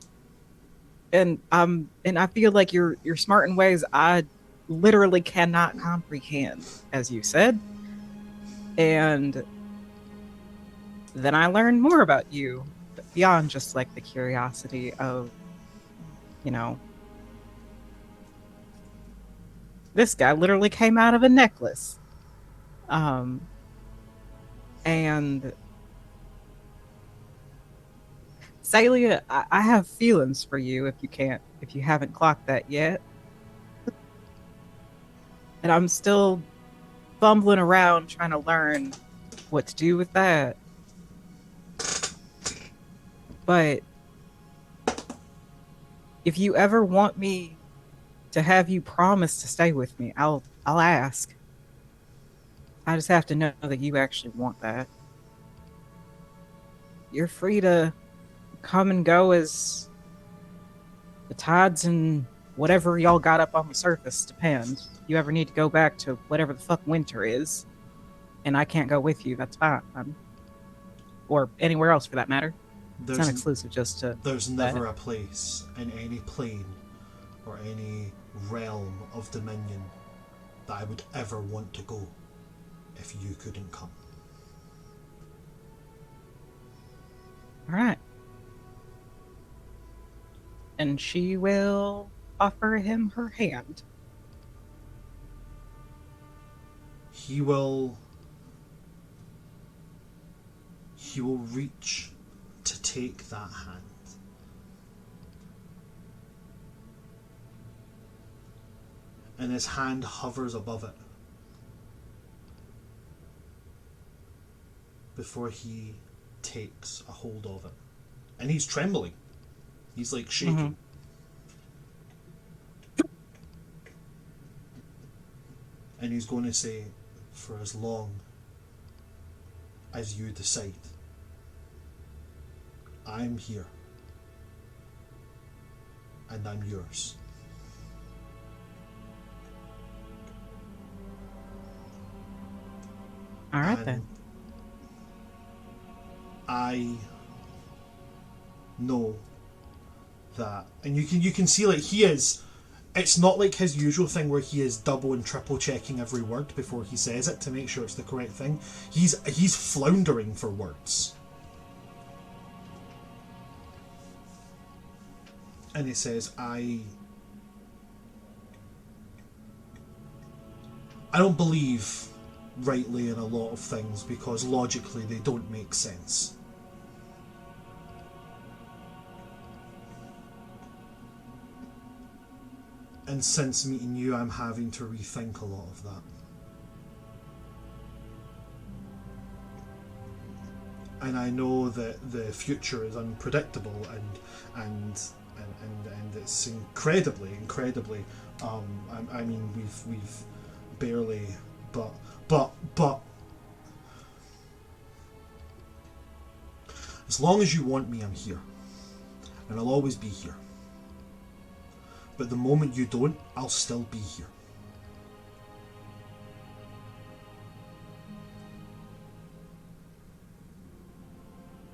And I feel like you're smart in ways I literally cannot comprehend, as you said. And then I learned more about you beyond just like the curiosity of, you know, this guy literally came out of a necklace. And Celia, I have feelings for you if you haven't clocked that yet. And I'm still fumbling around trying to learn what to do with that. But if you ever want me to have you promise to stay with me, I'll ask. I just have to know that you actually want that. You're free to come and go as the tides and whatever y'all got up on the surface depend. If you ever need to go back to whatever the fuck winter is, and I can't go with you, that's fine. Or anywhere else for that matter. It's not exclusive just to... There's never a place in any plane or any realm of Dominion that I would ever want to go if you couldn't come. Alright. And she will offer him her hand. He will reach to take that hand. And his hand hovers above it before he takes a hold of it. And he's trembling. He's like shaking. And he's going to say, for as long as you decide, I'm here. And I'm yours. All right, then. I know that, and you can see, like, he is. It's not like his usual thing where he is double and triple checking every word before he says it to make sure it's the correct thing. He's floundering for words, and he says, "I don't believe rightly in a lot of things because logically they don't make sense. And since meeting you, I'm having to rethink a lot of that. And I know that the future is unpredictable and it's incredibly. I mean, we've barely, but as long as you want me, I'm here, and I'll always be here. But the moment you don't, I'll still be here.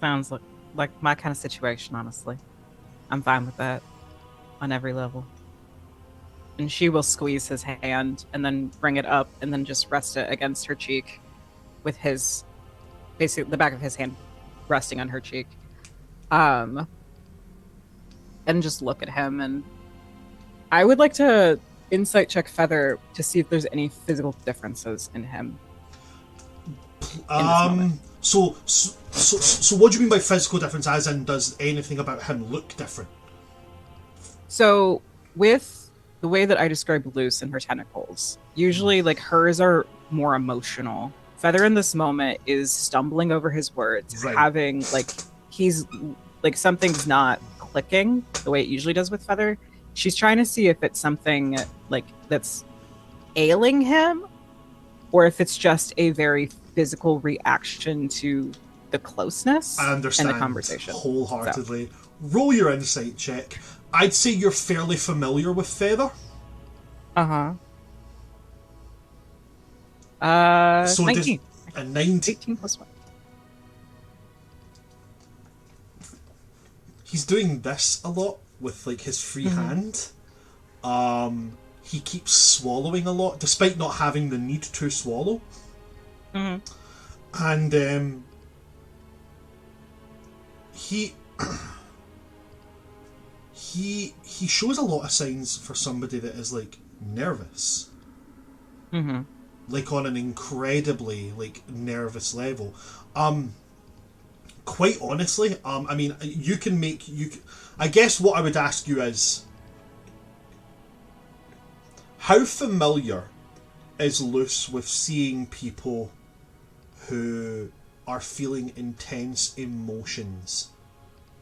Sounds like my kind of situation, honestly. I'm fine with that on every level. And she will squeeze his hand and then bring it up and then just rest it against her cheek with his, basically the back of his hand resting on her cheek. And just look at him. And I would like to insight check Feather to see if there's any physical differences in him. So what do you mean by physical difference, as in does anything about him look different? So with the way that I described Luce and her tentacles, usually like hers are more emotional. Feather in this moment is stumbling over his words, right. Having like he's like something's not clicking the way it usually does with Feather. She's trying to see if it's something like that's ailing him or if it's just a very physical reaction to the closeness I understand and the conversation. Wholeheartedly. So. Roll your insight check. I'd say you're fairly familiar with Feather. So 19. A 19. 18 plus 1. He's doing this a lot with like his free hand. He keeps swallowing a lot despite not having the need to swallow. And he shows a lot of signs for somebody that is like nervous. Like on an incredibly like nervous level. Quite honestly, I mean, I guess what I would ask you is, how familiar is Luce with seeing people who are feeling intense emotions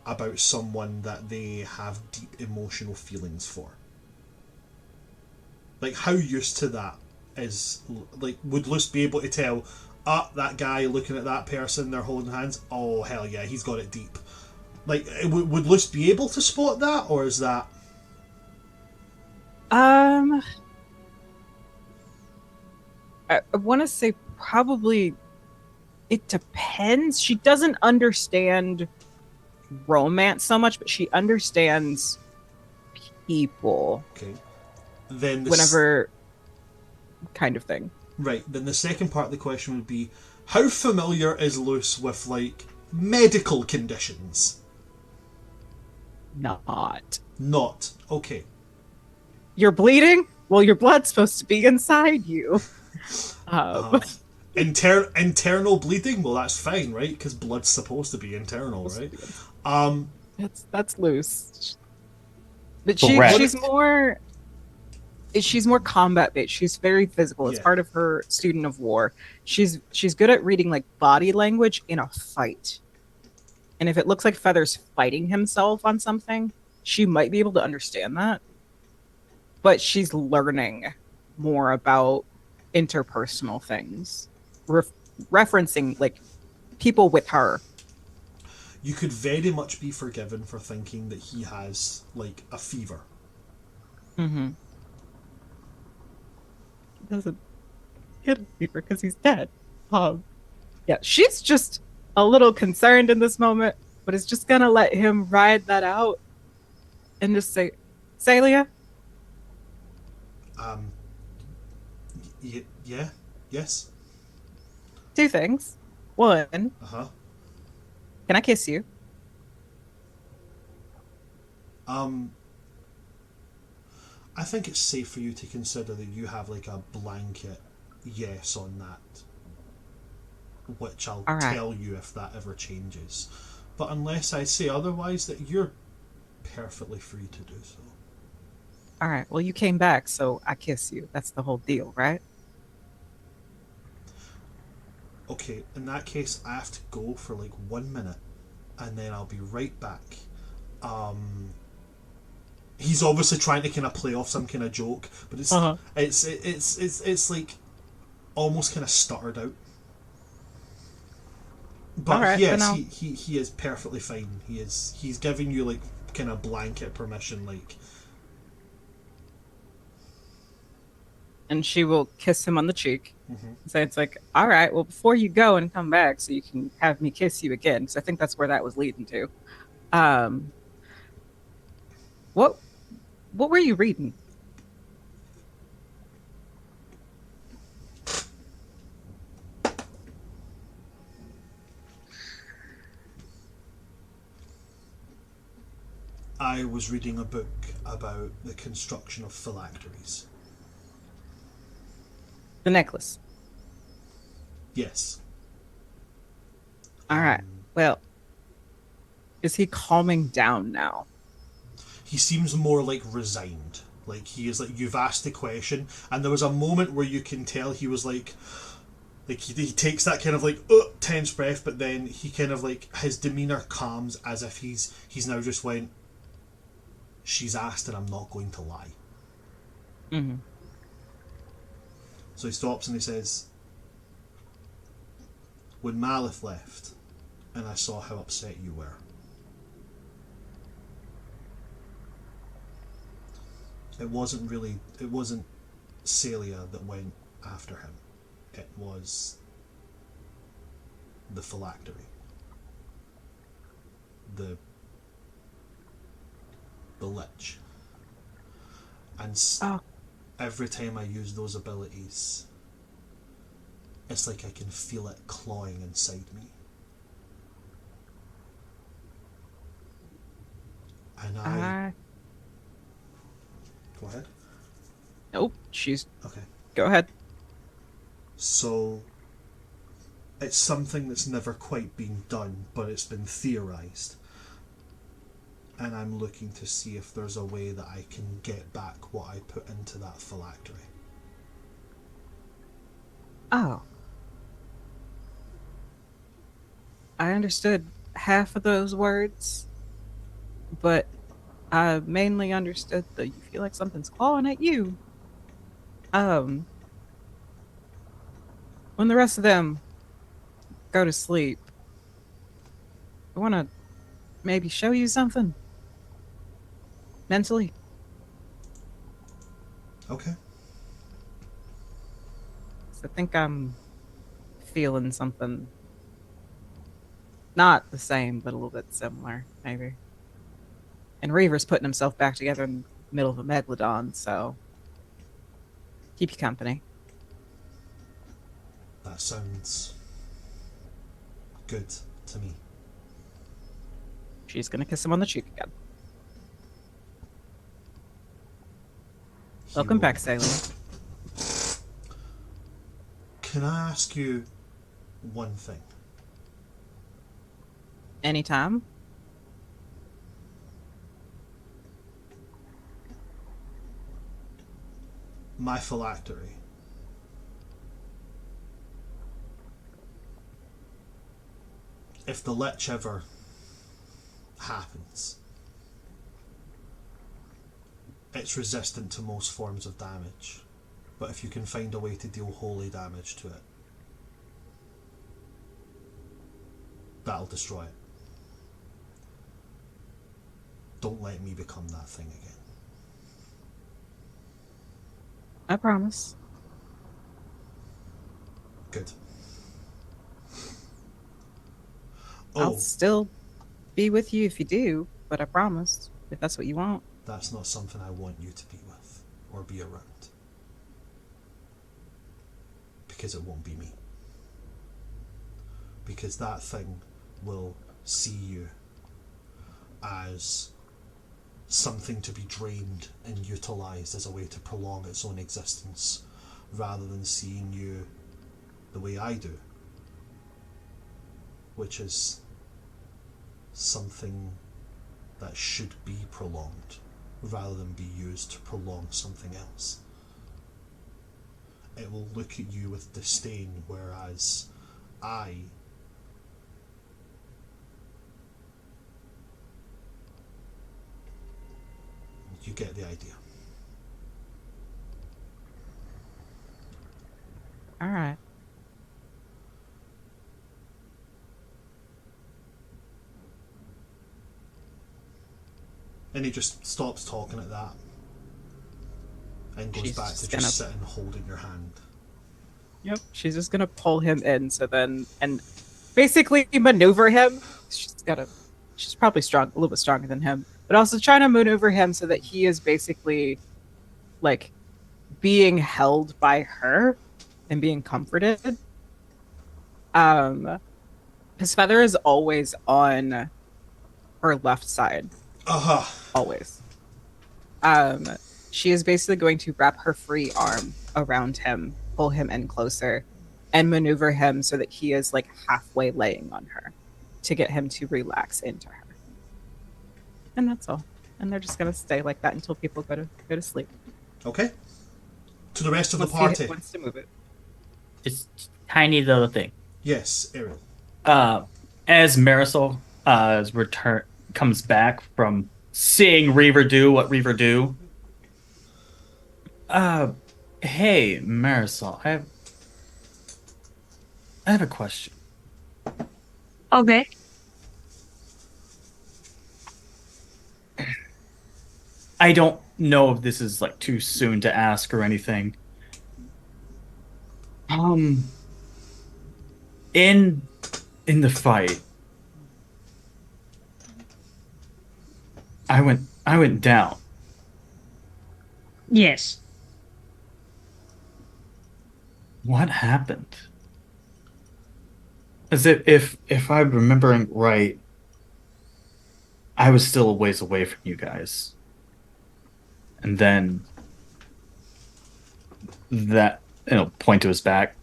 about someone that they have deep emotional feelings for? Like, how used to that is like, would Luce be able to tell, that guy looking at that person, they're holding hands, oh hell yeah, he's got it deep. Like, would Luce be able to spot that, or is that... I want to say probably it depends. She doesn't understand romance so much, but she understands people. Okay. Then whenever kind of thing. Right. Then the second part of the question would be, how familiar is Luce with, like, medical conditions? Not. Okay. You're bleeding? Well, your blood's supposed to be inside you. Internal bleeding? Well, that's fine, right? Because blood's supposed to be internal, right? That's Luce. But Correct. she's more combat based. She's very physical. It's part of her student of war. She's good at reading like body language in a fight. And if it looks like Feather's fighting himself on something, she might be able to understand that. But she's learning more about interpersonal things, referencing like people with her. You could very much be forgiven for thinking that he has like a fever. Mm-hmm. He doesn't get a fever because he's dead. Yeah, she's just a little concerned in this moment, but is just gonna let him ride that out and just say, Celia? Yeah. Yes. Two things. One, Uh-huh. can I kiss you? I think it's safe for you to consider that you have like a blanket yes on that, which I'll tell you if that ever changes. But unless I say otherwise, that you're perfectly free to do so. All right. Well, you came back, so I kiss you. That's the whole deal, right? Okay, in that case, I have to go for like 1 minute, and then I'll be right back. He's obviously trying to kind of play off some kind of joke, but it's like almost kind of stuttered out. But yes, he is perfectly fine. He's giving you like kind of blanket permission, like. And she will kiss him on the cheek. Mm-hmm. So it's like, all right, well, before you go and come back, so you can have me kiss you again, because I think that's where that was leading to. What were you reading? I was reading a book about the construction of phylacteries. The necklace. Yes. All right. Well, is he calming down now? He seems more like resigned. Like he is like, you've asked the question, and there was a moment where you can tell he was like he takes that kind of like tense breath, but then he kind of like his demeanor calms as if he's now just went, she's asked and I'm not going to lie. Mm-hmm. So he stops and he says, when Malith left and I saw how upset you were, it wasn't Celia that went after him. It was the phylactery. The lich. And every time I use those abilities, it's like I can feel it clawing inside me. And Go ahead. Nope. She's... Okay. Go ahead. So, it's something that's never quite been done, but it's been theorised. And I'm looking to see if there's a way that I can get back what I put into that phylactery. Oh. I understood half of those words, but I mainly understood that you feel like something's clawing at you. when the rest of them go to sleep, I want to maybe show you something. Mentally. Okay. I think I'm feeling something. Not the same, but a little bit similar, maybe. And Reaver's putting himself back together in the middle of a megalodon, so keep you company. That sounds good to me. She's gonna kiss him on the cheek again. Welcome back, Sailor. Can I ask you one thing? Anytime. My phylactery. If the lich ever happens, it's resistant to most forms of damage, but if you can find a way to deal holy damage to it, that'll destroy it. Don't let me become that thing again. I promise. Good. I'll still be with you if you do, but I promise, if that's what you want. That's not something I want you to be with or be around. Because it won't be me. Because that thing will see you as something to be drained and utilised as a way to prolong its own existence, rather than seeing you the way I do, which is something that should be prolonged rather than be used to prolong something else. It will look at you with disdain, whereas you get the idea. All right. And he just stops talking at that and goes She's back to just just gonna- sitting holding your hand. Yep. She's just gonna pull him in, so then and basically maneuver him. She's probably strong, a little bit stronger than him, but also trying to maneuver him so that he is basically like being held by her and being comforted. His feather is always on her left side. Always. She is basically going to wrap her free arm around him, pull him in closer, and maneuver him so that he is like halfway laying on her to get him to relax into her. And that's all. And they're just gonna stay like that until people go to sleep. Okay. To the rest of the Once party. he wants to move it. Just tiny little thing. Yes, Ariel. As Marisol comes back from seeing Reaver do what Reaver do. Hey, Marisol, I have a question. Okay. I don't know if this is like too soon to ask or anything. In the fight, I went down. Yes. What happened? As if I'm remembering right, I was still a ways away from you guys. And then that, point to his back,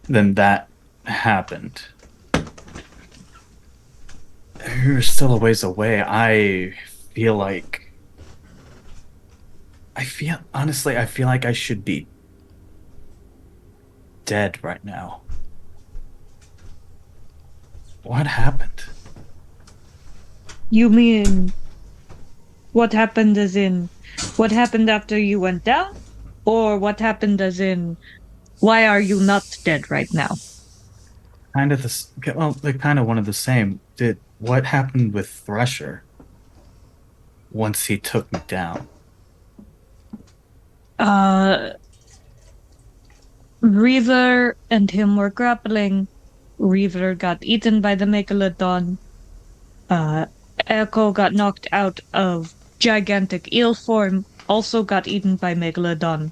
then that happened. We were still a ways away. I feel like I should be dead right now. What happened? You mean what happened as in what happened after you went down? Or what happened as in Why are you not dead right now? Kind of they're kind of one of the same. What happened with Thresher once he took me down? Reaver and him were grappling. Reaver got eaten by the Megalodon. Echo got knocked out of gigantic eel form, also got eaten by Megalodon.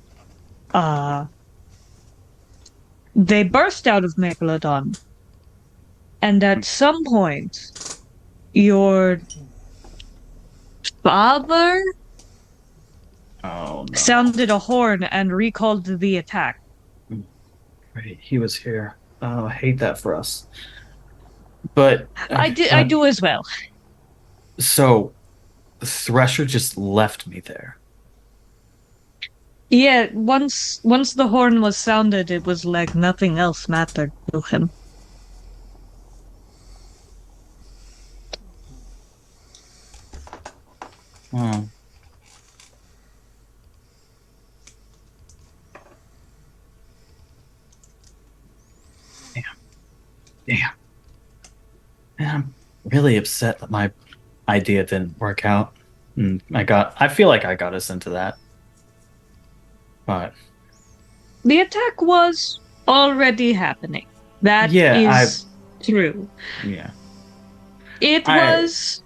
They burst out of Megalodon. And at some point, your father Oh no! sounded a horn and recalled the attack. Right, he was here. Oh, I hate that for us. But I do as well. So, Thresher just left me there. Yeah, once the horn was sounded, it was like nothing else mattered to him. Oh. Damn. Man, I'm really upset that my idea didn't work out. And I feel like I got us into that. But The attack was already happening. That yeah, is true. yeah. It was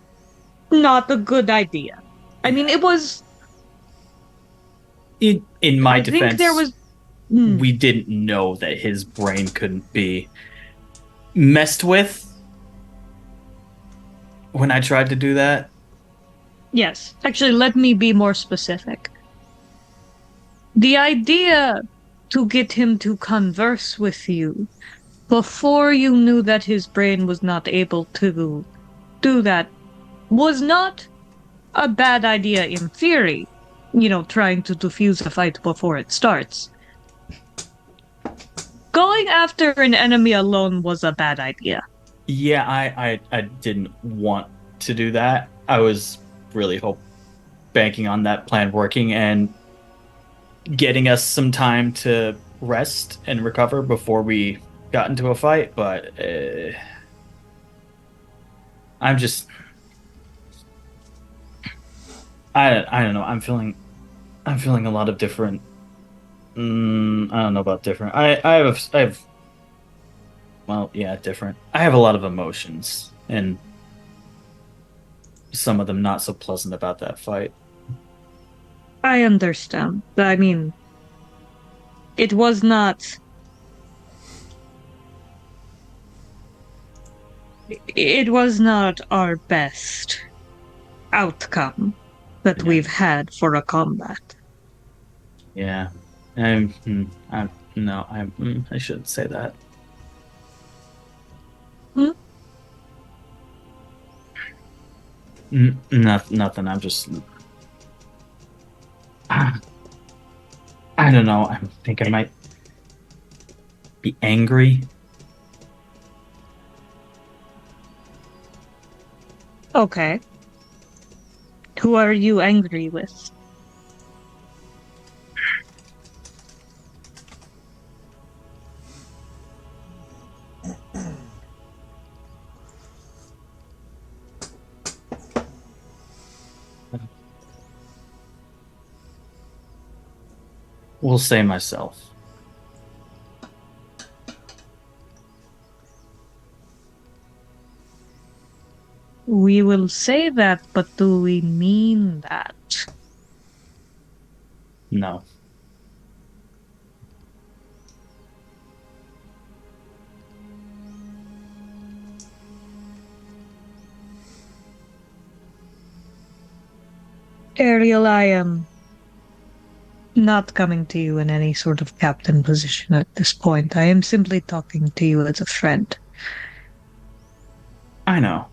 not a good idea. I mean, it was. In my I defense, think there was. we didn't know that his brain couldn't be messed with when I tried to do that. Yes, actually, let me be more specific. The idea to get him to converse with you before you knew that his brain was not able to do that was not a bad idea in theory. You know, trying to defuse a fight before it starts. Going after an enemy alone was a bad idea. Yeah, I didn't want to do that. I was really banking on that plan working and getting us some time to rest and recover before we got into a fight, but I'm just I don't know. I'm feeling a lot of different. I don't know about different. I have. Well, yeah, different. I have a lot of emotions, and some of them not so pleasant about that fight. I understand. I mean, it was not. It was not our best outcome that we've had for a combat. Yeah, I shouldn't say that. Nothing. I'm just. I don't know. I think I might be angry. Okay. Who are you angry with? We'll say myself. We will say that, but do we mean that? No. Ariel, I am not coming to you in any sort of captain position at this point. I am simply talking to you as a friend. I know.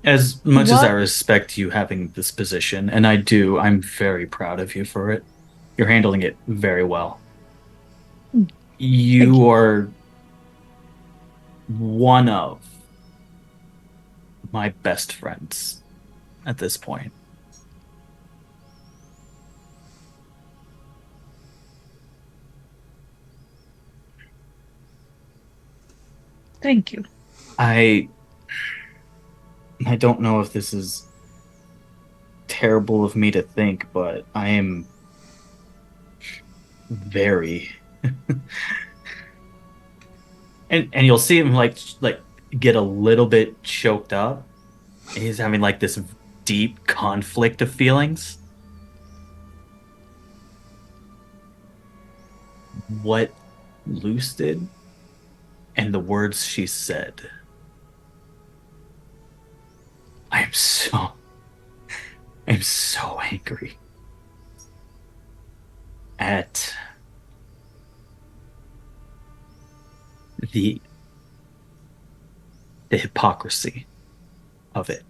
As much as I respect you having this position, and I do, I'm very proud of you for it. You're handling it very well. You are one of my best friends at this point. Thank you. I don't know if this is terrible of me to think, but I am very and you'll see him like get a little bit choked up. He's having like this deep conflict of feelings. What Luce did and the words she said. I'm so angry at the hypocrisy of it.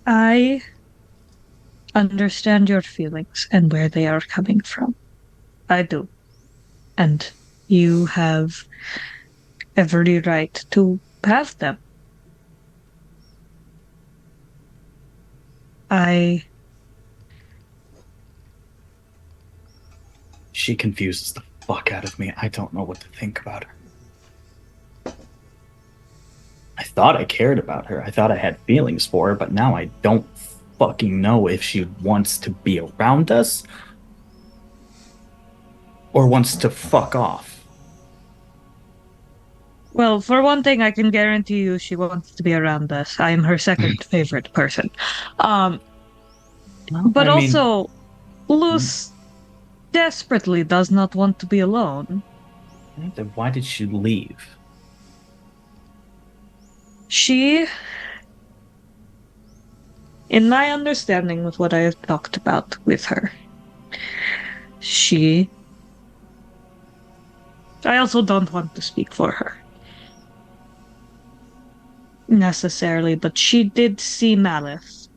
I understand your feelings and where they are coming from. I do. And you have every right to have them. She confuses the fuck out of me. I don't know what to think about her. I thought I cared about her. I thought I had feelings for her, but now I don't fucking know if she wants to be around us or wants to fuck off. Well, for one thing, I can guarantee you she wants to be around us. I am her second favorite person. But also, Luce desperately does not want to be alone. Then why did she leave? She, in my understanding with what I have talked about with her, I also don't want to speak for her necessarily, but she did see Malice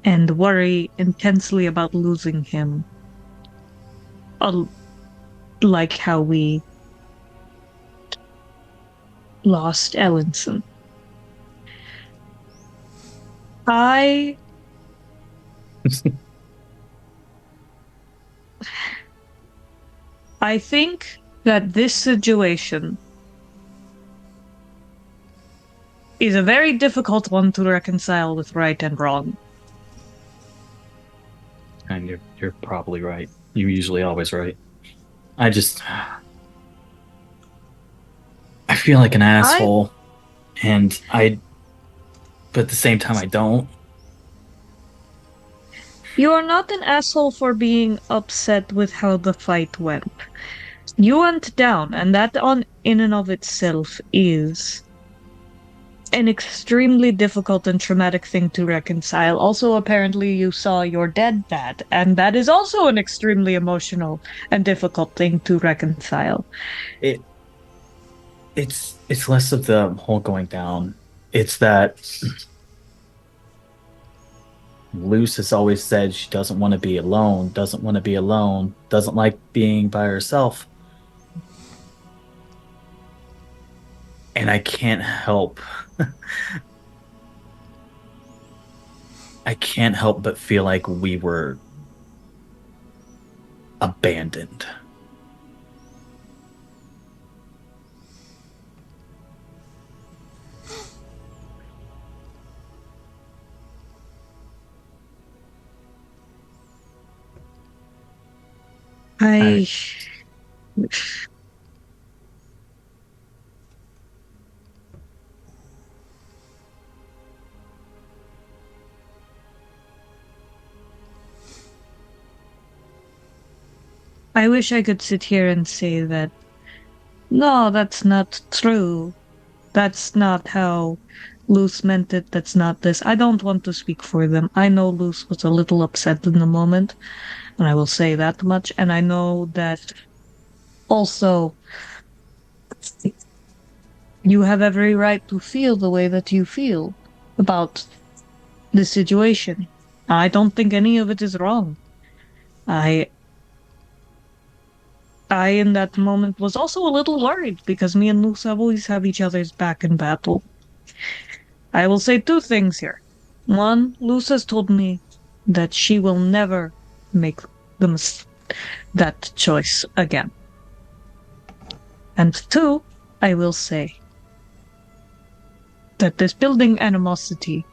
and worry intensely about losing him. Like how we lost Ellenson. I think that this situation is a very difficult one to reconcile with right and wrong. And you're probably right. You're usually always right. I feel like an asshole, but at the same time I don't. You are not an asshole for being upset with how the fight went. You went down, and that in and of itself is an extremely difficult and traumatic thing to reconcile. Also, apparently you saw your dead dad, and that is also an extremely emotional and difficult thing to reconcile. It's less of the whole going down. It's that Luce has always said she doesn't want to be alone, doesn't like being by herself. And I can't help but feel like we were abandoned. I wish I could sit here and say that, no, that's not true. That's not how Luce meant it. That's not this. I don't want to speak for them. I know Luce was a little upset in the moment, and I will say that much. And I know that also you have every right to feel the way that you feel about the situation. I don't think any of it is wrong. I in that moment was also a little worried because me and Luce always have each other's back in battle. I will say two things here. One, Luce has told me that she will never make them that choice again. And 2, I will say that this building animosity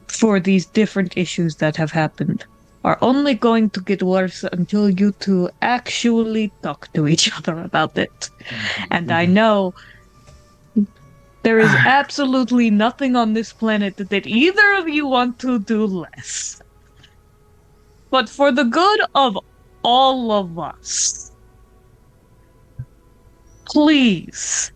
for these different issues that have happened are only going to get worse until you two actually talk to each other about it. And I know there is absolutely nothing on this planet that either of you want to do less. But for the good of all of us, please,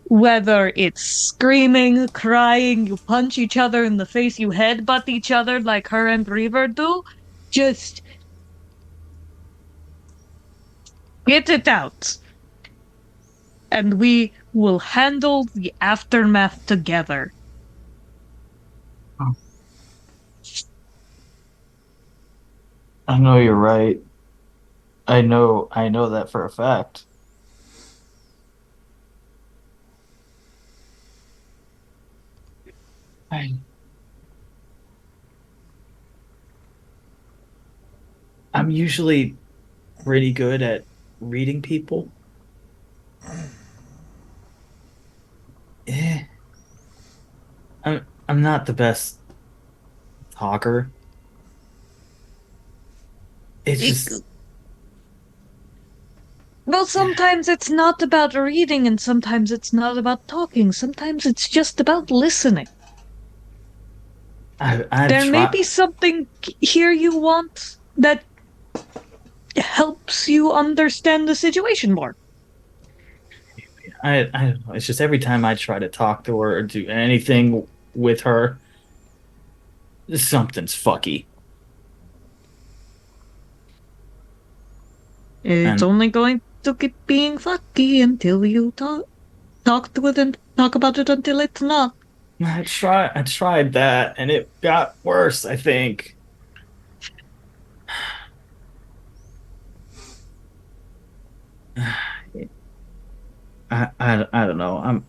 whether it's screaming, crying, you punch each other in the face, you headbutt each other like her and Reaver do, just get it out. And we will handle the aftermath together. I know you're right. I know that for a fact. I'm usually pretty good at reading people. I'm not the best talker. It's just Well, sometimes it's not about reading, and sometimes it's not about talking. Sometimes it's just about listening. There may be something here you want that helps you understand the situation more. I don't know. It's just every time I try to talk to her or do anything with her, something's fucky. It's only going to keep being fucky until you talk to it and talk about it until it's not. I tried that, and it got worse, I think. I don't know.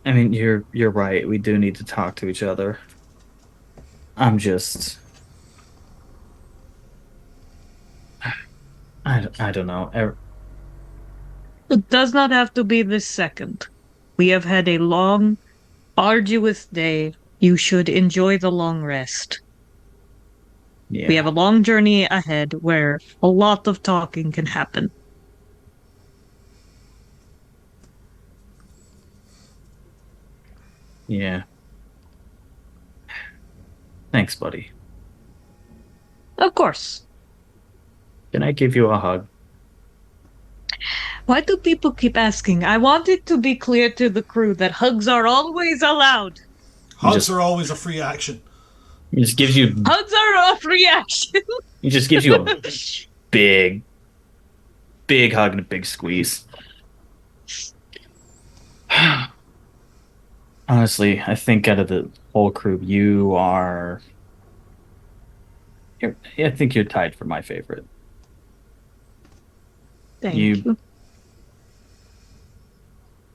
I mean, you're right. We do need to talk to each other. I'm just. I don't know. It does not have to be this second. We have had a long, arduous day. You should enjoy the long rest. Yeah. We have a long journey ahead where a lot of talking can happen. Yeah. Thanks, buddy. Of course. Can I give you a hug? Why do people keep asking? I want it to be clear to the crew that hugs are always allowed. Hugs are always a free action. It just gives you. Hugs are a free action. It just gives you a big hug and a big squeeze. Honestly, I think out of the whole crew, I think you're tied for my favorite. Thank you.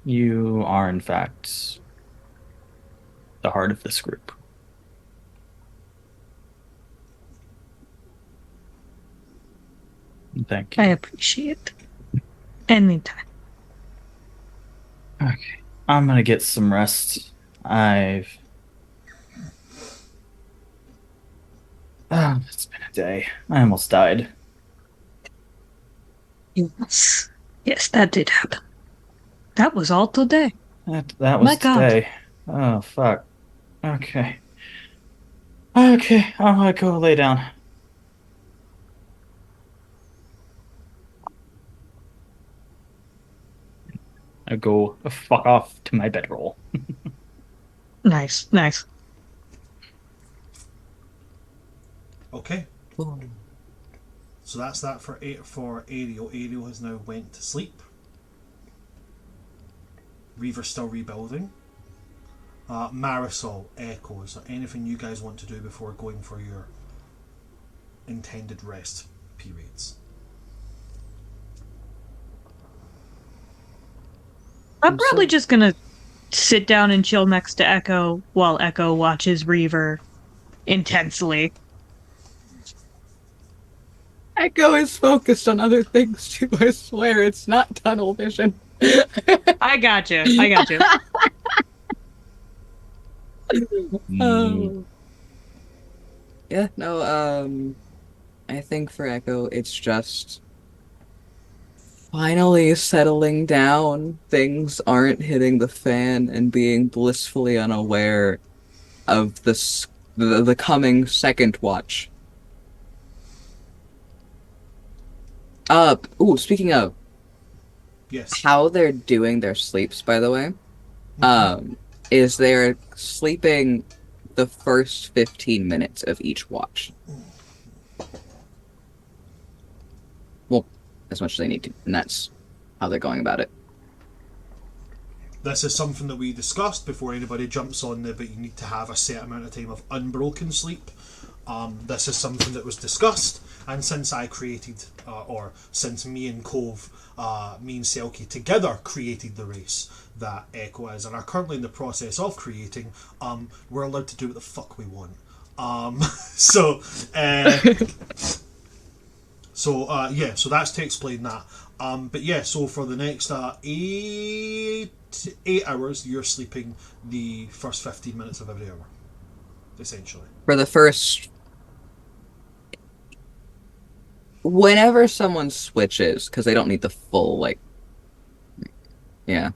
You are, in fact, the heart of this group. Thank you. I appreciate it. Anytime. Okay. I'm gonna get some rest. It's been a day. I almost died. Yes. Yes, that did happen. That was all today. That was My God. today. Oh, fuck. Okay. Okay, I'm gonna go lay down. I go fuck off to my bedroll. Nice, nice. Okay. So that's that for Ariel. Ariel has now went to sleep. Reaver's still rebuilding. Marisol, Echo, is there anything you guys want to do before going for your intended rest periods? I'm probably just gonna sit down and chill next to Echo while Echo watches Reaver intensely. Echo is focused on other things too. I swear it's not tunnel vision. I gotcha. I gotcha. Oh. Yeah, no, I think for Echo, it's just finally settling down. Things aren't hitting the fan and being blissfully unaware of the coming second watch. Speaking of Yes. how they're doing their sleeps, by the way, is they're sleeping the first 15 minutes of each watch. Well, as much as they need to, and that's how they're going about it. This is something that we discussed before anybody jumps on there, but you need to have a set amount of time of unbroken sleep. This is something that was discussed, and since I created, or since me and Cove, me and Selkie together created the race that Echo is, and are currently in the process of creating, we're allowed to do what the fuck we want. So that's to explain that. But yeah, so for the next 8 hours, you're sleeping the first 15 minutes of every hour, essentially. For the first... Whenever someone switches, because they don't need the full, Yeah.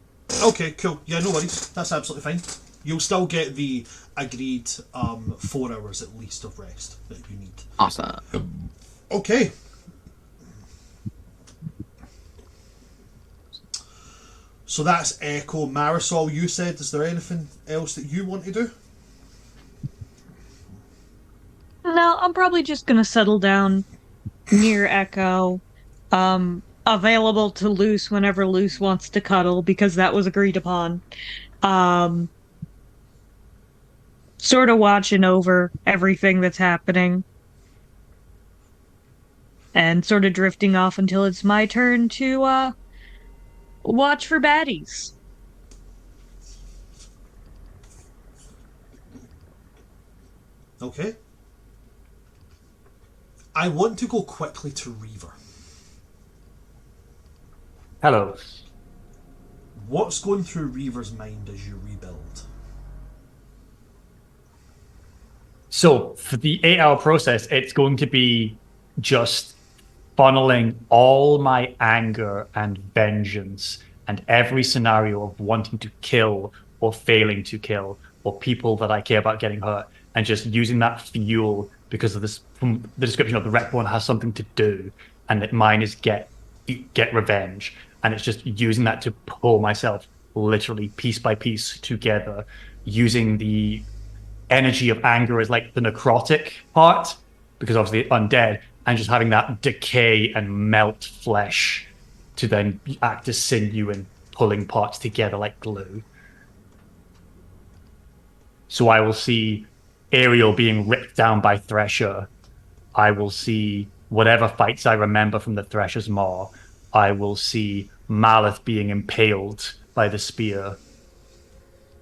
Okay, cool. Yeah, no worries. That's absolutely fine. You'll still get the agreed 4 hours at least of rest that you need. Awesome. Okay. So that's Echo. Marisol, you said, is there anything else that you want to do? No, I'm probably just gonna settle down near Echo. Available to Luce whenever Luce wants to cuddle, because that was agreed upon. Sort of watching over everything that's happening. And sort of drifting off until it's my turn to, watch for baddies. Okay. I want to go quickly to Reaver. Hello. What's going through Reaver's mind as you rebuild? So for the 8-hour process, it's going to be just funneling all my anger and vengeance and every scenario of wanting to kill or failing to kill or people that I care about getting hurt, and just using that fuel because of this. From the description of the Wreckborn has something to do, and that mine is get revenge, and it's just using that to pull myself literally piece by piece together, using the energy of anger as like the necrotic part, because obviously undead, and just having that decay and melt flesh to then act as sinew and pulling parts together like glue. So I will see Ariel being ripped down by Thresher. I will see whatever fights I remember from the Thresher's Maw. I will see Maleth being impaled by the spear.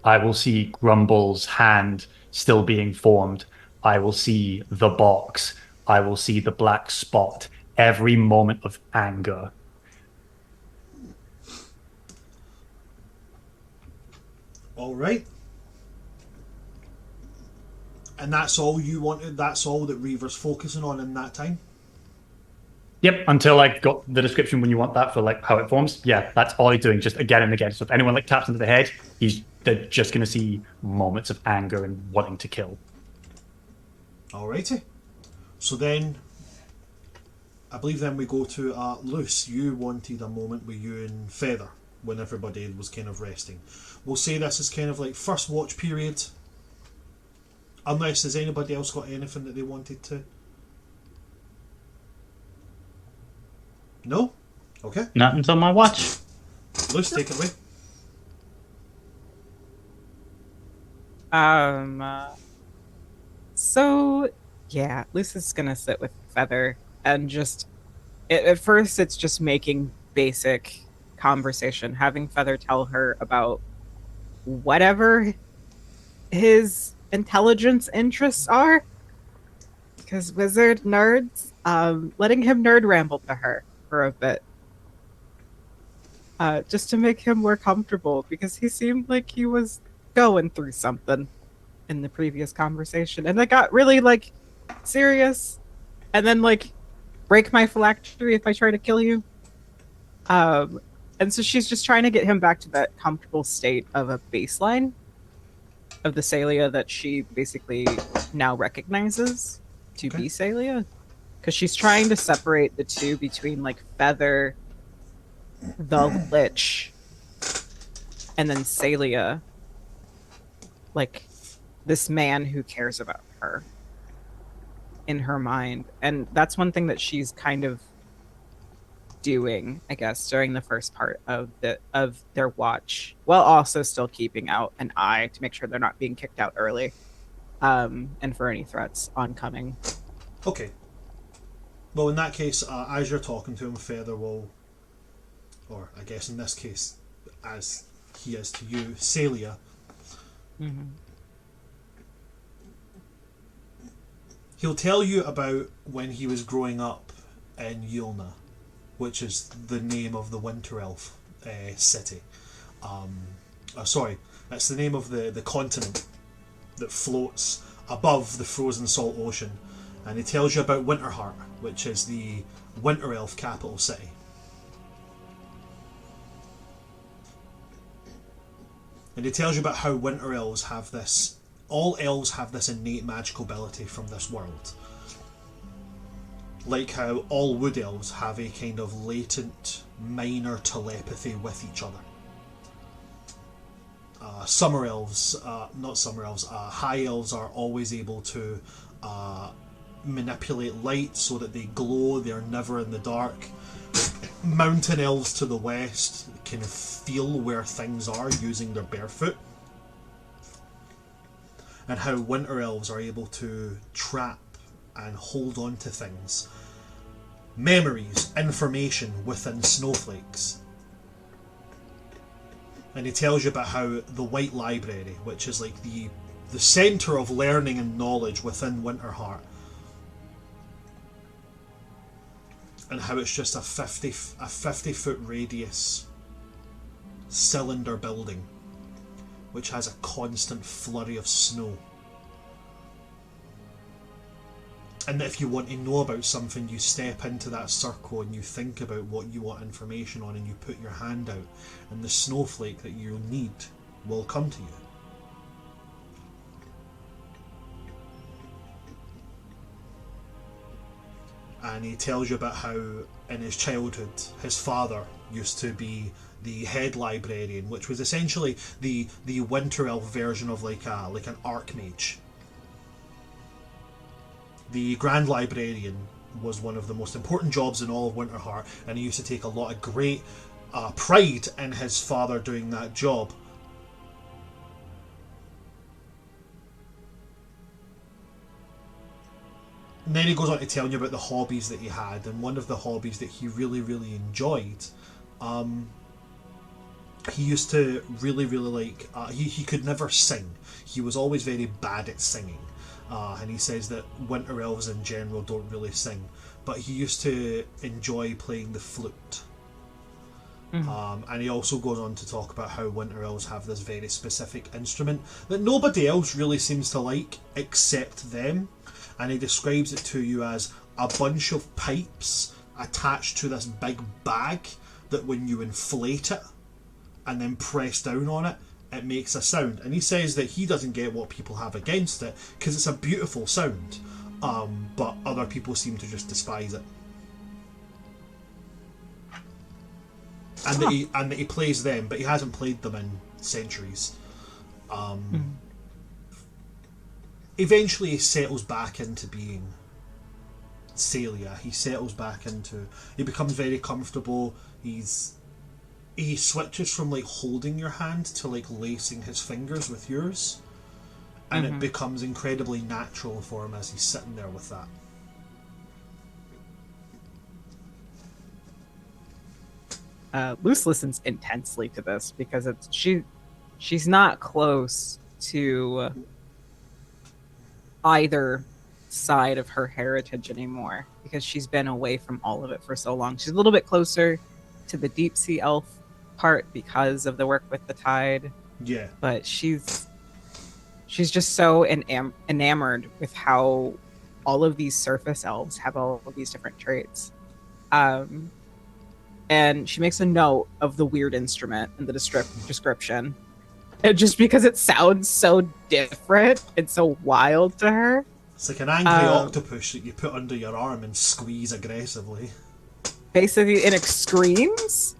I will see Grumble's hand still being formed. I will see the box. I will see the black spot. Every moment of anger. All right. And that's all you wanted? That's all that Reaver's focusing on in that time? Yep, until I got the description when you want that for like how it forms. Yeah, that's all he's doing, just again and again. So if anyone like taps into the head, they're just going to see moments of anger and wanting to kill. Alrighty. So then, I believe then we go to Luce. You wanted a moment with you and Feather when everybody was kind of resting. We'll say this is kind of like first watch period. Unless has anybody else got anything that they wanted to? No? Okay. Not until my watch. Luce, take it away. So yeah, Luce is gonna sit with Feather and just at first it's just making basic conversation, having Feather tell her about whatever his intelligence interests are, because wizard nerds, letting him nerd ramble to her for a bit. Just to make him more comfortable, because he seemed like he was going through something in the previous conversation. And it got really, like, serious. And then, like, break my phylactery if I try to kill you. And so she's just trying to get him back to that comfortable state of a baseline of the Salia that she basically now recognizes to be Salia. Because she's trying to separate the two between, like, Feather, the Lich, and then Salia, like, this man who cares about her in her mind. And that's one thing that she's kind of doing, I guess, during the first part of their watch, while also still keeping out an eye to make sure they're not being kicked out early, and for any threats oncoming. Okay. Well, in that case, as you're talking to him, Feather will, or I guess in this case, as he is to you, Salia. Mm-hmm. He'll tell you about when he was growing up in Yulna, which is the name of the Winter Elf city. Sorry, that's the name of the continent that floats above the frozen salt ocean. And he tells you about Winterheart, which is the Winter Elf capital city. And he tells you about how Winter Elves have this... All elves have this innate magical ability from this world. Like how all wood elves have a kind of latent, minor telepathy with each other. Summer elves, high elves are always able to manipulate light so that they glow, they're never in the dark. Mountain elves to the west can feel where things are using their bare foot. And how winter elves are able to trap and hold on to things. Memories, information within snowflakes. And he tells you about how the White Library, which is like the centre of learning and knowledge within Winterheart, and how it's just a 50-foot radius cylinder building which has a constant flurry of snow. And that if you want to know about something, you step into that circle and you think about what you want information on and you put your hand out, and the snowflake that you need will come to you. And he tells you about how in his childhood his father used to be the head librarian, which was essentially the winter elf version of like an archmage. The Grand Librarian was one of the most important jobs in all of Winterheart, and he used to take a lot of great pride in his father doing that job. And then he goes on to tell you about the hobbies that he had, and one of the hobbies that he really, really enjoyed, he used to really, really like, he could never sing. He was always very bad at singing. And he says that winter elves in general don't really sing, but he used to enjoy playing the flute. Mm-hmm. And he also goes on to talk about how winter elves have this very specific instrument that nobody else really seems to like except them. And he describes it to you as a bunch of pipes attached to this big bag that when you inflate it and then press down on it, it makes a sound. And he says that he doesn't get what people have against it because it's a beautiful sound, but other people seem to just despise it. And that he plays them, but he hasn't played them in centuries. Eventually he settles back into being Salia. He becomes very comfortable. He switches from like holding your hand to like lacing his fingers with yours, and it becomes incredibly natural for him as he's sitting there with that. Luce listens intensely to this because she's not close to either side of her heritage anymore because she's been away from all of it for so long. She's a little bit closer to the deep sea elf part because of the work with the tide, Yeah. but she's just so enamored with how all of these surface elves have all of these different traits. And she makes a note of the weird instrument in the description. And just because it sounds so different and so wild to her. It's like an angry octopus that you put under your arm and squeeze aggressively. Basically, and it screams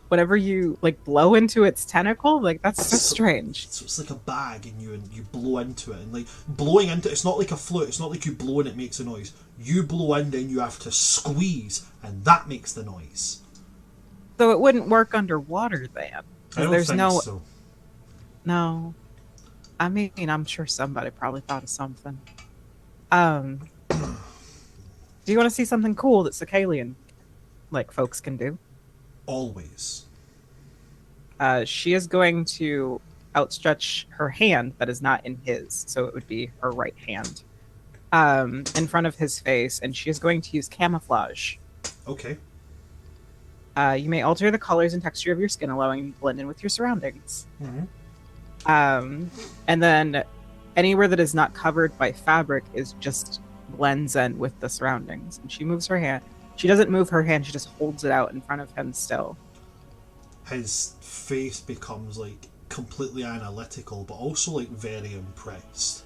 whenever you like blow into its tentacle. Like, that's so strange. So it's like a bag and you blow into it, and like blowing into it's not like a flute, it's not like you blow and it makes a noise. You blow in and you have to squeeze and that makes the noise. So it wouldn't work underwater then. I don't there's think no so. No. I mean, I'm sure somebody probably thought of something. Do you want to see something cool that Cicalian like folks can do? Always. She is going to outstretch her hand that is not in his, so it would be her right hand, in front of his face, and she is going to use camouflage. Okay. You may alter the colors and texture of your skin, allowing you to blend in with your surroundings. Mm-hmm. And then anywhere that is not covered by fabric is just blends in with the surroundings. And she moves her hand. She doesn't move her hand, she just holds it out in front of him still. His face becomes like completely analytical, but also like very impressed.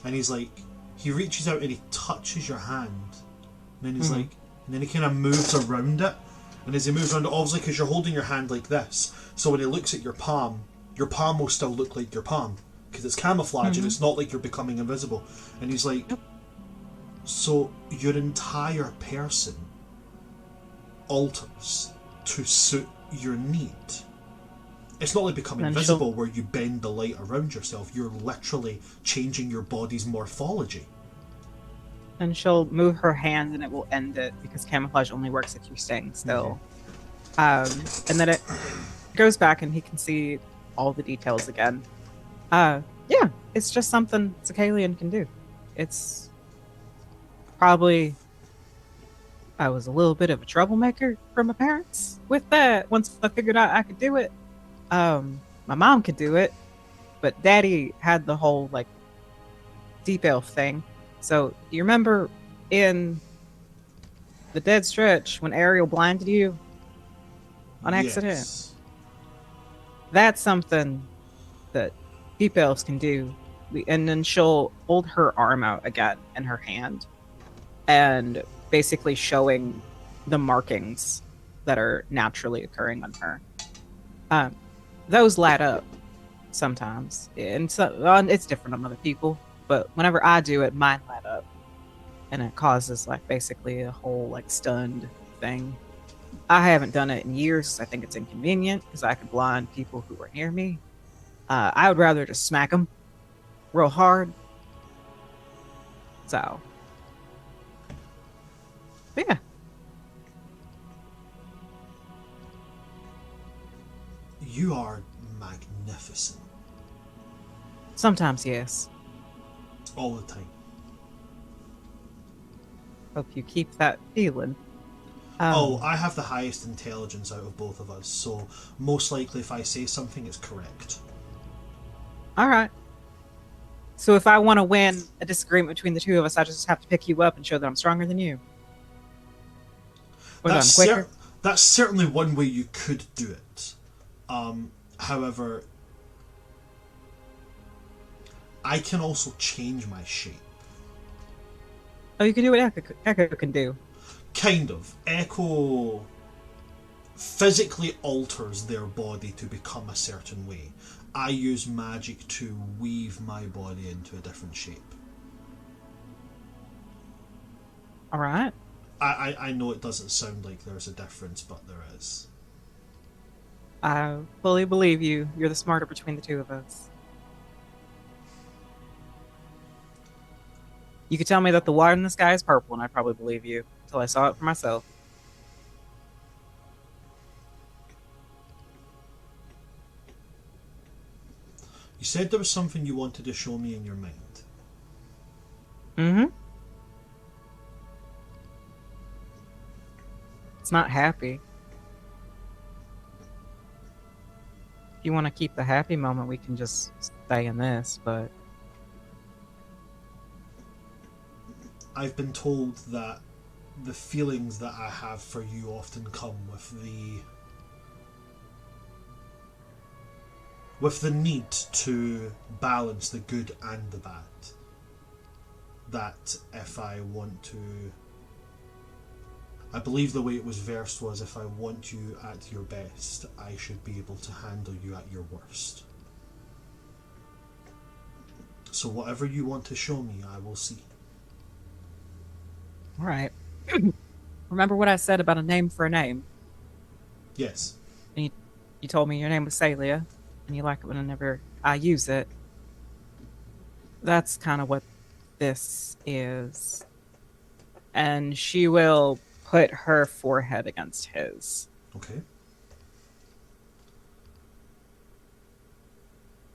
And he's like, he reaches out and he touches your hand. And then he's like, and then he kind of moves around it. And as he moves around it, obviously because you're holding your hand like this, so when he looks at your palm will still look like your palm. Because it's camouflage and it's not like you're becoming invisible. And he's like, so your entire person alters to suit your need. It's not like becoming invisible where you bend the light around yourself. You're literally changing your body's morphology. And she'll move her hand and it will end it because camouflage only works if you're staying still. And then it goes back and he can see all the details again. Yeah, it's just something Cicalian can do. It's probably I was a little bit of a troublemaker for my parents with that. Once I figured out I could do it, my mom could do it, but Daddy had the whole like deep elf thing. So you remember in the Dead Stretch when Ariel blinded you on accident? Yes. That's something that deep elves can do. And then she'll hold her arm out again in her hand and basically showing the markings that are naturally occurring on her. Those light up sometimes, and so it's different on other people. But whenever I do it, mine light up, and it causes like basically a whole like stunned thing. I haven't done it in years. I think it's inconvenient because I could blind people who are near me. I would rather just smack them real hard. So, but yeah. You are magnificent. Sometimes, yes. All the time. Hope you keep that feeling. I have the highest intelligence out of both of us, so most likely if I say something, it's correct. All right. So if I want to win a disagreement between the two of us, I just have to pick you up and show that I'm stronger than you. That's certainly one way you could do it. However, I can also change my shape. Oh, you can do what Echo can do. Kind of. Echo physically alters their body to become a certain way. I use magic to weave my body into a different shape. All right. I know it doesn't sound like there's a difference, but there is. I fully believe you. You're the smarter between the two of us. You could tell me that the water in the sky is purple, and I'd probably believe you until I saw it for myself. You said there was something you wanted to show me in your mind. Mm-hmm. It's not happy. If you want to keep the happy moment, we can just stay in this, but... I've been told that the feelings that I have for you often come with the need to balance the good and the bad. That if I want to... I believe the way it was versed was, if I want you at your best, I should be able to handle you at your worst. So whatever you want to show me, I will see. All right. Remember what I said about a name for a name? Yes. And you told me your name was Celia, and you like it whenever I use it. That's kind of what this is. And she will put her forehead against his. Okay.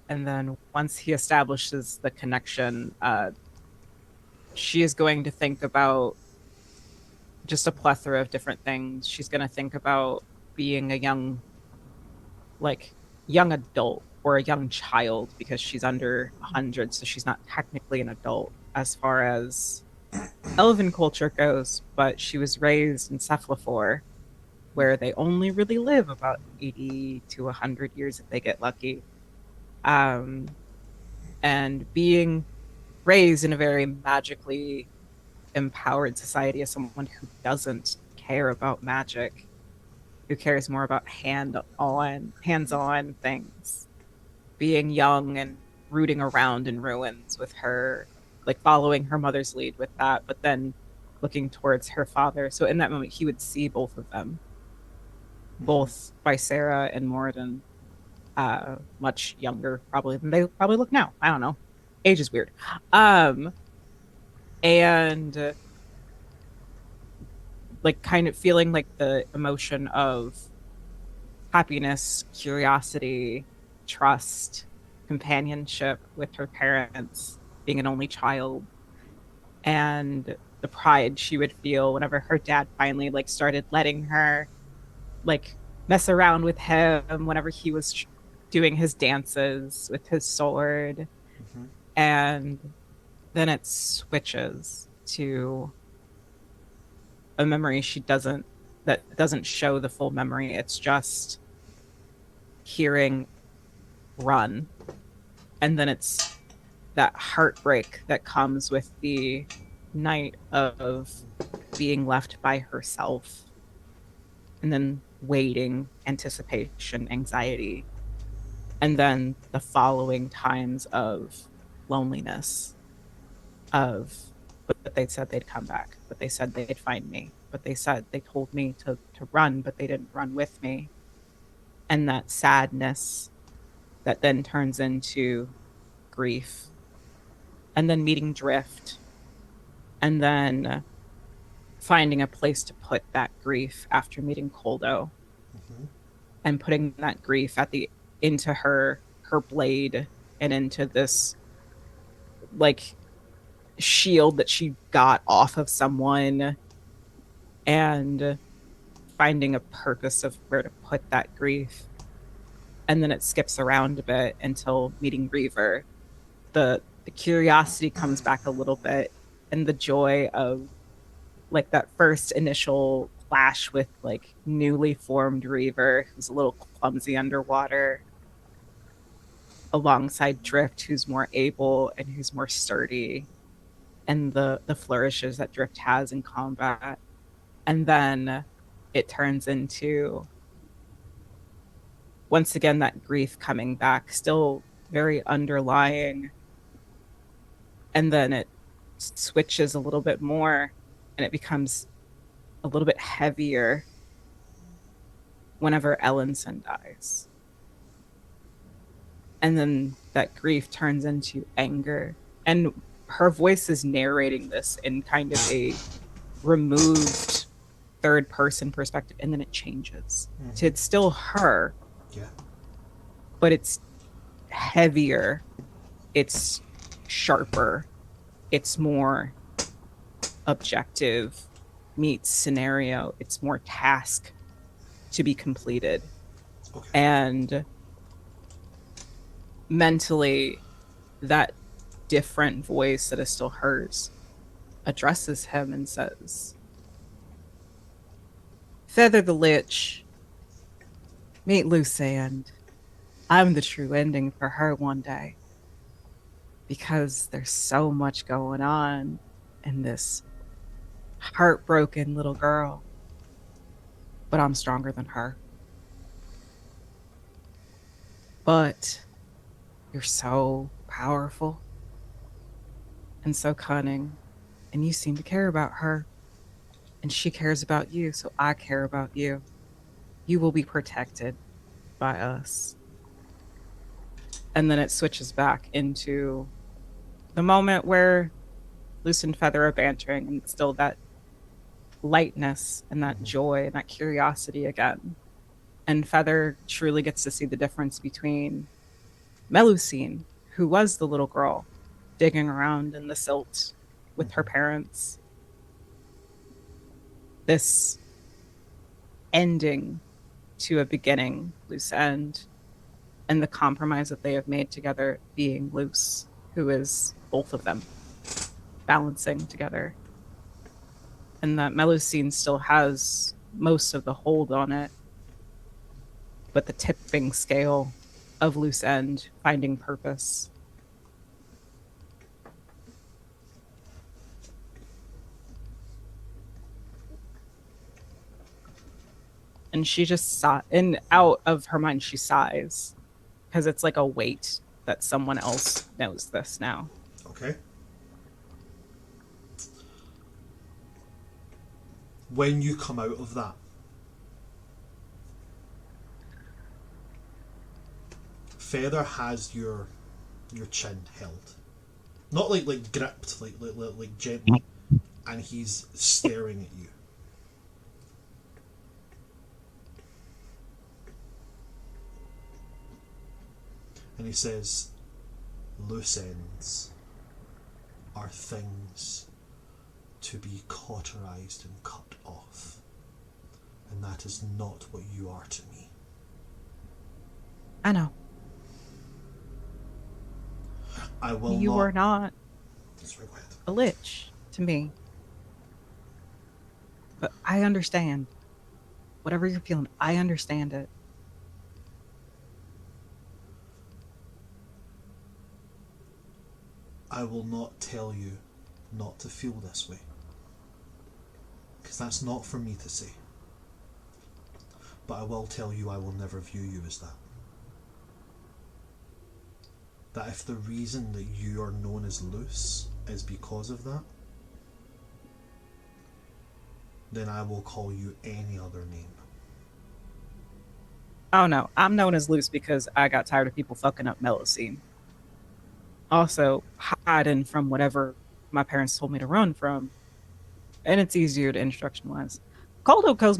And then once he establishes the connection, she is going to think about just a plethora of different things. She's going to think about being a young adult or a young child, because she's under 100, so she's not technically an adult as far as elven culture goes, but she was raised in Cephalophore, where they only really live about 80 to 100 years if they get lucky. And being raised in a very magically empowered society as someone who doesn't care about magic, who cares more about hands-on things, being young and rooting around in ruins with her, like following her mother's lead with that, but then looking towards her father. So in that moment, he would see both of them, both Visera and Moradin, much younger probably than they probably look now. I don't know. Age is weird. And like kind of feeling like the emotion of happiness, curiosity, trust, companionship with her parents, being an only child, and the pride she would feel whenever her dad finally like started letting her like mess around with him whenever he was doing his dances with his sword. And then it switches to a memory that doesn't show the full memory. It's just hearing run. And then it's that heartbreak that comes with the night of being left by herself. And then waiting, anticipation, anxiety. And then the following times of loneliness, of but they said they'd come back, but they said they'd find me, but they told me to run, but they didn't run with me. And that sadness that then turns into grief, and then meeting Drift, and then finding a place to put that grief after meeting Koldo, and putting that grief into her blade and into this like shield that she got off of someone, and finding a purpose of where to put that grief. And then it skips around a bit until meeting Reaver. The curiosity comes back a little bit, and the joy of like that first initial clash with like newly formed Reaver, who's a little clumsy underwater, alongside Drift, who's more able and who's more sturdy, and the flourishes that Drift has in combat. And then it turns into, once again, that grief coming back, still very underlying. And then it switches a little bit more, and it becomes a little bit heavier whenever Ellenson dies. And then that grief turns into anger. And her voice is narrating this in kind of a removed third person perspective, and then it changes. So it's still her, but it's heavier, it's sharper, it's more objective meets scenario. It's more task to be completed. Okay. And mentally, that different voice that is still hers addresses him and says, Feather the Lich, meet Lucand. I'm the true ending for her one day. Because there's so much going on in this heartbroken little girl. But I'm stronger than her. But you're so powerful and so cunning, and you seem to care about her, and she cares about you, so I care about you. You will be protected by us. And then it switches back into the moment where Luce and Feather are bantering, and it's still that lightness and that joy and that curiosity again. And Feather truly gets to see the difference between Melusine, who was the little girl digging around in the silt with her parents. This ending to a beginning, loose end, and the compromise that they have made together being Luce, who is both of them balancing together. And that Melusine still has most of the hold on it, but the tipping scale of loose end finding purpose. And she just and out of her mind she sighs, because it's like a weight that someone else knows this now. Okay. When you come out of that, Feather has your chin held, not like gripped, like gently, and he's staring at you. And he says, loose ends are things to be cauterized and cut off. And that is not what you are to me. I know. I will you not... are not Sorry, go ahead. a lich to me. But I understand. Whatever you're feeling, I understand it. I will not tell you not to feel this way. Because that's not for me to say. But I will tell you I will never view you as that. That if the reason that you are known as loose is because of that, then I will call you any other name. Oh no, I'm known as loose because I got tired of people fucking up Melusine. Also, hiding from whatever my parents told me to run from. And it's easier to instruction-wise. Caldo calls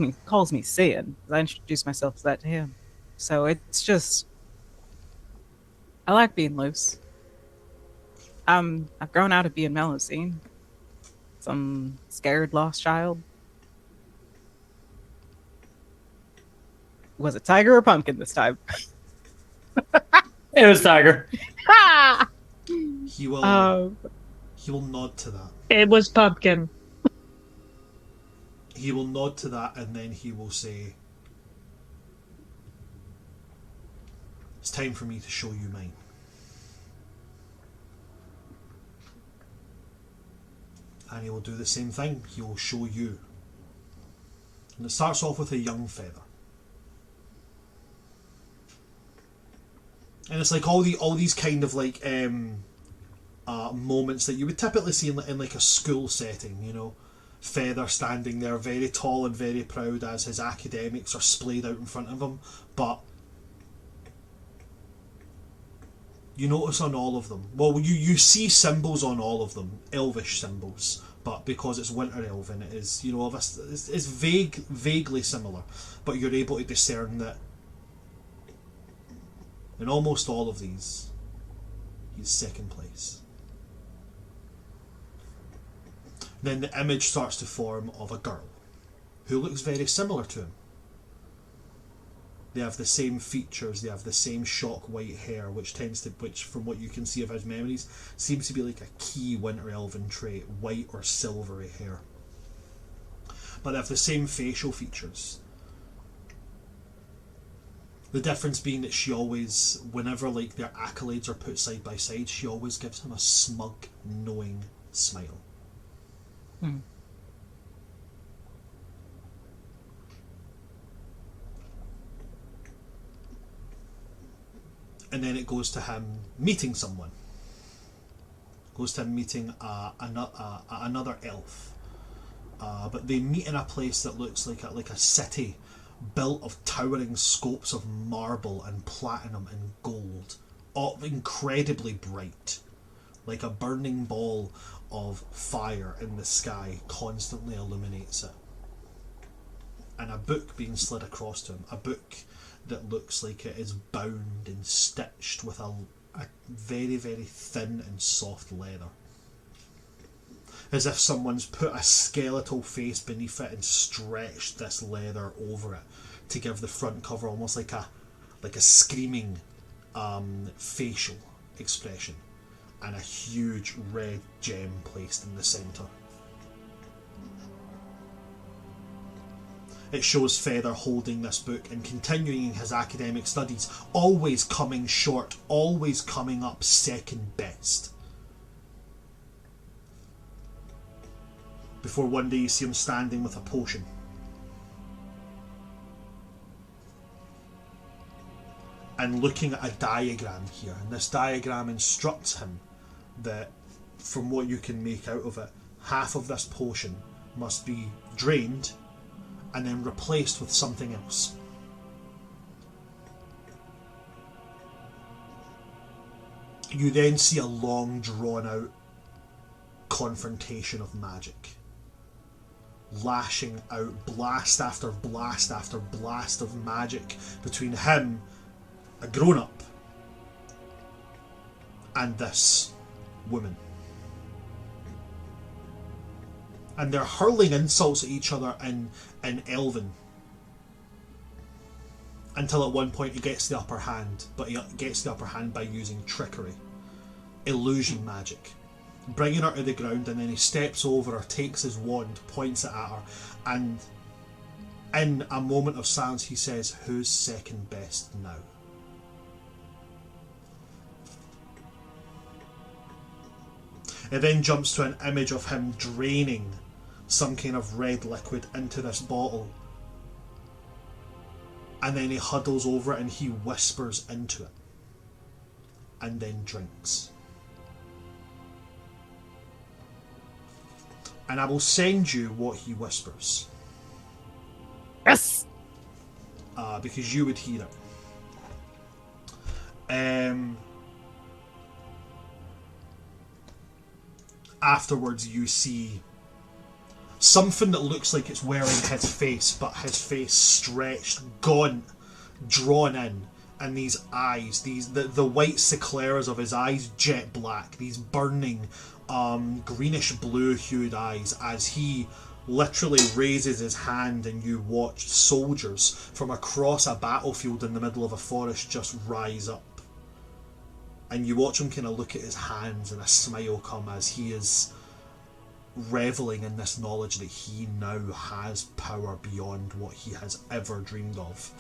me Sin, because I introduced myself as that to him. So it's just... I like being loose. I've grown out of being Melusine. Some scared lost child. Was it tiger or pumpkin this time? It was Tiger. He will nod to that. It was pumpkin. He will nod to that, and then he will say, it's time for me to show you mine. And he will do the same thing. He will show you. And it starts off with a young Feather. And it's like all these kind of like moments that you would typically see in like a school setting, you know. Feather standing there very tall and very proud as his academics are splayed out in front of him, but you notice on all of them, well, you see symbols on all of them, elvish symbols, but because it's Winter Elven, it is, you know, it's vaguely similar, but you're able to discern that in almost all of these, he's second place. Then the image starts to form of a girl who looks very similar to him. They have the same features, they have the same shock white hair, which from what you can see of his memories, seems to be like a key winter elven trait, white or silvery hair. But they have the same facial features. The difference being that she always, whenever like their accolades are put side by side, she always gives him a smug, knowing smile. And then it goes to him meeting someone. Goes to him meeting another elf. But they meet in a place that looks like a city built of towering scopes of marble and platinum and gold, all incredibly bright, like a burning ball of fire in the sky constantly illuminates it. And a book being slid across to him, a book that looks like it is bound and stitched with a very, very thin and soft leather. As if someone's put a skeletal face beneath it and stretched this leather over it to give the front cover almost like a screaming facial expression, and a huge red gem placed in the centre. It shows Feather holding this book and continuing his academic studies, always coming short, always coming up second best. Before one day you see him standing with a potion. And looking at a diagram here. And this diagram instructs him that, from what you can make out of it, half of this potion must be drained and then replaced with something else. You then see a long drawn out confrontation of magic, lashing out blast after blast after blast of magic between him, a grown-up, and this woman. And they're hurling insults at each other in Elven, until at one point he gets the upper hand, but he gets the upper hand by using trickery, illusion magic, bringing her to the ground, and then he steps over her, takes his wand, points it at her, and in a moment of silence he says, "Who's second best now?" It then jumps to an image of him draining some kind of red liquid into this bottle, and then he huddles over it and he whispers into it, and then drinks. And I will send you what he whispers. Yes! Because you would hear it. Afterwards you see something that looks like it's wearing his face, but his face stretched, gaunt, drawn in, and these eyes, the white scleras of his eyes jet black, these burning greenish blue hued eyes, as he literally raises his hand and you watch soldiers from across a battlefield in the middle of a forest just rise up. And you watch him kind of look at his hands and a smile come as he is reveling in this knowledge that he now has power beyond what he has ever dreamed of.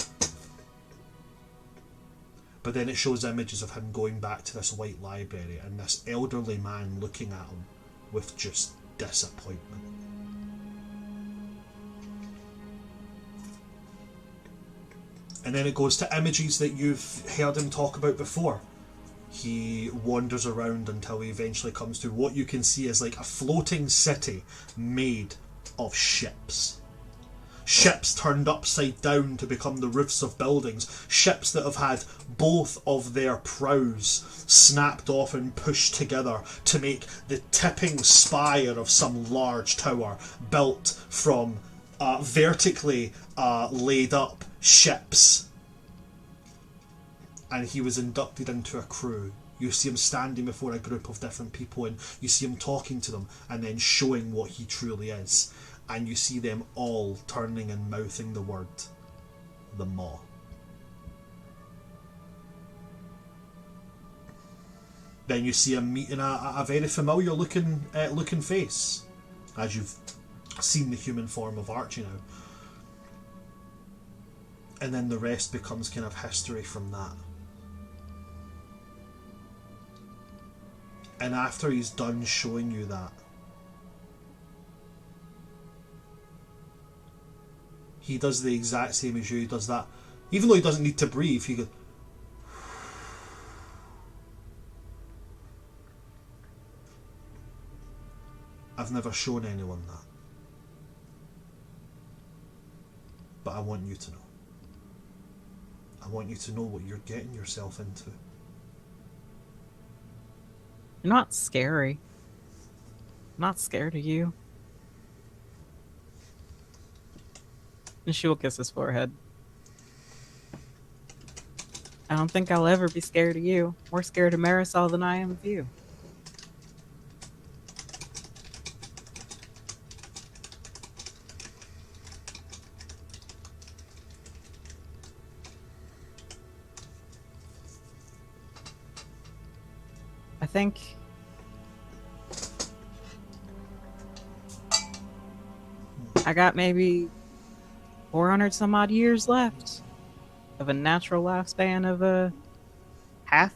But then it shows images of him going back to this white library and this elderly man looking at him with just disappointment. And then it goes to images that you've heard him talk about before. He wanders around until he eventually comes to what you can see as like a floating city made of ships. Ships turned upside down to become the roofs of buildings. Ships that have had both of their prows snapped off and pushed together to make the tipping spire of some large tower built from vertically laid up ships. And he was inducted into a crew You see him standing before a group of different people, and you see him talking to them and then showing what he truly is. And you see them all turning and mouthing the word, the Maw. Then you see him meeting a very familiar looking face, as you've seen the human form of Archie now. And then the rest becomes kind of history from that. And after he's done showing you that, he does the exact same as you. He does that. Even though he doesn't need to breathe, he goes... I've never shown anyone that. But I want you to know. I want you to know what you're getting yourself into. You're not scary. I'm not scared of you. And she will kiss his forehead. I don't think I'll ever be scared of you. More scared of Marisol than I am of you. I think I got maybe 400 some odd years left of a natural lifespan of a half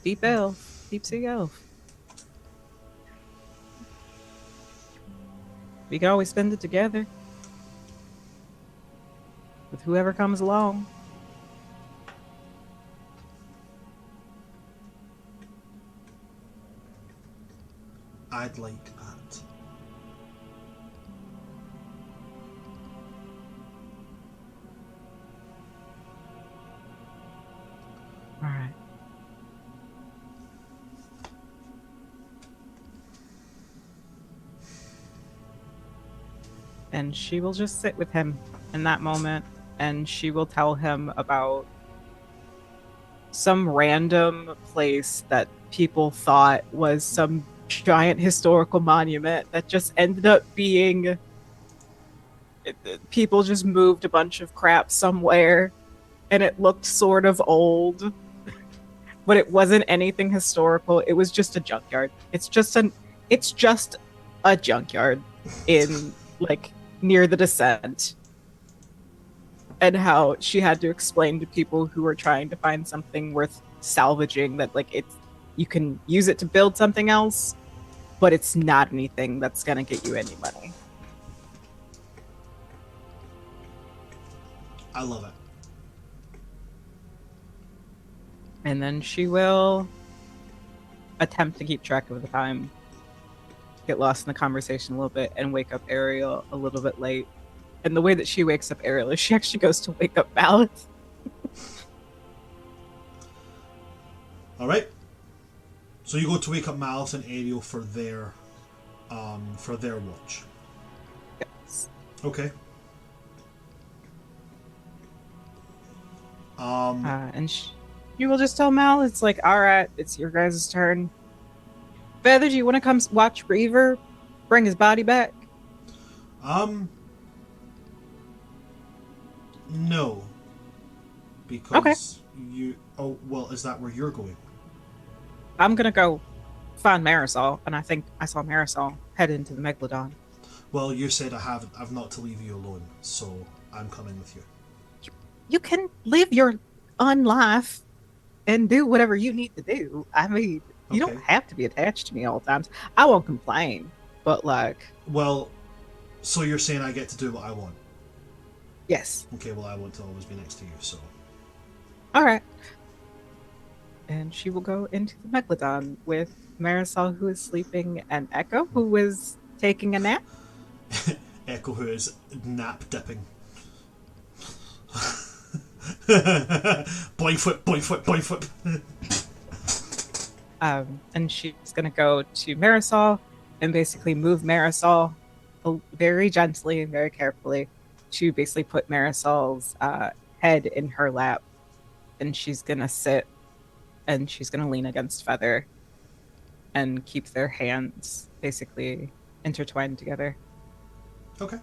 deep elf, deep sea elf. We can always spend it together with whoever comes along. I'd like that. All right. And she will just sit with him in that moment, and she will tell him about some random place that people thought was some giant historical monument that just ended up being people just moved a bunch of crap somewhere and it looked sort of old, but it wasn't anything historical. It was just a junkyard. It's just a junkyard in like near the descent. And how she had to explain to people who were trying to find something worth salvaging that like you can use it to build something else, but it's not anything that's gonna get you any money. I love it. And then she will attempt to keep track of the time, get lost in the conversation a little bit, and wake up Ariel a little bit late. And the way that she wakes up Ariel is she actually goes to wake up Mallet. Alright. So you go to wake up Malice and Ariel for their watch. Yes. Okay. And you will just tell Mal, it's like, all right, it's your guys' turn. Feather, do you want to come watch Reaver bring his body back? No. Because you... Oh, well, is that where you're going? I'm going to go find Marisol, and I think I saw Marisol head into the Megalodon. Well, you said I've not to leave you alone, so I'm coming with you. You can live your unlife and do whatever you need to do. I mean, you don't have to be attached to me all the times. I won't complain, but like... Well, so you're saying I get to do what I want? Yes. Okay, well, I want to always be next to you, so... Alright. And she will go into the Megalodon with Marisol, who is sleeping, and Echo, who is taking a nap. Echo, who is nap dipping. Boing foot. And she's going to go to Marisol and basically move Marisol very gently and very carefully to basically put Marisol's head in her lap. And she's going to sit and she's going to lean against Feather and keep their hands basically intertwined together. Okay.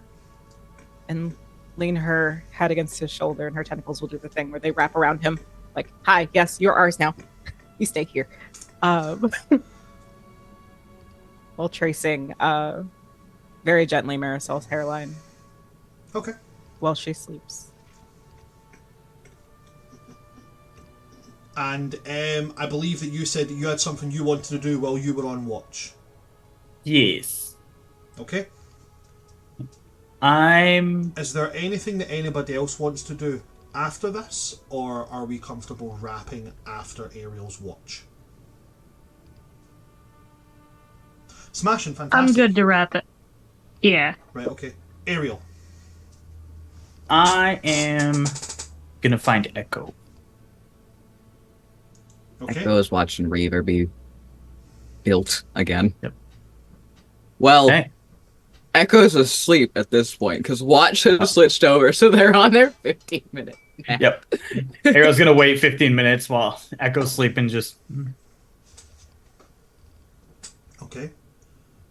And lean her head against his shoulder, and her tentacles will do the thing where they wrap around him. Like, hi, yes, you're ours now. You stay here. While tracing very gently Marisol's hairline. Okay. While she sleeps. And I believe that you said that you had something you wanted to do while you were on watch. Yes. Okay. Is there anything that anybody else wants to do after this, or are we comfortable wrapping after Ariel's watch? Smashing, fantastic. I'm good to wrap it. Yeah. Right, okay. Ariel. I am gonna find Echo. Okay. Echo is watching Reaver be built again. Yep. Well, Hey. Echo's asleep at this point because Watch has switched over, so they're on their 15-minute nap. Yep. Ariel's gonna wait 15 minutes while Echo's sleeping, just Okay.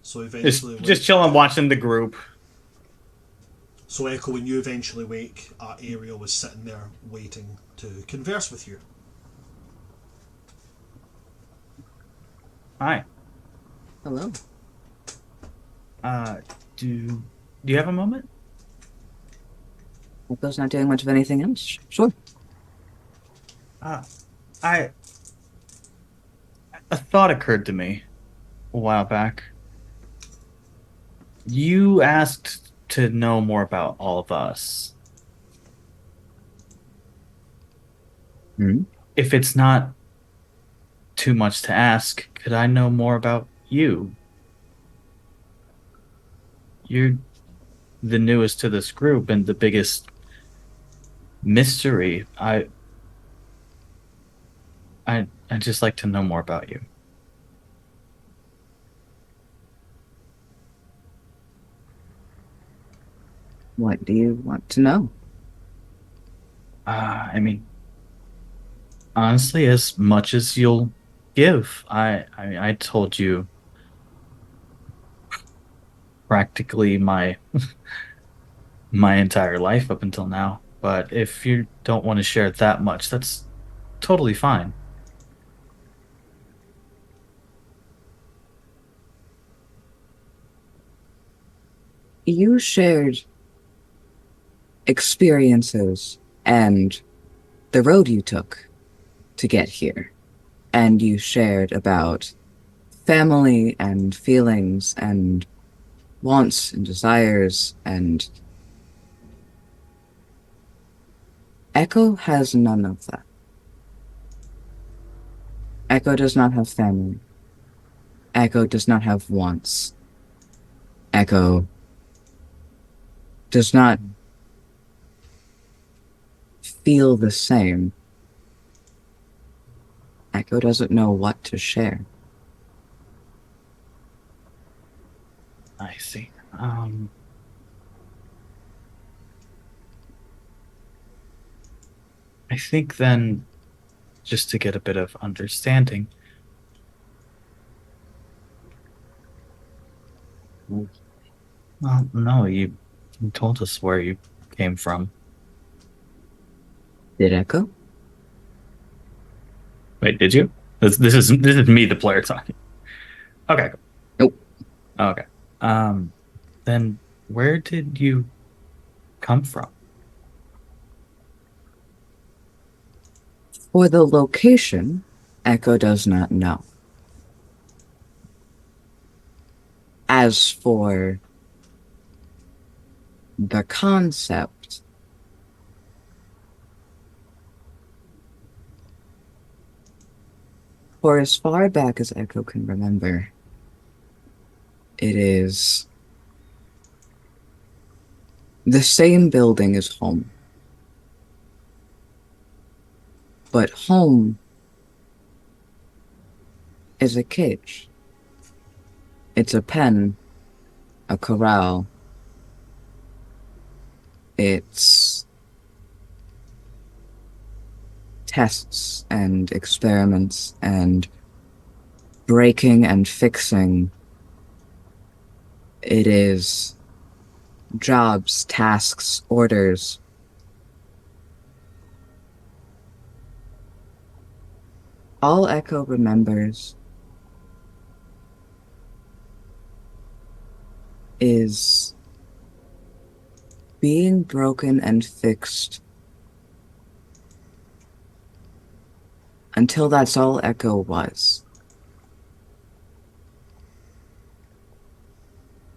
So eventually... just chilling, watching the group. So Echo, when you eventually wake, Ariel was sitting there waiting to converse with you. Hi. Hello. Do you have a moment? Echo's not doing much of anything else. Sure. A thought occurred to me a while back. You asked to know more about all of us. If it's not too much to ask, could I know more about you? You're the newest to this group and the biggest mystery. I'd just like to know more about you. What do you want to know? I mean, honestly, as much as you'll give. I told you practically my my entire life up until now. But if you don't want to share that much, that's totally fine. You shared experiences and the road you took to get here. And you shared about family and feelings and wants and desires, and Echo has none of that. Echo does not have family. Echo does not have wants. Echo does not feel the same. Echo doesn't know what to share. I see. I think then, just to get a bit of understanding, well, no, you told us where you came from. Did Echo? Wait, did you? This is me, the player, talking. Okay. Nope. Okay. Then where did you come from? For the location, Echo does not know. As for the concept, for as far back as Echo can remember, it is the same building as home. But home is a cage. It's a pen, a corral. It's tests and experiments and breaking and fixing. It is jobs, tasks, orders. All Echo remembers is being broken and fixed until that's all Echo was.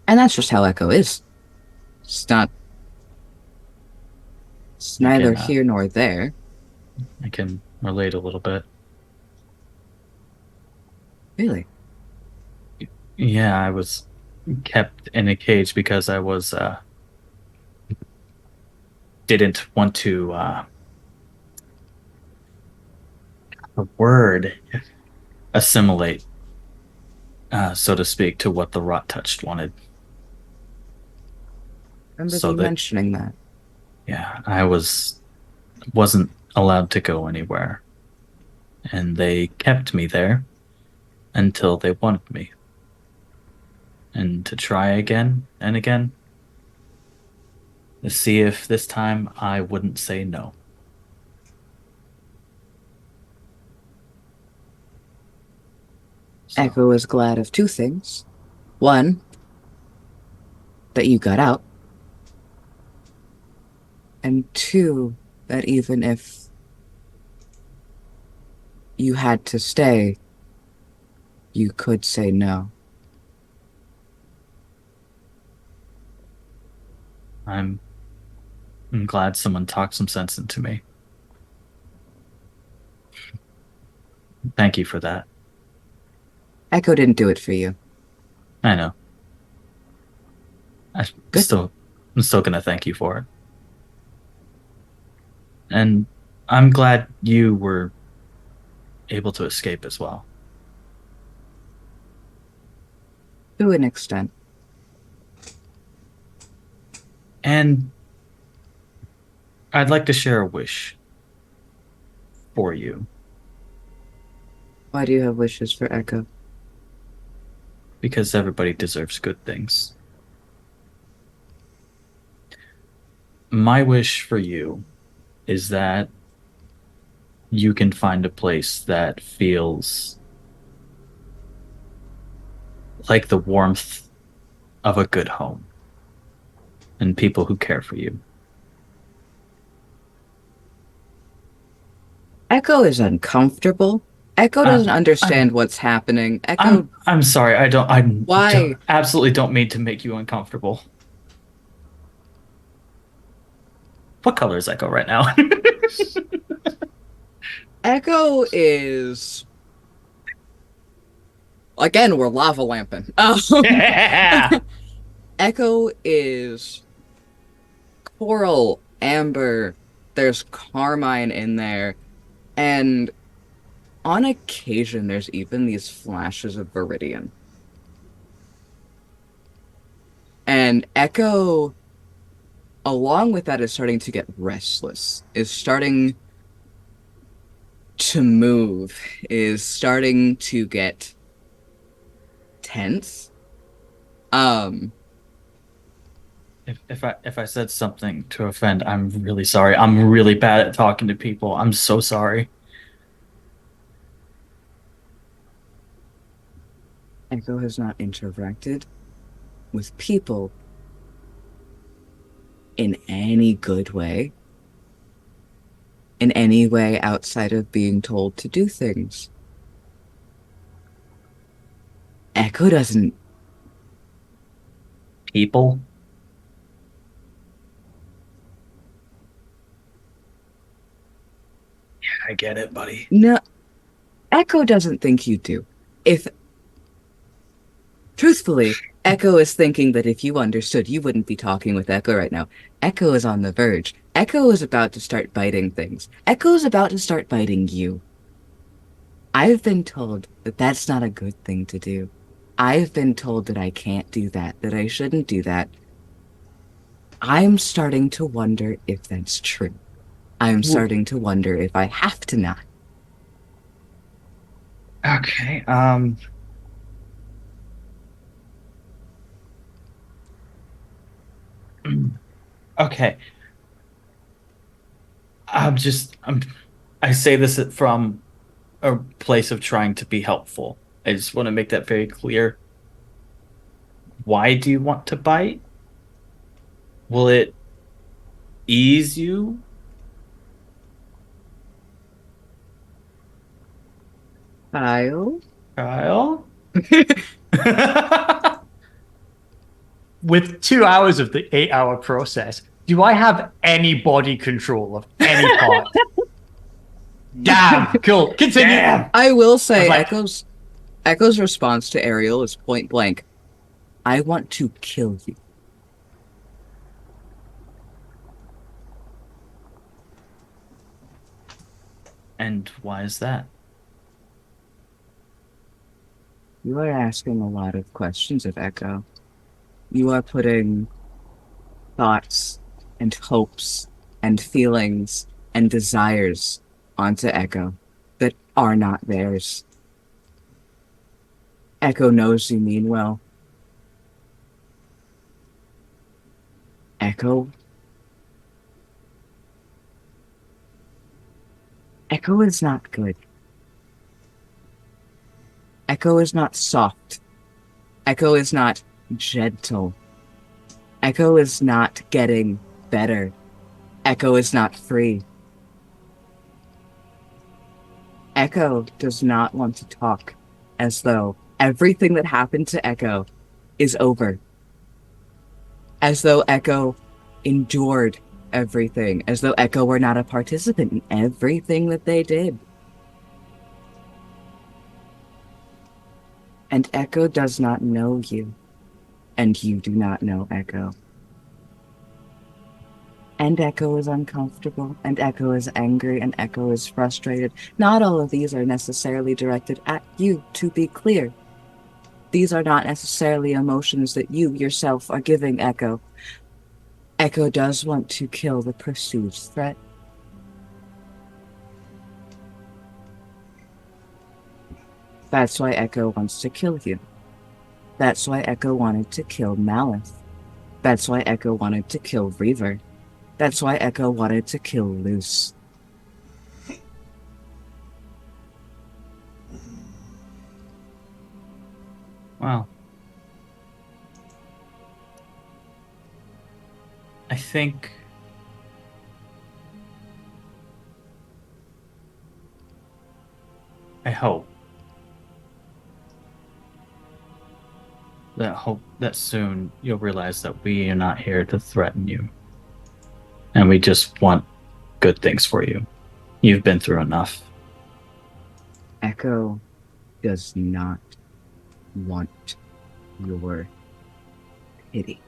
And that's just how Echo is. It's not. It's neither here nor there. I can relate a little bit. Really? Yeah, I was kept in a cage because I was didn't want to the word assimilate, so to speak, to what the rot touched wanted. Remember So you that- mentioning that. Yeah, I wasn't allowed to go anywhere, and they kept me there until they wanted me, and to try again and again to see if this time I wouldn't say no. So, Echo is glad of two things. One, that you got out. And two, that even if you had to stay, you could say no. I'm glad someone talked some sense into me. Thank you for that. Echo didn't do it for you. I know. I'm Good. still gonna thank you for it. And I'm glad you were able to escape as well. To an extent. And I'd like to share a wish for you, Why do you have wishes for Echo? because everybody deserves good things. My wish for you is that you can find a place that feels like the warmth of a good home and people who care for you. Echo is uncomfortable. Echo doesn't understand what's happening. Echo, I'm sorry. I Why? absolutely don't mean to make you uncomfortable. What color is Echo right now? Echo is. Again, we're lava lamping. Yeah. Echo is coral, amber. There's carmine in there, and on occasion, there's even these flashes of viridian. And Echo, along with that, is starting to get restless. Is starting to move. Is starting to get tense. If I said something to offend, I'm really sorry. I'm really bad at talking to people. I'm so sorry. Echo has not interacted with people in any good way. In any way outside of being told to do things. Echo doesn't. People? Yeah, I get it, buddy. No. Echo doesn't think you do. Truthfully, Echo is thinking that if you understood, you wouldn't be talking with Echo right now. Echo is on the verge. Echo is about to start biting things. Echo is about to start biting you. I've been told that that's not a good thing to do. I've been told that I can't do that, that I shouldn't do that. I'm starting to wonder if that's true. I'm starting to wonder if I have to not. Okay. Okay. I say this from a place of trying to be helpful. I just want to make that very clear. Why do you want to bite? Will it ease you? Kyle? Kyle? With 2 hours of the 8-hour process, do I have any body control of any part? Damn, cool. Continue. Damn. I will say, like- Echo's response to Ariel is point blank. I want to kill you. And why is that? You are asking a lot of questions of Echo. You are putting thoughts and hopes and feelings and desires onto Echo that are not theirs. Echo knows you mean well. Echo is not good. Echo is not soft. Echo is not gentle. Echo is not getting better. Echo is not free. Echo does not want to talk as though everything that happened to Echo is over. As though Echo endured everything. As though Echo were not a participant in everything that they did. And Echo does not know you. And you do not know Echo. And Echo is uncomfortable, and Echo is angry, and Echo is frustrated. Not all of these are necessarily directed at you, to be clear. These are not necessarily emotions that you yourself are giving Echo. Echo does want to kill the perceived threat. That's why Echo wants to kill you. That's why Echo wanted to kill Malith. That's why Echo wanted to kill Reaver. That's why Echo wanted to kill Luce. Wow. I think I hope that soon you'll realize that we are not here to threaten you. And we just want good things for you. You've been through enough. Echo does not want your pity.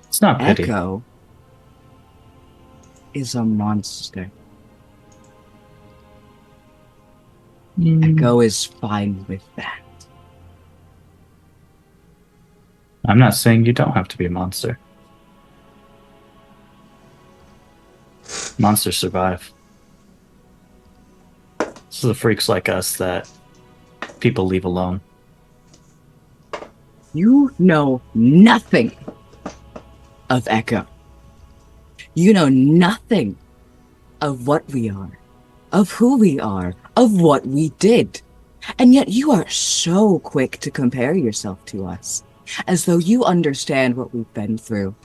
It's not pity. Echo is a monster. Echo is fine with that. I'm not saying you don't have to be a monster. Monsters survive. This is the freaks like us that people leave alone. You know nothing of Echo. You know nothing of what we are, of who we are, of what we did. And yet you are so quick to compare yourself to us, as though you understand what we've been through,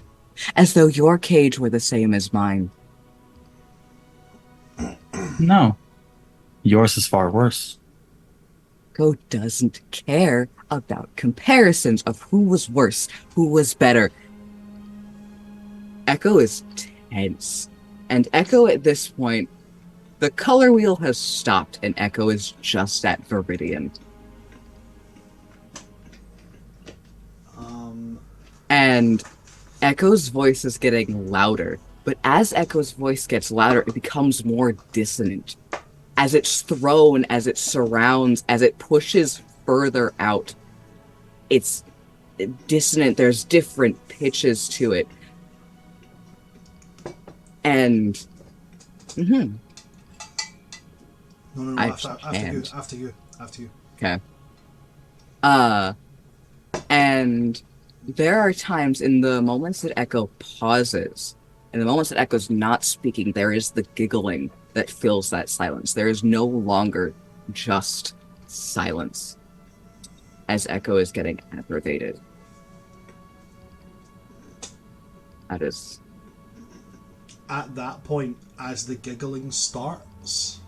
as though your cage were the same as mine. No. Yours is far worse. Echo doesn't care about comparisons of who was worse, who was better. Echo is tense. And Echo at this point, the color wheel has stopped and Echo is just at Viridian. And Echo's voice is getting louder. But as Echo's voice gets louder, it becomes more dissonant. As it's thrown, as it surrounds, as it pushes further out. It's dissonant. There's different pitches to it. And No, I after you. okay. And there are times in the moments that Echo pauses, in the moments that Echo's not speaking, there is the giggling that fills that silence. There is no longer just silence as Echo is getting aggravated. That is... At that point, as the giggling starts,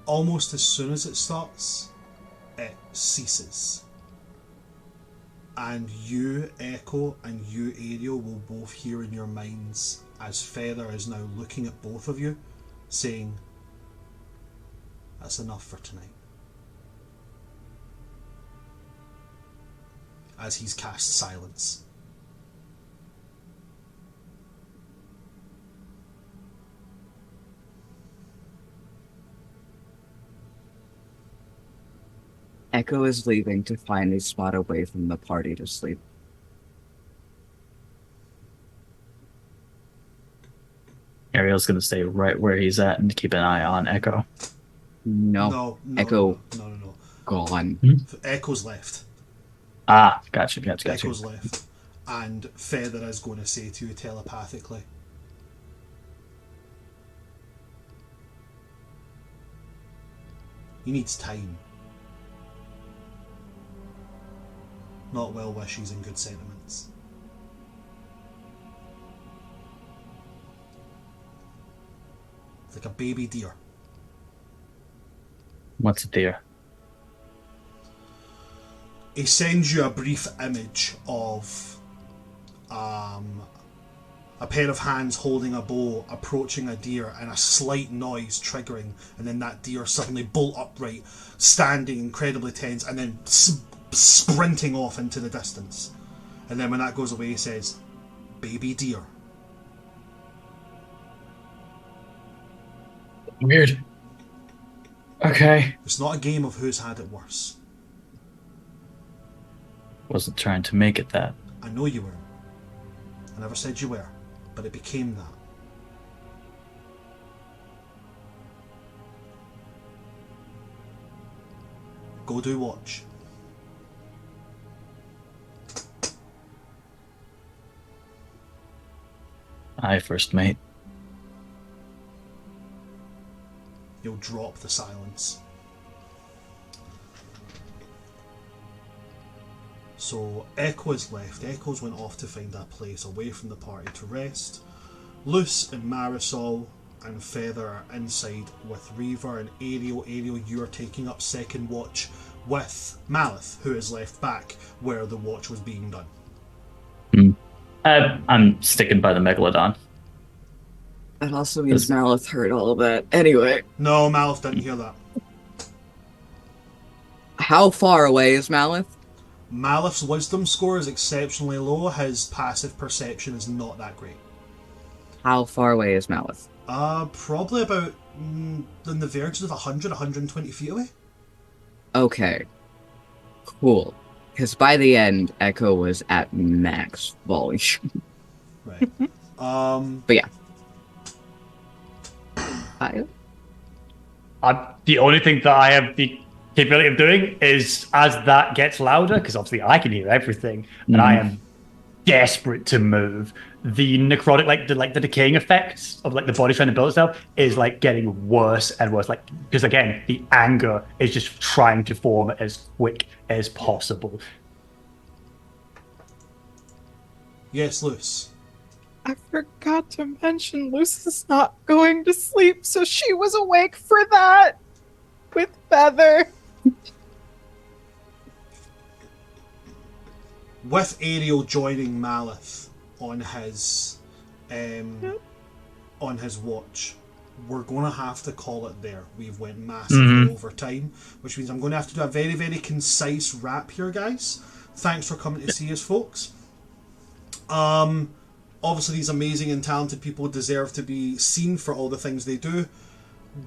almost as soon as it starts, it ceases. And you, Echo, and you, Ariel, will both hear in your minds as Feather is now looking at both of you, saying, "That's enough for tonight." As he's cast silence. Echo is leaving to find a spot away from the party to sleep. Ariel's gonna stay right where he's at and keep an eye on Echo. No. Echo gone. Echo's left. Ah, gotcha. Echo's left. And Feather is going to say to you telepathically, he needs time. Not well wishes and good sentiments. It's like a baby deer. What's a deer? He sends you a brief image of a pair of hands holding a bow approaching a deer and a slight noise triggering, and then that deer suddenly bolt upright, standing incredibly tense, and then sprinting off into the distance. And then when that goes away, he says, "Baby deer." Weird. Okay. It's not a game of who's had it worse. Wasn't trying to make it that. I know you weren't. I never said you were, but it became that. Go do watch. Aye, first mate. You'll drop the silence. So Echo is left. Echo's went off to find a place away from the party to rest. Luce and Marisol and Feather are inside with Reaver and Ariel. Ariel, you are taking up second watch with Malith, who is left back where the watch was being done. I'm sticking by the Megalodon. That also means Malith heard all of that. Anyway. No, Malith didn't hear that. How far away is Malith? Malith's wisdom score is exceptionally low. His passive perception is not that great. How far away is Malith? Probably about in the verge of 100, 120 feet away. Okay. Cool. Because by the end, Echo was at max volume. Right. But yeah. The only thing that I have the capability of doing is, as that gets louder, because obviously I can hear everything, and I am desperate to move. The necrotic, the decaying effects of the body trying to build itself is getting worse and worse. Because again, the anger is just trying to form as quick as possible. Yes, Luce. I forgot to mention Luce is not going to sleep, so she was awake for that with Feather. With Ariel joining Malith on his watch, we're going to have to call it there. We've went massively over time, which means I'm going to have to do a very, very concise wrap here, guys. Thanks for coming to see us, folks. Obviously, these amazing and talented people deserve to be seen for all the things they do.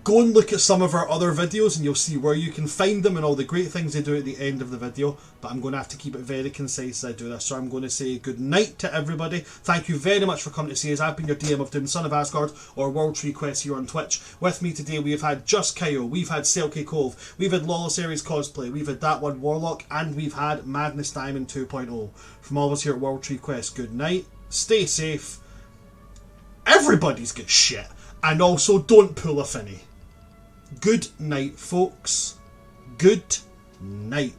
go and look at some of our other videos and you'll see where you can find them and all the great things they do at the end of the video. But I'm going to have to keep it very concise as I do this. So I'm going to say good night to everybody. Thank you very much for coming to see us. I've been your DM of Doom, Son of Asgard, or World Tree Quest here on Twitch. With me today we have had Just Kyle, we've had Selkie Cove, we've had Lawless Aries Cosplay, we've had That One Warlock, and we've had Madness Diamond 2.0. From all of us here at World Tree Quest, good night, stay safe, everybody's good shit, and also don't pull a finny. Good night, folks. Good night.